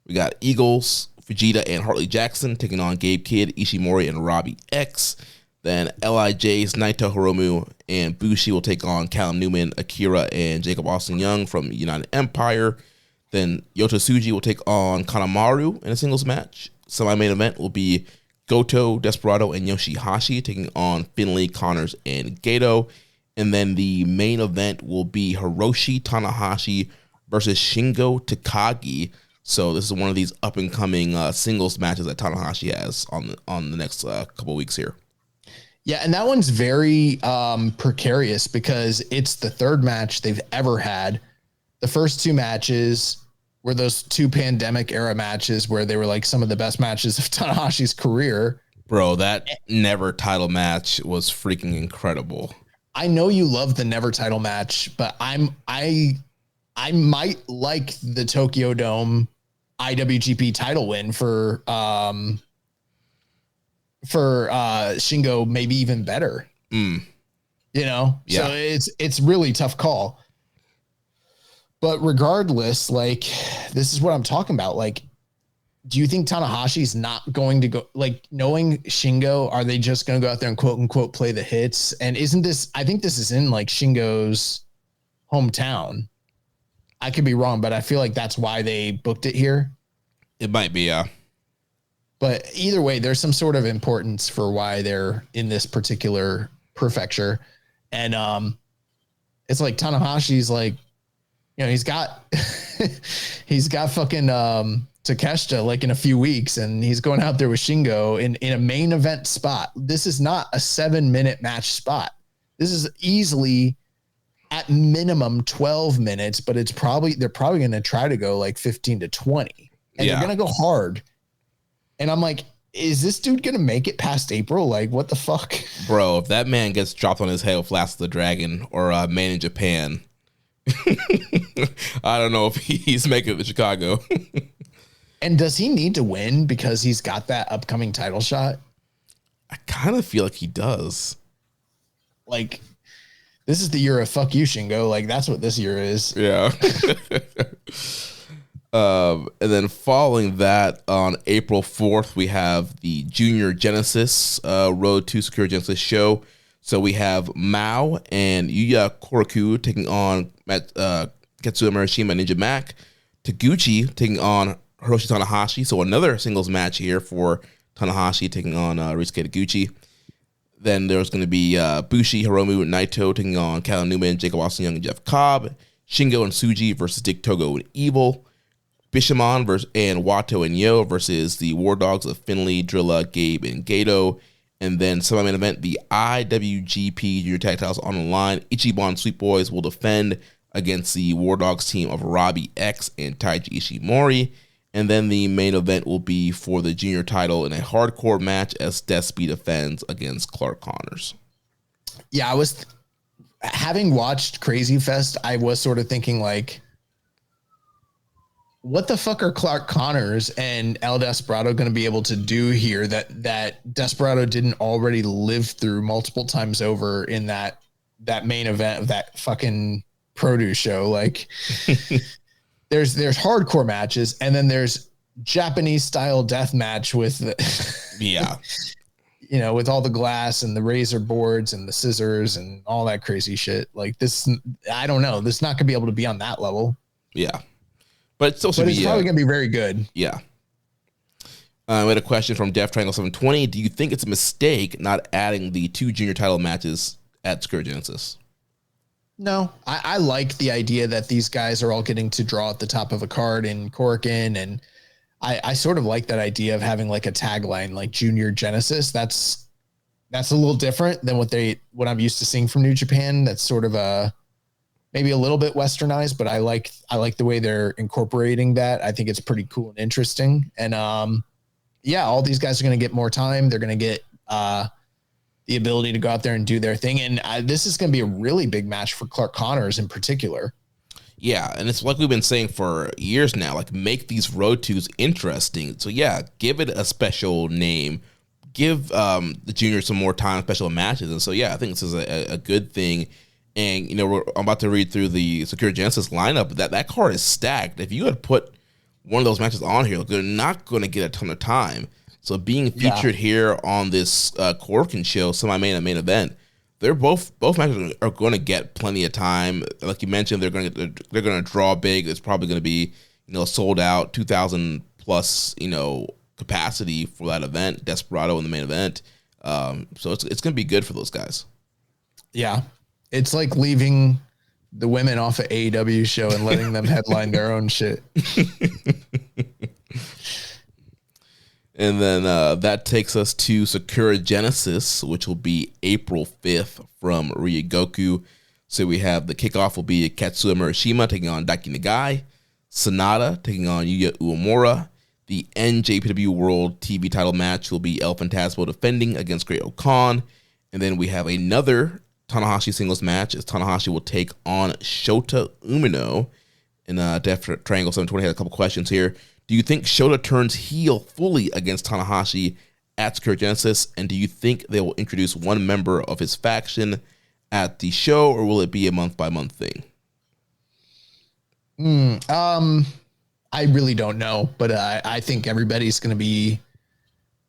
We got Eagles, Fujita, and Hartley Jackson taking on Gabe Kidd, Ishimori, and Robbie X. Then LIJ's Naito Hiromu and Bushi will take on Callum Newman, Akira, and Jacob Austin Young from United Empire. Then Yota Tsuji will take on Kanemaru in a singles match. Semi-main event will be Goto, Desperado, and Yoshihashi taking on Finlay, Connors, and Gato. And then the main event will be Hiroshi Tanahashi versus Shingo Takagi. So this is one of these up-and-coming singles matches that Tanahashi has on the next couple weeks here. Yeah, and that one's very precarious because it's the third match they've ever had. The first two matches were those two pandemic-era matches where they were like some of the best matches of Tanahashi's career. Bro, that Never title match was freaking incredible. I know you love the Never title match, but I might like the Tokyo Dome IWGP title win for Shingo, maybe even better. Yeah. So it's really tough call. But regardless, like, this is what I'm talking about. Like, do you think Tanahashi's not going to go, like, knowing Shingo, are they just going to go out there and quote unquote play the hits? And I think this is in like Shingo's hometown. I could be wrong, but I feel like that's why they booked it here. It might be, yeah. But either way, there's some sort of importance for why they're in this particular prefecture. And it's like Tanahashi's like, he's got fucking Takeshita like in a few weeks, and he's going out there with Shingo in a main event spot. This is not a 7-minute match spot. This is easily at minimum 12 minutes, but they're probably going to try to go like 15 to 20, and they're going to go hard. And I'm like, is this dude going to make it past April? Like, what the fuck? Bro, if that man gets dropped on his head with Last of the Dragon or Man in Japan, I don't know if he's making it to Chicago. And does he need to win because he's got that upcoming title shot? I kind of feel like he does. Like, this is the year of fuck you, Shingo. Like, that's what this year is. Yeah. And then following that, on April 4th, we have the Junior Genesis Road to Secure Genesis show. So we have Mao and Yuya Koroku taking on Katsuya Murashima and Ninja Mac. Taguchi taking on Hiroshi Tanahashi. So another singles match here for Tanahashi taking on Ryusuke Taguchi. Then there's going to be Bushi, Hiromu, and Naito taking on Callum Newman, Jacob Austin Young, and Jeff Cobb. Shingo and Tsuji versus Dick Togo and Evil. Bishamon and Wato and Yo versus the War Dogs of Finlay, Drilla, Gabe, and Gato. And then semi-main event, the IWGP Junior Tag Titles on the line. Ichiban Sweet Boys will defend against the War Dogs team of Robbie X and Taiji Ishimori. And then the main event will be for the junior title in a hardcore match as Despy defends against Clark Connors. Yeah, I was having watched Crazy Fest. I was sort of thinking like, what the fuck are Clark Connors and El Desperado going to be able to do here that Desperado didn't already live through multiple times over in that main event of that fucking produce show? Like, there's hardcore matches, and then there's Japanese style death match with Yeah. You know, with all the glass and the razor boards and the scissors and all that crazy shit. Like this, I don't know. This is not gonna be able to be on that level. Yeah. But it's probably going to be very good. Yeah. We had a question from Def Triangle 720. Do you think it's a mistake not adding the 2 junior title matches at Secure Genesis? No, I like the idea that these guys are all getting to draw at the top of a card in Korakuen. And I sort of like that idea of having like a tagline like Junior Genesis. That's a little different than what I'm used to seeing from New Japan. That's sort of maybe a little bit westernized, but I like the way they're incorporating that. I think it's pretty cool and interesting. And yeah, all these guys are going to get more time. They're going to get the ability to go out there and do their thing. And this is going to be a really big match for Clark Connors in particular. Yeah, and it's like we've been saying for years now, like make these road twos interesting. So yeah, give it a special name. Give the juniors some more time, special matches. And so yeah, I think this is a good thing. And, you know, I'm about to read through the Secure Genesis lineup. That card is stacked. If you had put one of those matches on here, they're not going to get a ton of time. So being featured here on this Korakuen show, semi-main and main event, they're both matches are going to get plenty of time. Like you mentioned, they're going to draw big. It's probably going to be, you know, sold out, 2,000 plus, you know, capacity for that event. Desperado in the main event. So it's going to be good for those guys. Yeah. It's like leaving the women off of AEW show and letting them headline their own shit. And then that takes us to Sakura Genesis, which will be April 5th from Ryogoku. So we have the kickoff will be Katsuya Murashima taking on Daiki Nagai, Sonata taking on Yuya Uemura. The NJPW World TV title match will be El Phantasmo defending against Great Okan. And then we have another Tanahashi singles match as Tanahashi will take on Shota Umino. And Def Triangle 720 had a couple questions here. Do you think Shota turns heel fully against Tanahashi at Secure Genesis? And do you think they will introduce one member of his faction at the show, or will it be a month-by-month thing? I really don't know, but I think everybody's going to be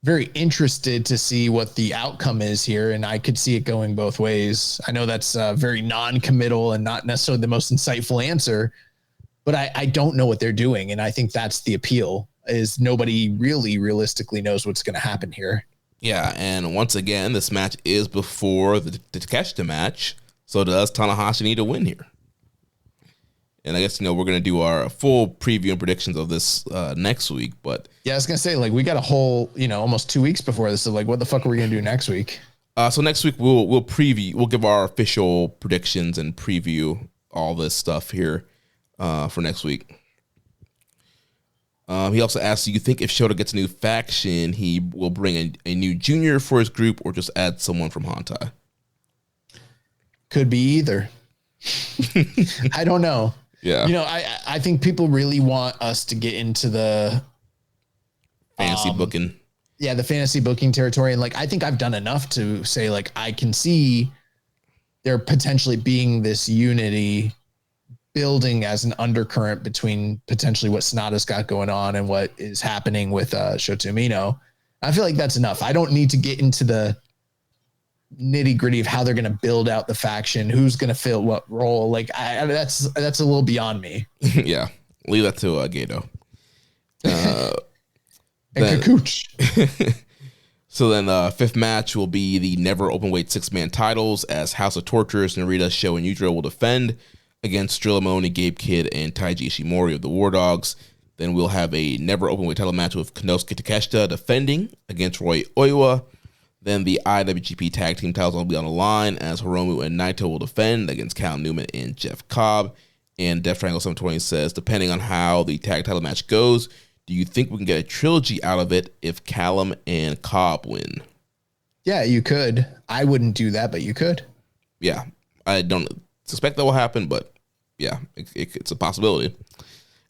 very interested to see what the outcome is here, and I could see it going both ways. I know that's very non-committal and not necessarily the most insightful answer, but I don't know what they're doing, and I think that's the appeal, is nobody really realistically knows what's going to happen here. Yeah, and once again, this match is before the Takeshita match, so does Tanahashi need to win here? And I guess, you know, we're going to do our full preview and predictions of this next week, but... Yeah, I was going to say, like, we got a whole, you know, almost 2 weeks before this, so, like, what the fuck are we going to do next week? So next week, we'll give our official predictions and preview all this stuff here for next week. He also asked, do you think if Shota gets a new faction, he will bring a new junior for his group or just add someone from Hantai? Could be either. I don't know. Yeah. You know, I think people really want us to get into the fantasy booking. Yeah, the fantasy booking territory. And like, I think I've done enough to say, like, I can see there potentially being this unity building as an undercurrent between potentially what Sonata's got going on and what is happening with Shota Umino. I feel like that's enough. I don't need to get into the nitty gritty of how they're going to build out the faction, who's going to fill what role. Like that's a little beyond me. Yeah. Leave that to Gato. And Kikuchi. So then fifth match will be the never openweight 6-man titles as House of Torturers, Narita, Sho, and Yujiro will defend against Drilla Mooney, Gabe Kidd, and Taiji Ishimori of the War Dogs. Then we'll have a never openweight title match with Konosuke Takeshita defending against Roy Oiwa. Then the IWGP Tag Team titles will be on the line as Hiromu and Naito will defend against Cal Newman and Jeff Cobb. And Death Triangle 720 says, depending on how the tag title match goes, do you think we can get a trilogy out of it if Callum and Cobb win? Yeah, you could. I wouldn't do that, but you could. Yeah, I don't suspect that will happen, but yeah, it's a possibility.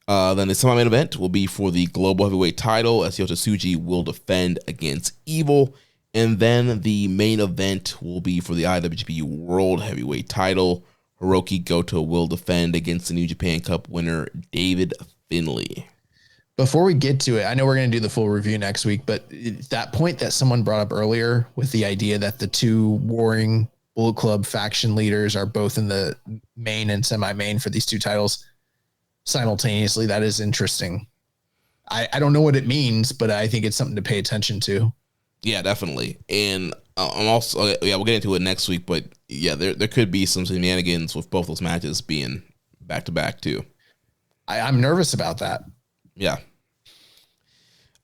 Then the semi-main event will be for the Global Heavyweight title as Yota Tsuji will defend against Evil. And then the main event will be for the IWGP World Heavyweight title. Hiroki Goto will defend against the New Japan Cup winner, David Finlay. Before we get to it, I know we're going to do the full review next week, but that point that someone brought up earlier with the idea that the two warring Bullet Club faction leaders are both in the main and semi-main for these two titles simultaneously, that is interesting. I don't know what it means, but I think it's something to pay attention to. Yeah, definitely. And I'm also, yeah, we'll get into it next week, but yeah, there could be some shenanigans with both those matches being back-to-back too. I'm nervous about that. Yeah.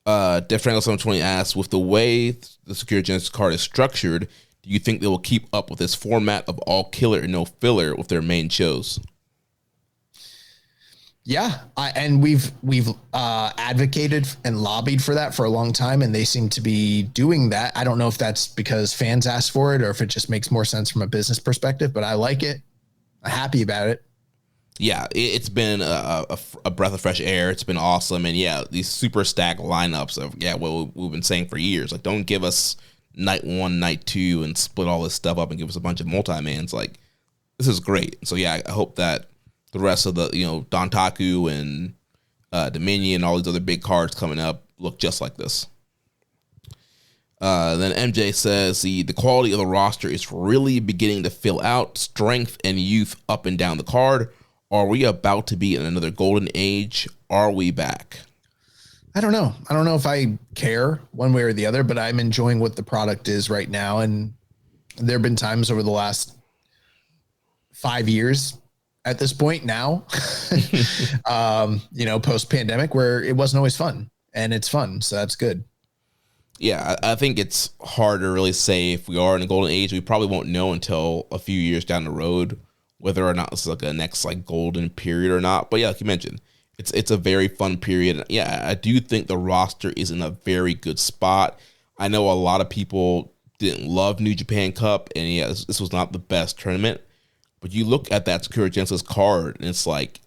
Death Triangle 720 asks, with the way the Secure Genesis card is structured, do you think they will keep up with this format of all killer and no filler with their main shows? Yeah, and we've advocated and lobbied for that for a long time, and they seem to be doing that. I don't know if that's because fans asked for it or if it just makes more sense from a business perspective, but I like it. I'm happy about it. Yeah, it's been a breath of fresh air. It's been awesome, and yeah, these super stacked lineups of what we've been saying for years. Like, don't give us night 1, night 2, and split all this stuff up and give us a bunch of multi-mans. Like, this is great. So yeah, I hope that the rest of the, Dontaku and Dominion, all these other big cards coming up look just like this. Then MJ says the quality of the roster is really beginning to fill out, strength and youth up and down the card. Are we about to be in another golden age? Are we back? I don't know. I don't know if I care one way or the other, but I'm enjoying what the product is right now. And there have been times over the last 5 years at this point now, post pandemic, where it wasn't always fun, and it's fun. So that's good. Yeah, I think it's hard to really say if we are in a golden age. We probably won't know until a few years down the road whether or not this is like a next like golden period or not. But yeah, like you mentioned, it's a very fun period. Yeah, I do think the roster is in a very good spot. I know a lot of people didn't love New Japan Cup, and yeah, this was not the best tournament. But you look at that Secure Genesis card, and it's like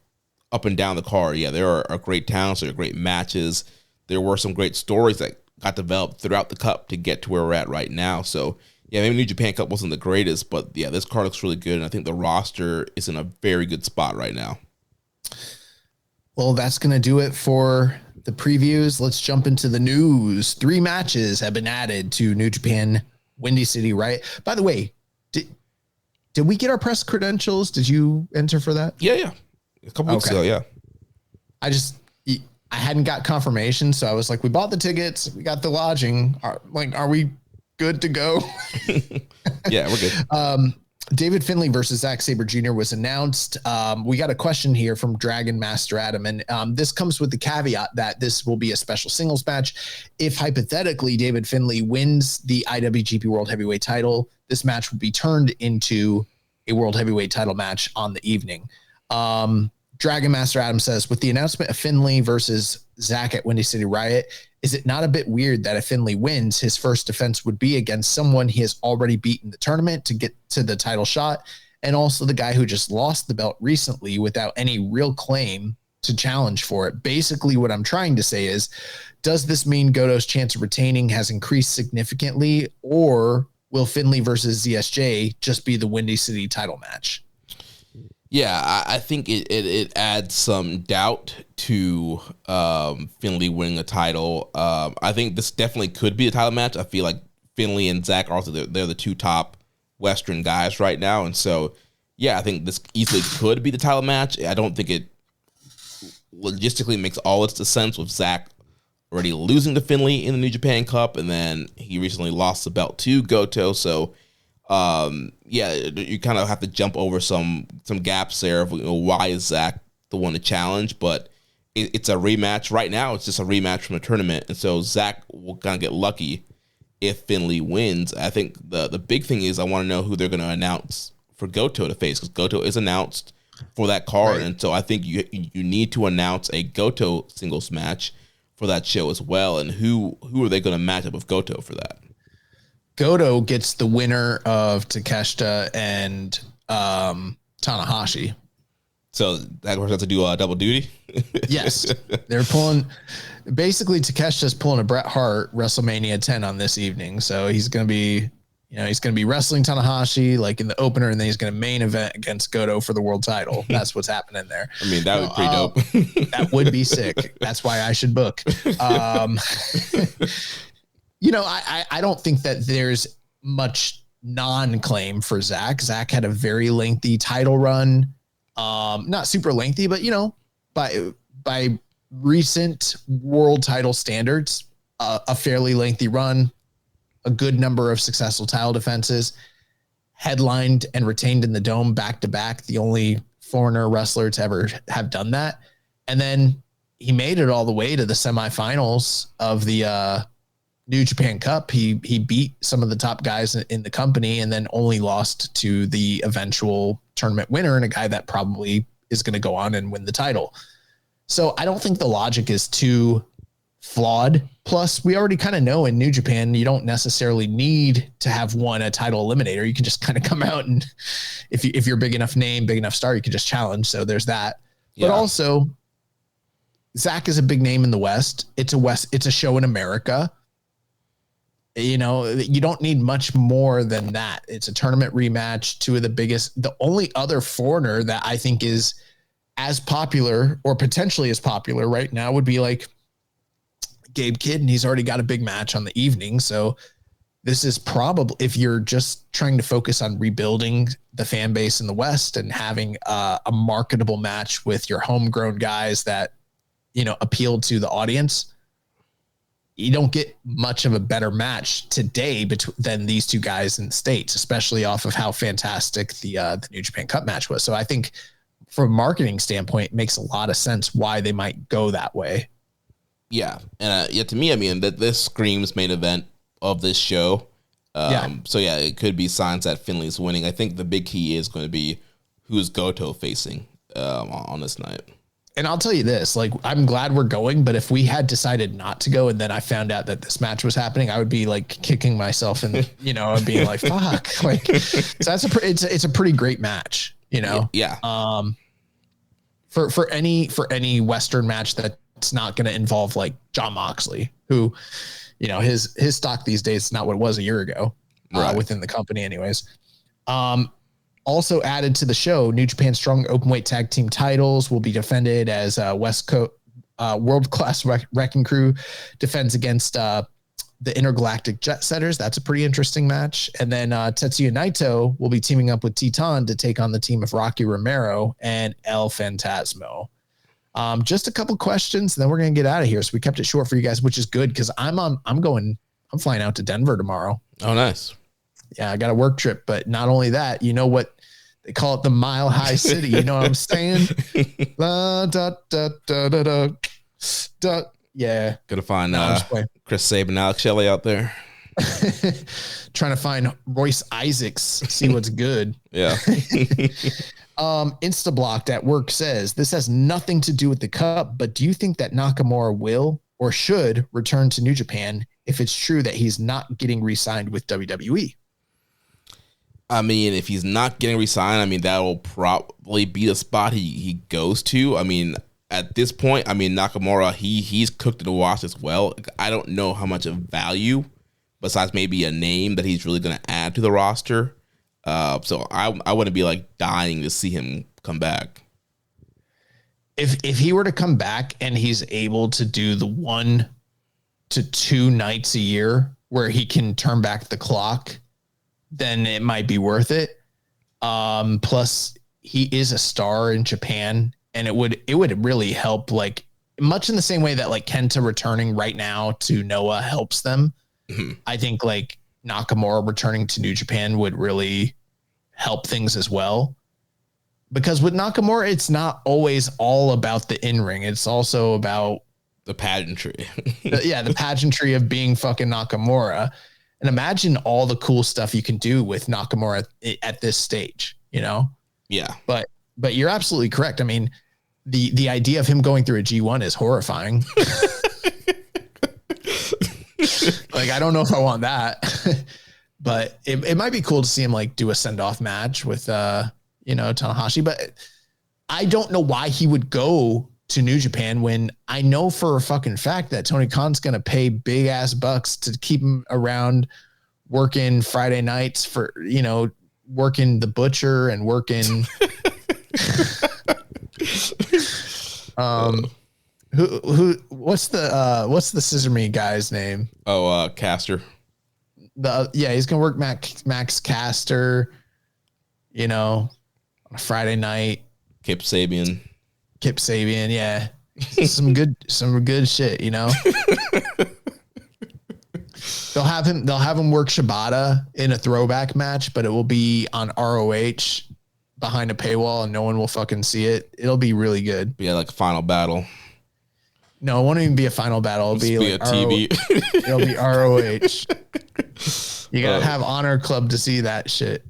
up and down the card. Yeah, there are great talents, there are great matches. There were some great stories that got developed throughout the Cup to get to where we're at right now. So, yeah, maybe New Japan Cup wasn't the greatest, but yeah, this card looks really good, and I think the roster is in a very good spot right now. Well, that's going to do it for the previews. Let's jump into the news. 3 matches have been added to New Japan Windy City, right? By the way, did we get our press credentials? Did you enter for that? Yeah. A couple weeks ago, yeah. I hadn't got confirmation, so I was like, we bought the tickets, we got the lodging. Are we good to go? Yeah, we're good. David Finlay versus Zack Sabre Jr. was announced. We got a question here from Dragon Master Adam, and this comes with the caveat that this will be a special singles match. If hypothetically David Finlay wins the IWGP World Heavyweight title, this match would be turned into a World Heavyweight title match on the evening. Dragon Master Adam says, with the announcement of Finlay versus Zack at Windy City Riot, is it not a bit weird that if Finlay wins, his first defense would be against someone he has already beaten the tournament to get to the title shot, and also the guy who just lost the belt recently without any real claim to challenge for it? Basically, what I'm trying to say is, does this mean Goto's chance of retaining has increased significantly, or will Finlay versus ZSJ just be the Windy City title match? Yeah, I think it adds some doubt to Finlay winning the title. I think this definitely could be a title match. I feel like Finlay and Zach are also they're the two top Western guys right now, and so yeah, I think this easily could be the title match. I don't think it logistically makes all its sense with Zach already losing to Finlay in the New Japan Cup, and then he recently lost the belt to Goto. So, yeah, you kind of have to jump over some gaps there of why is Zach the one to challenge, but it's a rematch. Right now, it's just a rematch from the tournament, and so Zach will kind of get lucky if Finlay wins. I think the big thing is I want to know who they're going to announce for Goto to face, because Goto is announced for that card, right. And so I think you need to announce a Goto singles match for that show as well. And who are they going to match up with Goto for that? Goto gets the winner of Takeshita and Tanahashi. So that course has to do double duty. Yes, they're pulling. Basically, Takeshita's pulling a Bret Hart WrestleMania 10 on this evening. So he's going to be, he's going to be wrestling Tanahashi like in the opener, and then he's going to main event against Goto for the world title. That's what's happening there. I mean, that would be pretty dope. That would be sick. That's why I should book. I don't think that there's much non-claim for Zach. Zach had a very lengthy title run. Not super lengthy, but by recent world title standards, a fairly lengthy run, a good number of successful title defenses, headlined and retained in the Dome back to back, the only foreigner wrestler to ever have done that. And then he made it all the way to the semifinals of the New Japan Cup. He beat some of the top guys in the company, and then only lost to the eventual tournament winner and a guy that probably is going to go on and win the title. So I don't think the logic is too flawed. Plus, we already kind of know in New Japan, you don't necessarily need to have won a title eliminator. You can just kind of come out, and if you're big enough name, big enough star, you can just challenge. So there's that. Yeah. But also, Zach is a big name in the West. It's a show in America. You don't need much more than that. It's a tournament rematch. Two of the biggest. The only other foreigner that I think is as popular or potentially as popular right now would be like Gabe Kidd, and he's already got a big match on the evening. So this is probably, if you're just trying to focus on rebuilding the fan base in the West and having a marketable match with your homegrown guys that, appeal to the audience, you don't get much of a better match today than these two guys in the States, especially off of how fantastic the New Japan Cup match was. So I think from a marketing standpoint, it makes a lot of sense why they might go that way. Yeah. And to me, I mean, that this screams main event of this show. So yeah, it could be signs that Finlay's winning. I think the big key is going to be who's Goto facing on this night. And I'll tell you this, like, I'm glad we're going, but if we had decided not to go and then I found out that this match was happening, I would be like kicking myself and, I'd be like, fuck. Like, so it's a pretty great match, Yeah. For any Western match that's not going to involve like Jon Moxley, who, his stock these days is not what it was a year ago, right, within the company anyways. Also added to the show, New Japan Strong Openweight Tag Team titles will be defended as West Coast World Class Wrecking Crew defends against the Intergalactic Jet Setters. That's a pretty interesting match. And then Tetsuya Naito will be teaming up with Titan to take on the team of Rocky Romero and El Fantasmo. Just a couple questions, and then we're going to get out of here. So we kept it short for you guys, which is good because I'm flying out to Denver tomorrow. Oh, nice. Yeah, I got a work trip, but not only that, you know what they call it, the Mile High City. You know what I'm saying? Yeah. Gonna find Chris Sabin, Alex Shelley out there. Trying to find Royce Isaacs, see what's good. Yeah. Instablocked at work says this has nothing to do with the cup, but do you think that Nakamura will or should return to New Japan if it's true that he's not getting re-signed with WWE? I mean, if he's not getting re-signed, I mean, that'll probably be the spot he goes to. I mean, at this point, I mean, Nakamura, he's cooked to the wash as well. I don't know how much of value, besides maybe a name, that he's really going to add to the roster. So I wouldn't be like dying to see him come back. If he were to come back and he's able to do the 1 to 2 nights a year where he can turn back the clock, then it might be worth it. Plus he is a star in Japan, and it would really help, like much in the same way that like Kenta returning right now to Noah helps them. Mm-hmm. I think like Nakamura returning to New Japan would really help things as well. Because with Nakamura, it's not always all about the in-ring. It's also about the pageantry. the pageantry of being fucking Nakamura. And imagine all the cool stuff you can do with Nakamura at this stage, you know? Yeah. But you're absolutely correct. I mean, the idea of him going through a G1 is horrifying. Like, I don't know if I want that. But it might be cool to see him like do a send-off match with Tanahashi, but I don't know why he would go to New Japan when I know for a fucking fact that Tony Khan's going to pay big ass bucks to keep him around working Friday nights for, working the butcher and working, what's the Scissor Me guy's name? Oh, Caster. He's going to work Max Caster, on a Friday night. Kip Sabian, yeah. some good shit, They'll have him work Shibata in a throwback match, but it will be on ROH behind a paywall and no one will fucking see it. It'll be really good. Yeah, like a final battle. No, it won't even be a final battle. It'll be like a TV. It'll be ROH. You gotta have Honor Club to see that shit.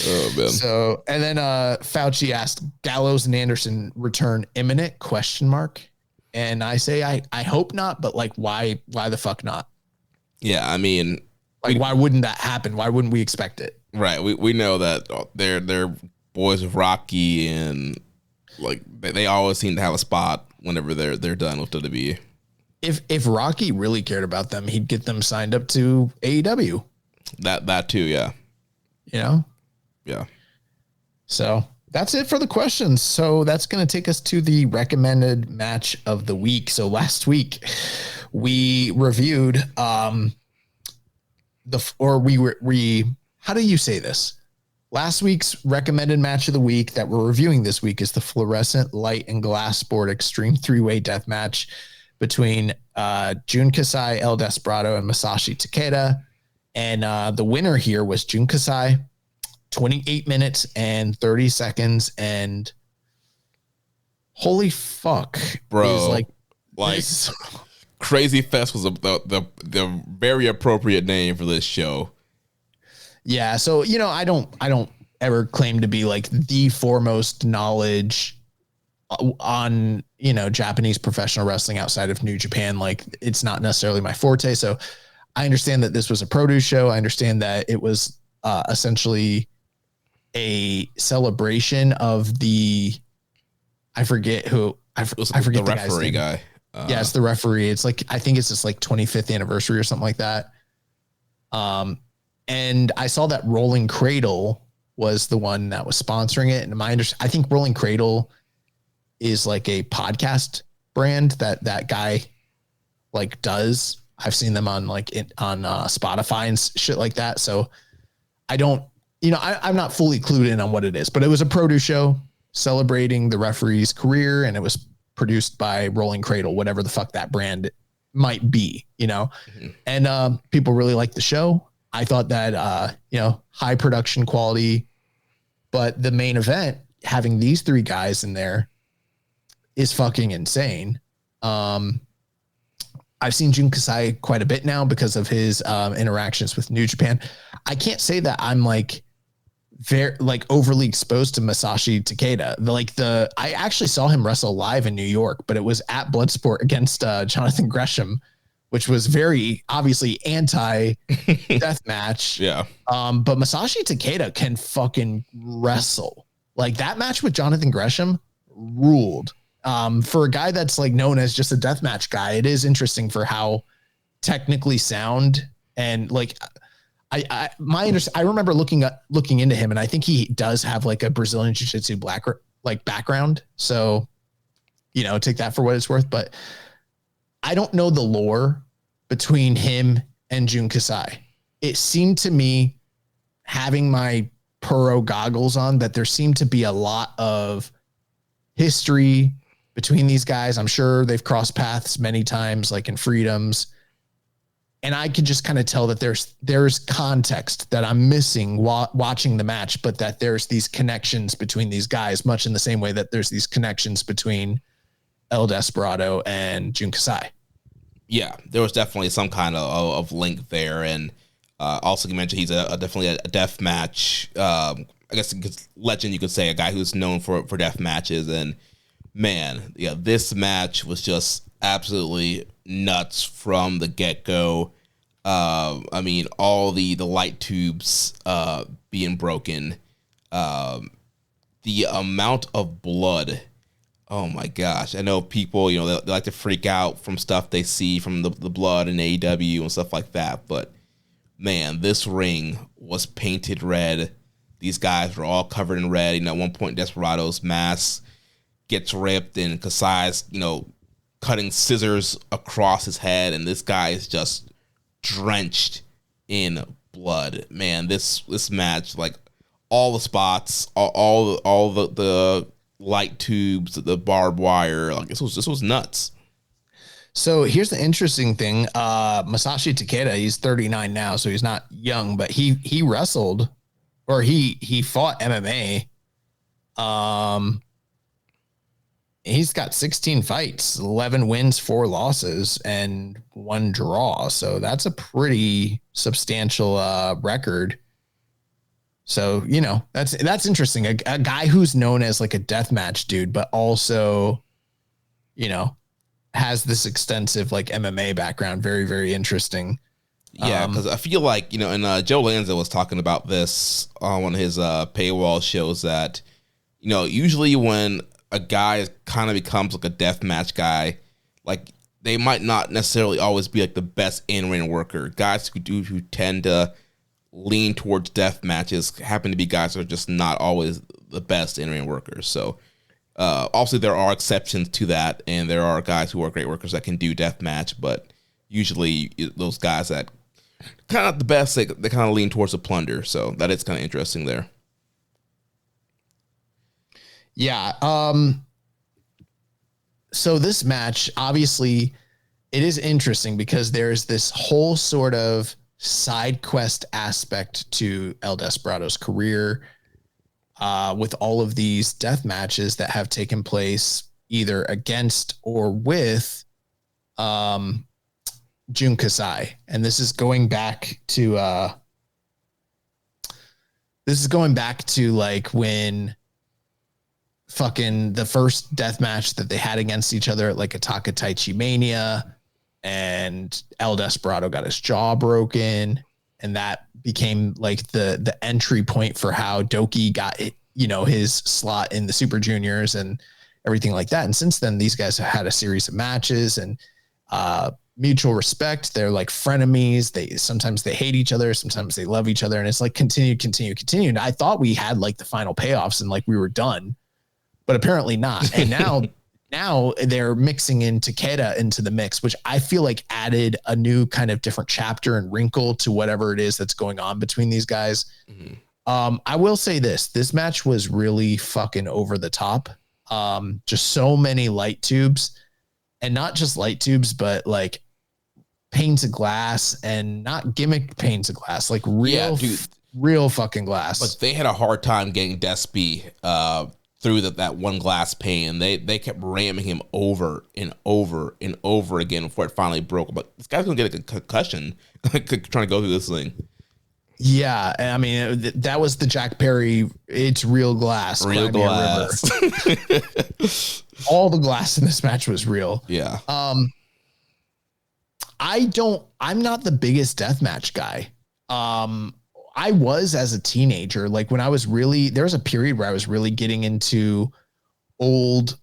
Oh, man. So, and then Fauci asked, Gallows and Anderson return imminent ? And I say, I hope not, but like, why the fuck not? Yeah, I mean, like, why wouldn't that happen? Why wouldn't we expect it? Right. We know that they're boys of Rocky, and like they always seem to have a spot whenever they're done with WWE. If Rocky really cared about them, he'd get them signed up to AEW. That too, yeah. Yeah. So that's it for the questions. So that's going to take us to the recommended match of the week. So last week we reviewed how do you say this? Last week's recommended match of the week that we're reviewing this week is the Fluorescent Light and Glass Sport Extreme 3-Way Death Match between Jun Kasai, El Desperado, and Masashi Takeda. And the winner here was Jun Kasai, 28 minutes and 30 seconds. And holy fuck, bro. Like Crazy Fest was the very appropriate name for this show. Yeah. So, I don't ever claim to be like the foremost knowledge on, Japanese professional wrestling outside of New Japan. Like, it's not necessarily my forte. So I understand that this was a produce show. I understand that it was essentially a celebration of I forget the referee guy. Yeah, it's the referee. It's like, I think it's just like 25th anniversary or something like that. And I saw that Rolling Cradle was the one that was sponsoring it. And I think Rolling Cradle is like a podcast brand that guy like does. I've seen them on Spotify and shit like that. So I don't, I'm not fully clued in on what it is, but it was a produce show celebrating the referee's career, and it was produced by Rolling Cradle, whatever the fuck that brand might be, Mm-hmm. And people really liked the show. I thought that, high production quality, but the main event, having these three guys in there is fucking insane. I've seen Jun Kasai quite a bit now because of his interactions with New Japan. I can't say that I'm very overly exposed to Masashi Takeda. I actually saw him wrestle live in New York, but it was at Bloodsport against Jonathan Gresham, which was very obviously anti-death match. Yeah. But Masashi Takeda can fucking wrestle. Like, that match with Jonathan Gresham ruled. For a guy that's known as just a deathmatch guy, it is interesting for how technically sound and I remember looking into him, and I think he does have like a Brazilian Jiu-Jitsu background. So, take that for what it's worth. But I don't know the lore between him and Jun Kasai. It seemed to me, having my Puro goggles on, that there seemed to be a lot of history between these guys. I'm sure they've crossed paths many times, like in Freedoms. And I could just kind of tell that there's context that I'm missing watching the match, but that there's these connections between these guys, much in the same way that there's these connections between El Desperado and Jun Kasai. Yeah, there was definitely some kind of link there. And also, you mentioned he's definitely a death match. I guess legend, you could say, a guy who's known for death matches. And man, yeah, this match was just absolutely nuts from the get-go. I mean, all the light tubes being broken, the amount of blood. Oh my gosh. I know people, they like to freak out from stuff they see from the blood in AEW and stuff like that, but man, this ring was painted red. These guys were all covered in red. At one point, Desperado's mask gets ripped, and Kasai's, cutting scissors across his head, and this guy is just drenched in blood. Man, this match, like all the spots, all the light tubes, the barbed wire, like this was nuts. So here's the interesting thing. Masashi Takeda, he's 39 now, so he's not young, but he wrestled, or he fought MMA. He's got 16 fights, 11 wins, 4 losses, and 1 draw. So that's a pretty substantial record. So, that's interesting. A guy who's known as like a deathmatch dude, but also, has this extensive like MMA background. Very, very interesting. Yeah, because I feel like, and Joe Lanza was talking about this on one of his paywall shows that, usually when a guy kind of becomes like a deathmatch guy, like they might not necessarily always be like the best in-ring worker. Guys who tend to lean towards death matches happen to be guys who are just not always the best in-ring workers. So obviously there are exceptions to that, and there are guys who are great workers that can do death match, but usually those guys that kind of the best, they kind of lean towards the plunder. So that is kind of interesting there. Yeah. So this match, obviously, it is interesting because there's this whole sort of side quest aspect to El Desperado's career, with all of these death matches that have taken place either against or with Jun Kasai. And this is going back to like when fucking the first death match that they had against each other at like Ataka Taichi Mania, and El Desperado got his jaw broken, and that became like the entry point for how Doki got his slot in the Super Juniors and everything like that. And since then, these guys have had a series of matches and mutual respect. They're like frenemies. Sometimes they hate each other, sometimes they love each other, and it's like continue. And I thought we had like the final payoffs and like we were done, but apparently not. And now they're mixing in Takeda into the mix, which I feel like added a new kind of different chapter and wrinkle to whatever it is that's going on between these guys. Mm-hmm. I will say this match was really fucking over the top. Just so many light tubes, and not just light tubes, but like panes of glass, and not gimmick panes of glass, like real fucking glass. But they had a hard time getting Despy through that one glass pane. They kept ramming him over and over and over again before it finally broke. But this guy's gonna get a concussion trying to go through this thing. Yeah, I mean that was the Jack Perry. It's real glass. Real glass. All the glass in this match was real. Yeah. I'm not the biggest deathmatch guy. I was as a teenager, like when I was there was a period where I was really getting into old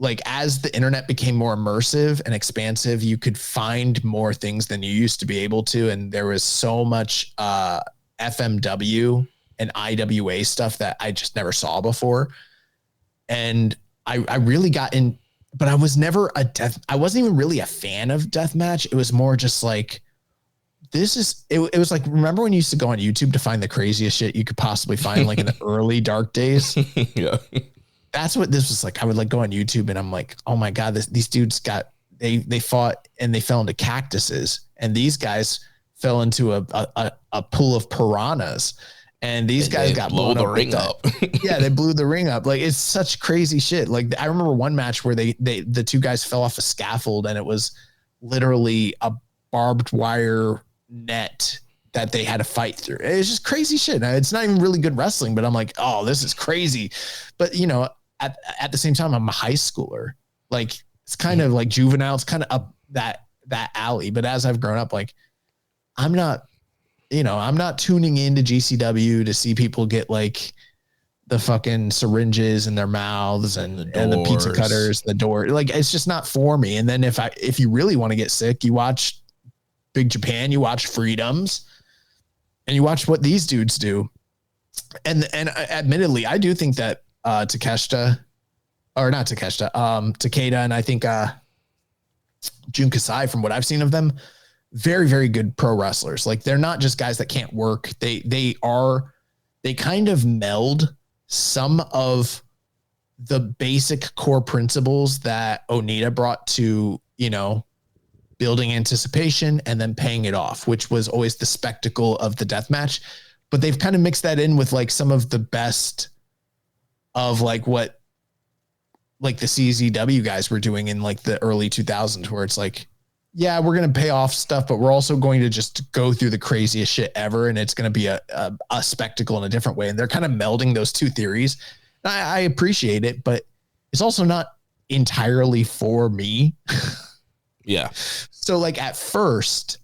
like as the internet became more immersive and expansive, you could find more things than you used to be able to. And there was so much FMW and IWA stuff that I just never saw before. And I really got in, but I was never I wasn't even really a fan of deathmatch. It was more just like, it was like, remember when you used to go on YouTube to find the craziest shit you could possibly find, like in the early dark days? Yeah. That's what this was like. I would like go on YouTube and I'm like, oh my God, these dudes they fought and they fell into cactuses, and these guys fell into a pool of piranhas, and these guys got blown the ring up. Yeah, they blew the ring up. Like, it's such crazy shit. Like, I remember one match where the two guys fell off a scaffold, and it was literally a barbed wire net that they had to fight through. It's just crazy shit. Now, it's not even really good wrestling, but I'm like, oh, this is crazy. But at the same time, I'm a high schooler. Like, it's kind of like juvenile. It's kind of up that alley. But as I've grown up, like, I'm not tuning into GCW to see people get like the fucking syringes in their mouths and the pizza cutters, the door. Like, it's just not for me. And then if you really want to get sick, you watch Big Japan, you watch Freedoms, and you watch what these dudes do. And admittedly, I do think that Takeda, and I think Jun Kasai, from what I've seen of them, very, very good pro wrestlers. Like, they're not just guys that can't work. They kind of meld some of the basic core principles that Onita brought to, building anticipation and then paying it off, which was always the spectacle of the death match. But they've kind of mixed that in with like some of the best of like what like the CZW guys were doing in like the early 2000s, where it's like, yeah, we're going to pay off stuff, but we're also going to just go through the craziest shit ever. And it's going to be a spectacle in a different way. And they're kind of melding those two theories. I appreciate it, but it's also not entirely for me. Yeah. So like at first,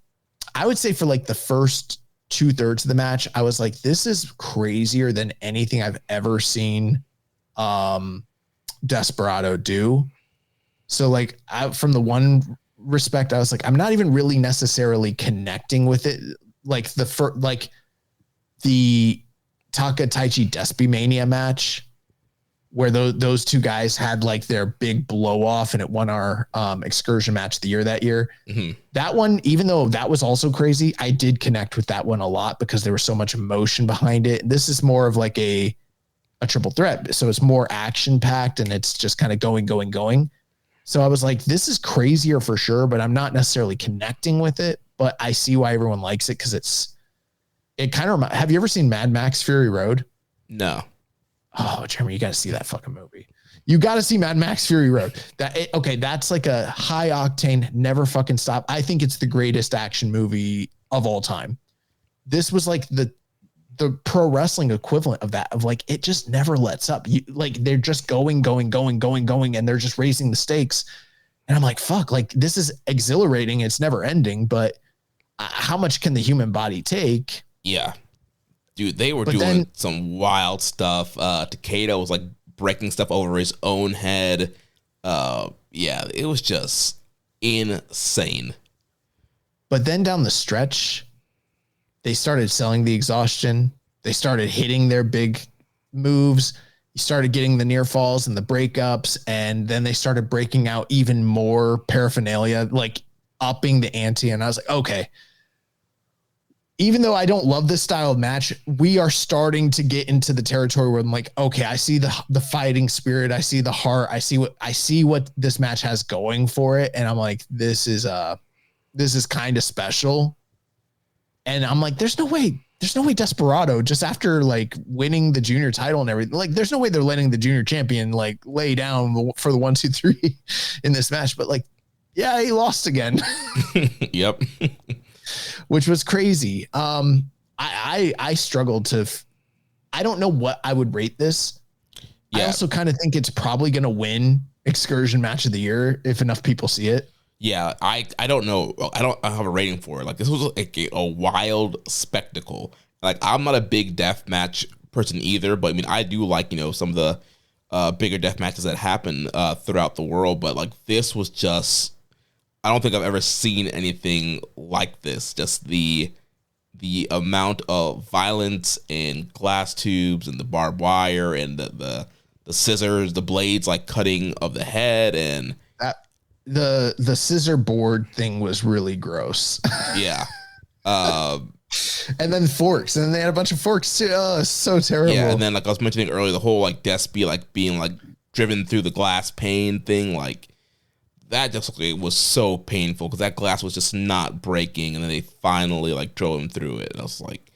I would say for like the first 2/3 of the match, I was like, this is crazier than anything I've ever seen Desperado do. So like from the one respect, I was like, I'm not even really necessarily connecting with it. Like the Taka Taichi Despi Mania match, where those two guys had like their big blow off and it won our excursion match of the year that year. Mm-hmm. That one, even though that was also crazy, I did connect with that one a lot because there was so much emotion behind it. This is more of like a triple threat. So it's more action packed and it's just kind of going. So I was like, this is crazier for sure, but I'm not necessarily connecting with it, but I see why everyone likes it. Cause it kind of have you ever seen Mad Max Fury Road? No. Oh, Jeremy, you got to see that fucking movie. You got to see Mad Max Fury Road. That's like a high octane, never fucking stop. I think it's the greatest action movie of all time. This was like the pro wrestling equivalent of that, of like, it just never lets up. They're just going, and they're just raising the stakes. And I'm like, fuck, like this is exhilarating. It's never ending, but how much can the human body take? Yeah. Dude, they were doing some wild stuff. Takeda was like breaking stuff over his own head. Yeah, it was just insane. But then down the stretch, they started selling the exhaustion. They started hitting their big moves. You started getting the near falls and the breakups. And then they started breaking out even more paraphernalia, like upping the ante. And I was like, okay, even though I don't love this style of match, we are starting to get into the territory where I'm like, okay, I see the fighting spirit. I see the heart. I see what this match has going for it. And I'm like, this is kind of special. And I'm like, there's no way Desperado, just after like winning the junior title and everything, like there's no way they're letting the junior champion like lay down for the 1, 2, 3 in this match. But like, yeah, he lost again. Yep. Which was crazy. I struggled to, I don't know what I would rate this. Yeah. I also kind of think it's probably going to win excursion match of the year if enough people see it. Yeah, I don't know. I don't have a rating for it. Like, this was like a wild spectacle. Like, I'm not a big death match person either, but I mean, I do like, some of the bigger death matches that happen throughout the world, but like this was just, I don't think I've ever seen anything like this. Just the amount of violence and glass tubes and the barbed wire and the scissors, the blades like cutting of the head, and the scissor board thing was really gross. Yeah. And then forks, and then they had a bunch of forks too. Oh, it's so terrible. Yeah, and then like I was mentioning earlier, the whole like Despy like being like driven through the glass pane thing, like that just like, was so painful because that glass was just not breaking, and then they finally like drove him through it. And I was like,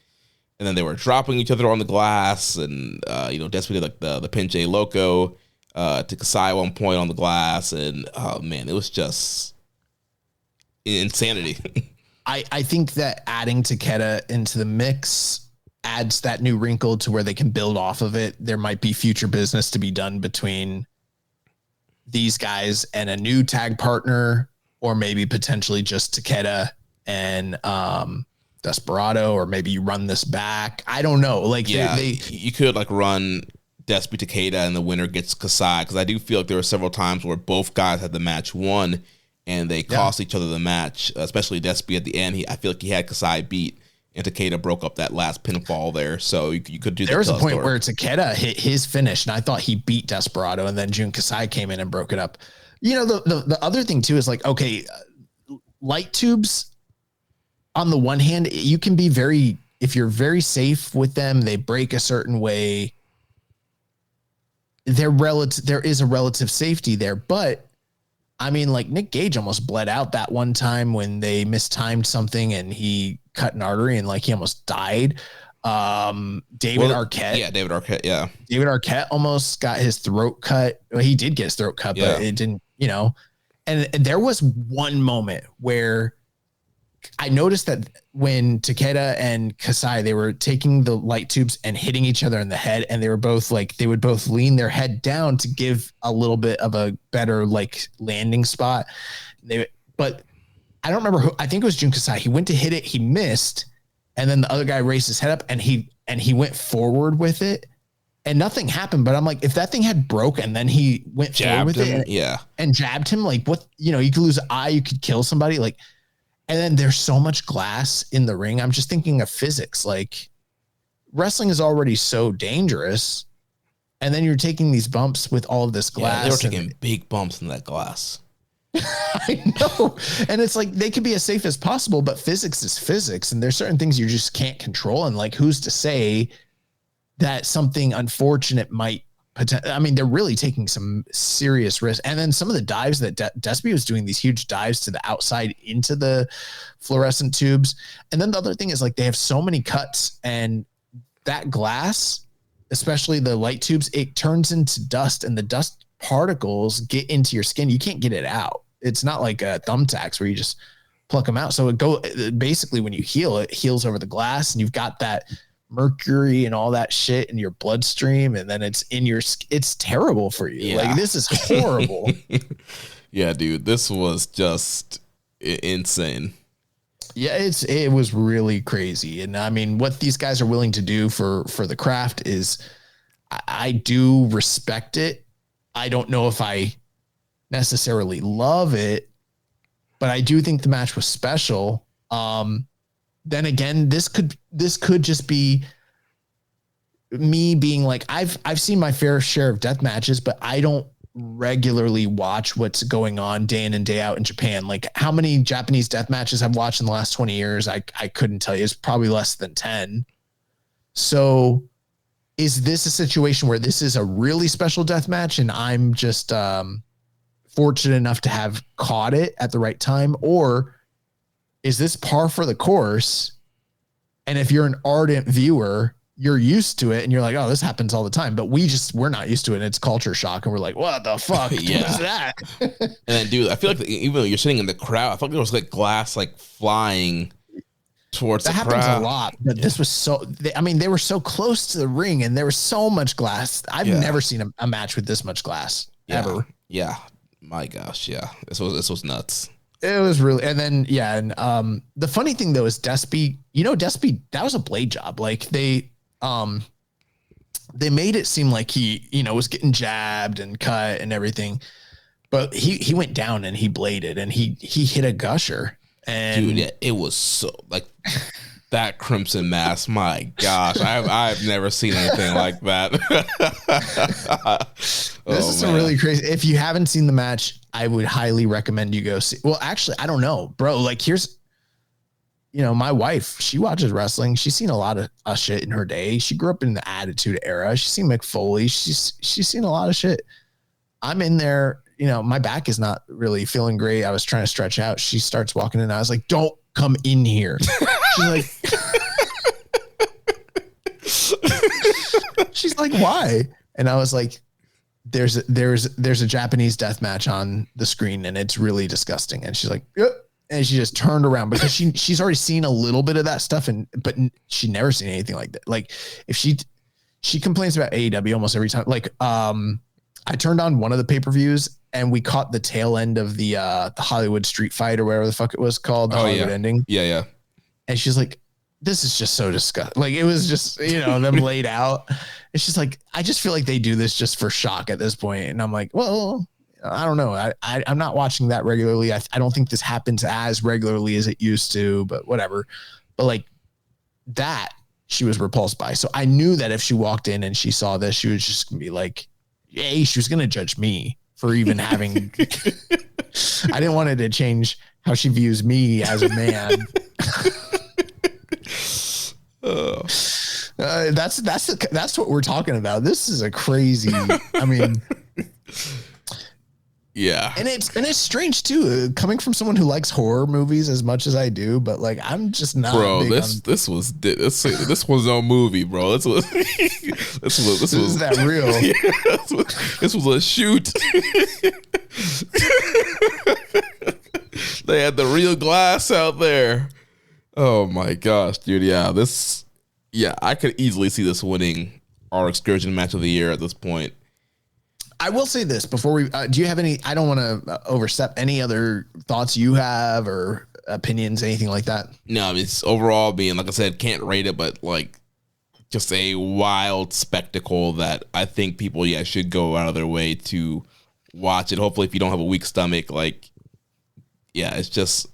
and then they were dropping each other on the glass, and Despy did like the Pinche Loco to Kasai at one point on the glass, and oh man, it was just insanity. I think that adding Takeda into the mix adds that new wrinkle to where they can build off of it. There might be future business to be done between these guys and a new tag partner, or maybe potentially just Takeda and Desperado, or maybe you run this back. I don't know. Like, yeah, you could like run Despy Takeda and the winner gets Kasai, because I do feel like there were several times where both guys had the match won and they cost each other the match, especially Despy at the end. I feel like he had Kasai beat, and Takeda broke up that last pinfall there. So you could do that. There was a point where Takeda hit his finish, and I thought he beat Desperado, and then Jun Kasai came in and broke it up. You know, the other thing too is like, okay, light tubes, on the one hand, you can be if you're very safe with them, they break a certain way. There is a relative safety there, but I mean, like Nick Gage almost bled out that one time when they mistimed something and he cut an artery and like he almost died. David Arquette. David Arquette. Yeah. David Arquette almost got his throat cut. Well, he did get his throat cut, but it didn't, and there was one moment where I noticed that when Takeda and Kasai, they were taking the light tubes and hitting each other in the head, and they would both lean their head down to give a little bit of a better like landing spot. But I don't remember who. I think it was Jun Kasai. He went to hit it, he missed, and then the other guy raised his head up and he went forward with it, and nothing happened. But I'm like, if that thing had broke and then he went forward with it, and jabbed him, like what? You could lose an eye, you could kill somebody, like. And then there's so much glass in the ring. I'm just thinking of physics. Like, wrestling is already so dangerous, and then you're taking these bumps with all of this glass. Yeah, they were taking big bumps in that glass. I know. And it's like, they could be as safe as possible, but physics is physics. And there's certain things you just can't control. And like, who's to say that something unfortunate might I mean, they're really taking some serious risks. And then some of the dives that Despy was doing, these huge dives to the outside into the fluorescent tubes. And then the other thing is like, they have so many cuts, and that glass, especially the light tubes, it turns into dust, and the dust particles get into your skin. You can't get it out. It's not like thumbtacks where you just pluck them out. So basically when you heal, it heals over the glass, and you've got that mercury and all that shit in your bloodstream, and then it's in your it's terrible for you. Yeah. Like, this is horrible. Yeah, dude, this was just insane. Yeah, it was really crazy. And I mean, what these guys are willing to do for the craft is, I do respect it. I don't know if I necessarily love it, but I do think the match was special. Then again, this could just be me being like, I've seen my fair share of death matches, but I don't regularly watch what's going on day in and day out in Japan. Like, how many Japanese death matches I've watched in the last 20 years, I couldn't tell you. It's probably less than 10. So is this a situation where this is a really special death match and I'm just fortunate enough to have caught it at the right time? Or is this par for the course? And if you're an ardent viewer, you're used to it and you're like, oh, this happens all the time. But we're not used to it. And it's culture shock. And we're like, what the fuck was that? And then, dude, I feel like even though you're sitting in the crowd, I felt like there was like glass like flying towards the crowd. That happens a lot. But this was they were so close to the ring and there was so much glass. I've never seen a match with this much glass ever. Yeah. My gosh. Yeah. This was nuts. It was really, and then, and the funny thing though is Despy, that was a blade job. Like they made it seem like he, was getting jabbed and cut and everything, but he went down and he bladed and he hit a gusher. And dude, yeah, it was so like that Crimson Mask. My gosh, I've never seen anything like that. This is really crazy. If you haven't seen the match, I would highly recommend you go see. Well, actually, I don't know, bro. Like, here's, my wife, she watches wrestling. She's seen a lot of shit in her day. She grew up in the Attitude Era. She's seen Mick Foley. She's seen a lot of shit. I'm in there. My back is not really feeling great. I was trying to stretch out. She starts walking in. I was like, don't come in here. She's like, why? And I was like, there's a Japanese death match on the screen and it's really disgusting. And she's like, yep. And she just turned around because she's already seen a little bit of that stuff, but she never seen anything like that. Like, if she complains about AEW almost every time. Like, I turned on one of the pay-per-views and we caught the tail end of the Hollywood Street Fight or whatever the fuck it was called. The Hollywood ending. Yeah. And she's like, this is just so disgusting. Like, it was just, them laid out. It's just like, I just feel like they do this just for shock at this point. And I'm like, well, I don't know. I'm not watching that regularly. I don't think this happens as regularly as it used to, but whatever. But like that, she was repulsed by. So I knew that if she walked in and she saw this, she was just gonna be like, yay, she was going to judge me for even having, I didn't want it to change how she views me as a man. That's what we're talking about. This is a crazy, yeah. And it's strange too, coming from someone who likes horror movies as much as I do, but like, I'm just not. Bro, this was no movie, bro. This was that real? Yeah, this was a shoot. They had the real glass out there. Oh my gosh, dude. Yeah, I could easily see this winning our excursion match of the year at this point. I will say this before we, do you have any, I don't want to overstep, any other thoughts you have or opinions, anything like that? No, it's overall being, like I said, can't rate it, but like just a wild spectacle that I think people, should go out of their way to watch it. Hopefully if you don't have a weak stomach, like, it's just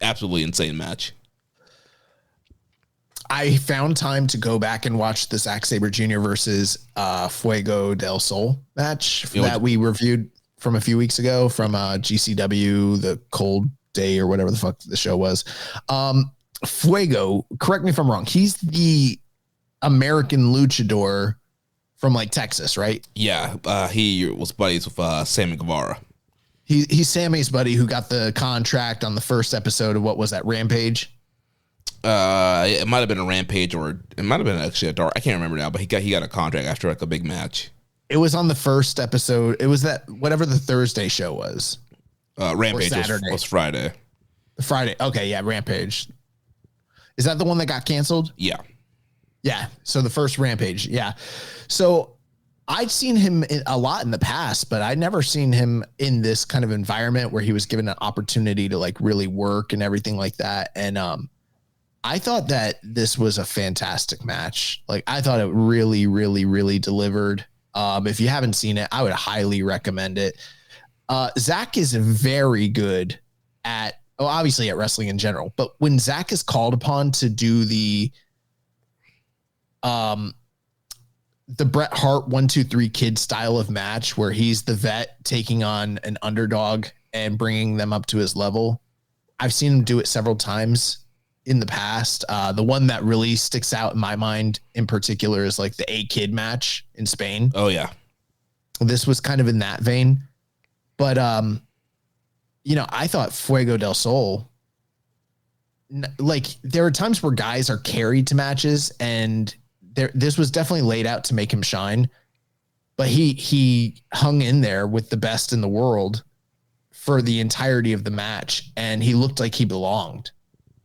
absolutely insane match. I found time to go back and watch the Zack Sabre Jr. versus Fuego del Sol match that we reviewed from a few weeks ago from GCW, the Cold Day or whatever the fuck the show was. Fuego, correct me if I'm wrong, he's the American luchador from like Texas, right? Yeah, he was buddies with Sammy Guevara. He's Sammy's buddy who got the contract on the first episode of what was that, Rampage? It might have been a Rampage or it might have been actually a Dark. I can't remember now, but he got a contract after like a big match. It was on the first episode. It was that whatever the Thursday show was. Rampage was Friday. Friday. Okay, yeah, Rampage. Is that the one that got canceled? Yeah. Yeah. So the first Rampage. Yeah. So I'd seen him a lot in the past, but I'd never seen him in this kind of environment where he was given an opportunity to like really work and everything like that. And I thought that this was a fantastic match. Like, I thought it really, really, really delivered. If you haven't seen it, I would highly recommend it. Zach is very good at, obviously at wrestling in general, but when Zach is called upon to do the Bret Hart 1, 2, 3 kid style of match where he's the vet taking on an underdog and bringing them up to his level, I've seen him do it several times in the past. The one that really sticks out in my mind in particular is like the A-Kid match in Spain. Oh yeah. This was kind of in that vein, but I thought Fuego del Sol, like there are times where guys are carried to matches and this was definitely laid out to make him shine, but he hung in there with the best in the world for the entirety of the match. And he looked like he belonged.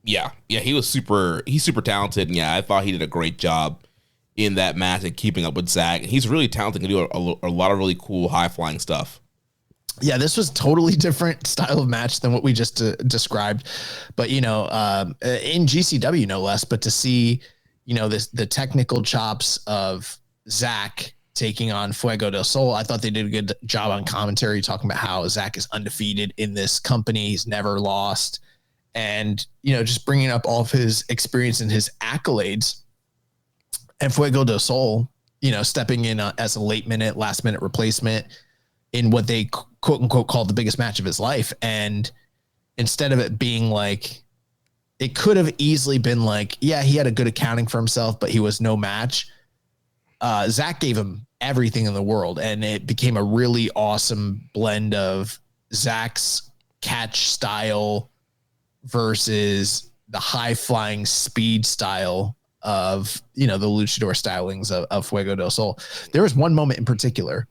Yeah, he's super talented, and I thought he did a great job in that match and keeping up with Zach. He's really talented and can do a lot of really cool high-flying stuff. Yeah, this was totally different style of match than what we just described. But, in GCW, no less, but to see, the technical chops of Zach taking on Fuego del Sol. I thought they did a good job on commentary talking about how Zach is undefeated in this company. He's never lost. And, just bringing up all of his experience and his accolades. And Fuego del Sol, stepping in as a last minute replacement in what they quote unquote called the biggest match of his life. And instead of it being like, it could have easily been like, yeah, he had a good accounting for himself, but he was no match. Zach gave him everything in the world, and it became a really awesome blend of Zach's catch style versus the high flying speed style of, the luchador stylings of Fuego del Sol. There was one moment in particular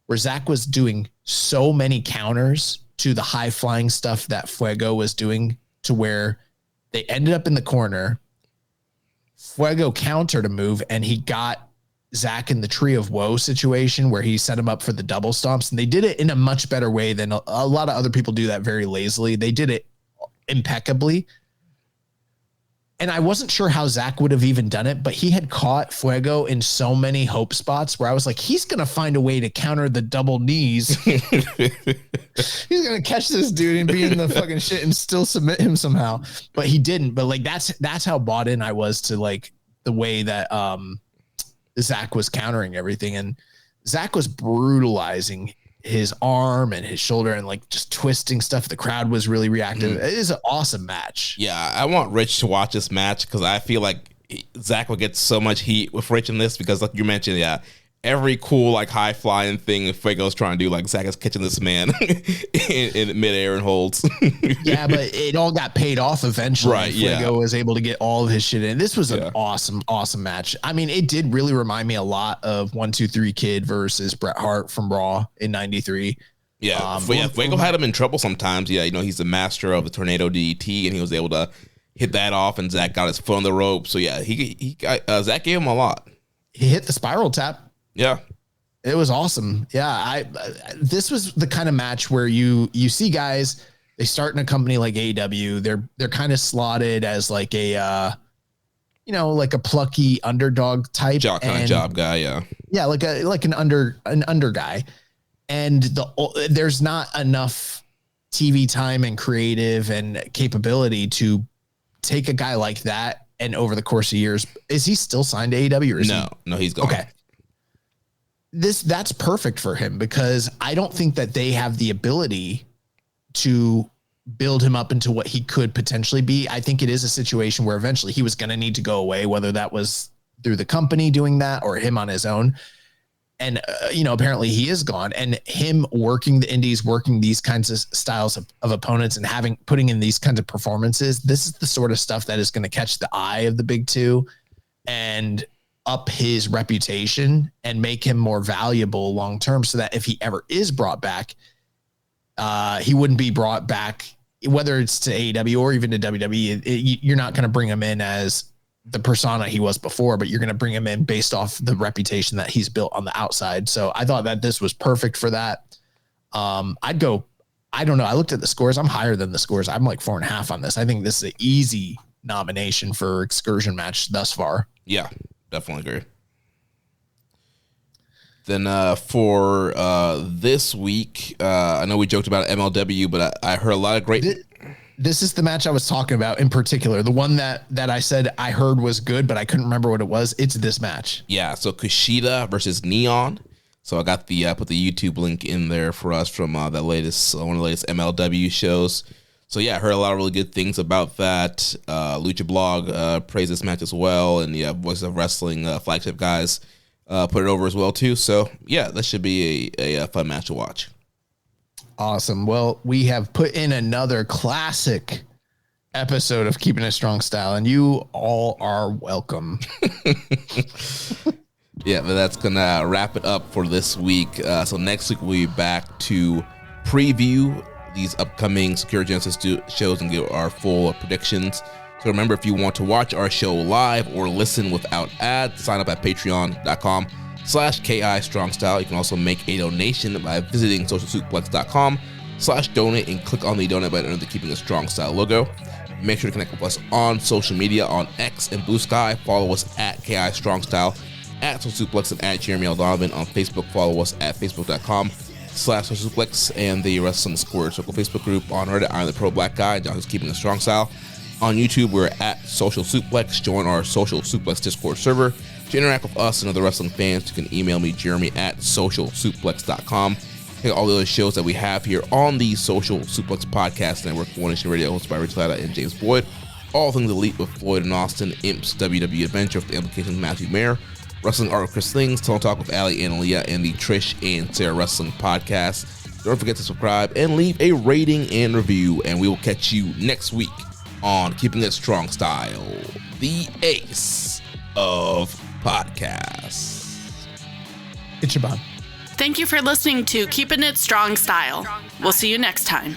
where Zach was doing so many counters to the high flying stuff that Fuego was doing to where they ended up in the corner. Fuego countered a move, and he got Zach in the Tree of Woe situation where he set him up for the double stomps, and they did it in a much better way than a lot of other people do that very lazily. They did it impeccably. And I wasn't sure how Zach would have even done it, but he had caught Fuego in so many hope spots where I was like, he's going to find a way to counter the double knees. He's going to catch this dude and be in the fucking shit and still submit him somehow. But he didn't. But like, that's how bought in I was to like the way that Zach was countering everything. And Zach was brutalizing his arm and his shoulder and like just twisting stuff. The crowd was really reactive. It is an awesome match. Yeah, I want Rich to watch this match because I feel like Zach will get so much heat with Rich in this because, like you mentioned, every cool like high flying thing Fuego's trying to do, like Zach is catching this man in midair and holds. Yeah, but it all got paid off eventually. Right. Fuego was able to get all of his shit in. This was an awesome match. I mean, it did really remind me a lot of 1, 2, 3 Kid versus Bret Hart from Raw in '93. Yeah, Fuego had him in trouble sometimes. Yeah, he's the master of the tornado DDT, and he was able to hit that off, and Zach got his foot on the rope. So yeah, he got Zach gave him a lot. He hit the spiral tap. Yeah, it was awesome. Yeah, this was the kind of match where you see guys, they start in a company like AEW. They're kind of slotted as like a like a plucky underdog type job guy. Yeah, like an under guy. And there's not enough TV time and creative and capability to take a guy like that. And over the course of years, is he still signed to AEW? Or is no, he's gone. Okay. That's perfect for him because I don't think that they have the ability to build him up into what he could potentially be. I think it is a situation where eventually he was going to need to go away, whether that was through the company doing that or him on his own. And, apparently he is gone, and him working the indies, working these kinds of styles of opponents and putting in these kinds of performances. This is the sort of stuff that is going to catch the eye of the big two and up his reputation and make him more valuable long-term so that if he ever is brought back, he wouldn't be brought back, whether it's to AEW or even to WWE. You're not going to bring him in as the persona he was before, but you're going to bring him in based off the reputation that he's built on the outside. So I thought that this was perfect for that. I don't know. I looked at the scores. I'm higher than the scores. I'm like 4.5 on this. I think this is an easy nomination for excursion match thus far. Yeah, definitely agree. Then for this week, I know we joked about MLW, but I heard a lot of great... This is the match I was talking about in particular. The one that I said I heard was good, but I couldn't remember what it was. It's this match. Yeah, so Kushida versus Neon. So I got put the YouTube link in there for us from that latest one of the latest MLW shows. So yeah, I heard a lot of really good things about that. Lucha Blog praised this match as well, and Voice of Wrestling flagship guys put it over as well too. So yeah, that should be a fun match to watch. Awesome. Well, we have put in another classic episode of Keepin' It Strong Style, and you all are welcome. Yeah, but that's going to wrap it up for this week. So next week, we'll be back to preview these upcoming Secure Genesis shows and give our full predictions. So remember, if you want to watch our show live or listen without ads, sign up at patreon.com/KI Strong Style. You can also make a donation by visiting socialsuplex.com/donate and click on the donate button under the Keeping It Strong Style logo. Make sure to connect with us on social media on X and Blue Sky. Follow us at KI Strong Style, at Social Suplex, and at Jeremy L. Donovan on Facebook. Follow us at facebook.com/Social Suplex and the Wrestling Squared Circle Facebook group. On Reddit, I'm the Pro Black Guy. John is Keeping It Strong Style. On YouTube, we're at Social Suplex. Join our Social Suplex Discord server. To interact with us and other wrestling fans, you can email me, Jeremy, at socialsuplex.com. Check out all the other shows that we have here on the Social Suplex Podcast Network. One Nation Radio, hosted by Rich Latta and James Boyd. All Things Elite with Floyd and Austin. Imps WWE Adventure with the implications of Matthew Mayer. Wrestling Art with Chris Things. Tone Talk with Ali and Leah, and the Trish and Sarah Wrestling Podcast. Don't forget to subscribe and leave a rating and review, and we will catch you next week on Keeping It Strong Style, the ace of podcasts. It's your bomb. Thank you for listening to Keepin' It Strong Style. We'll see you next time.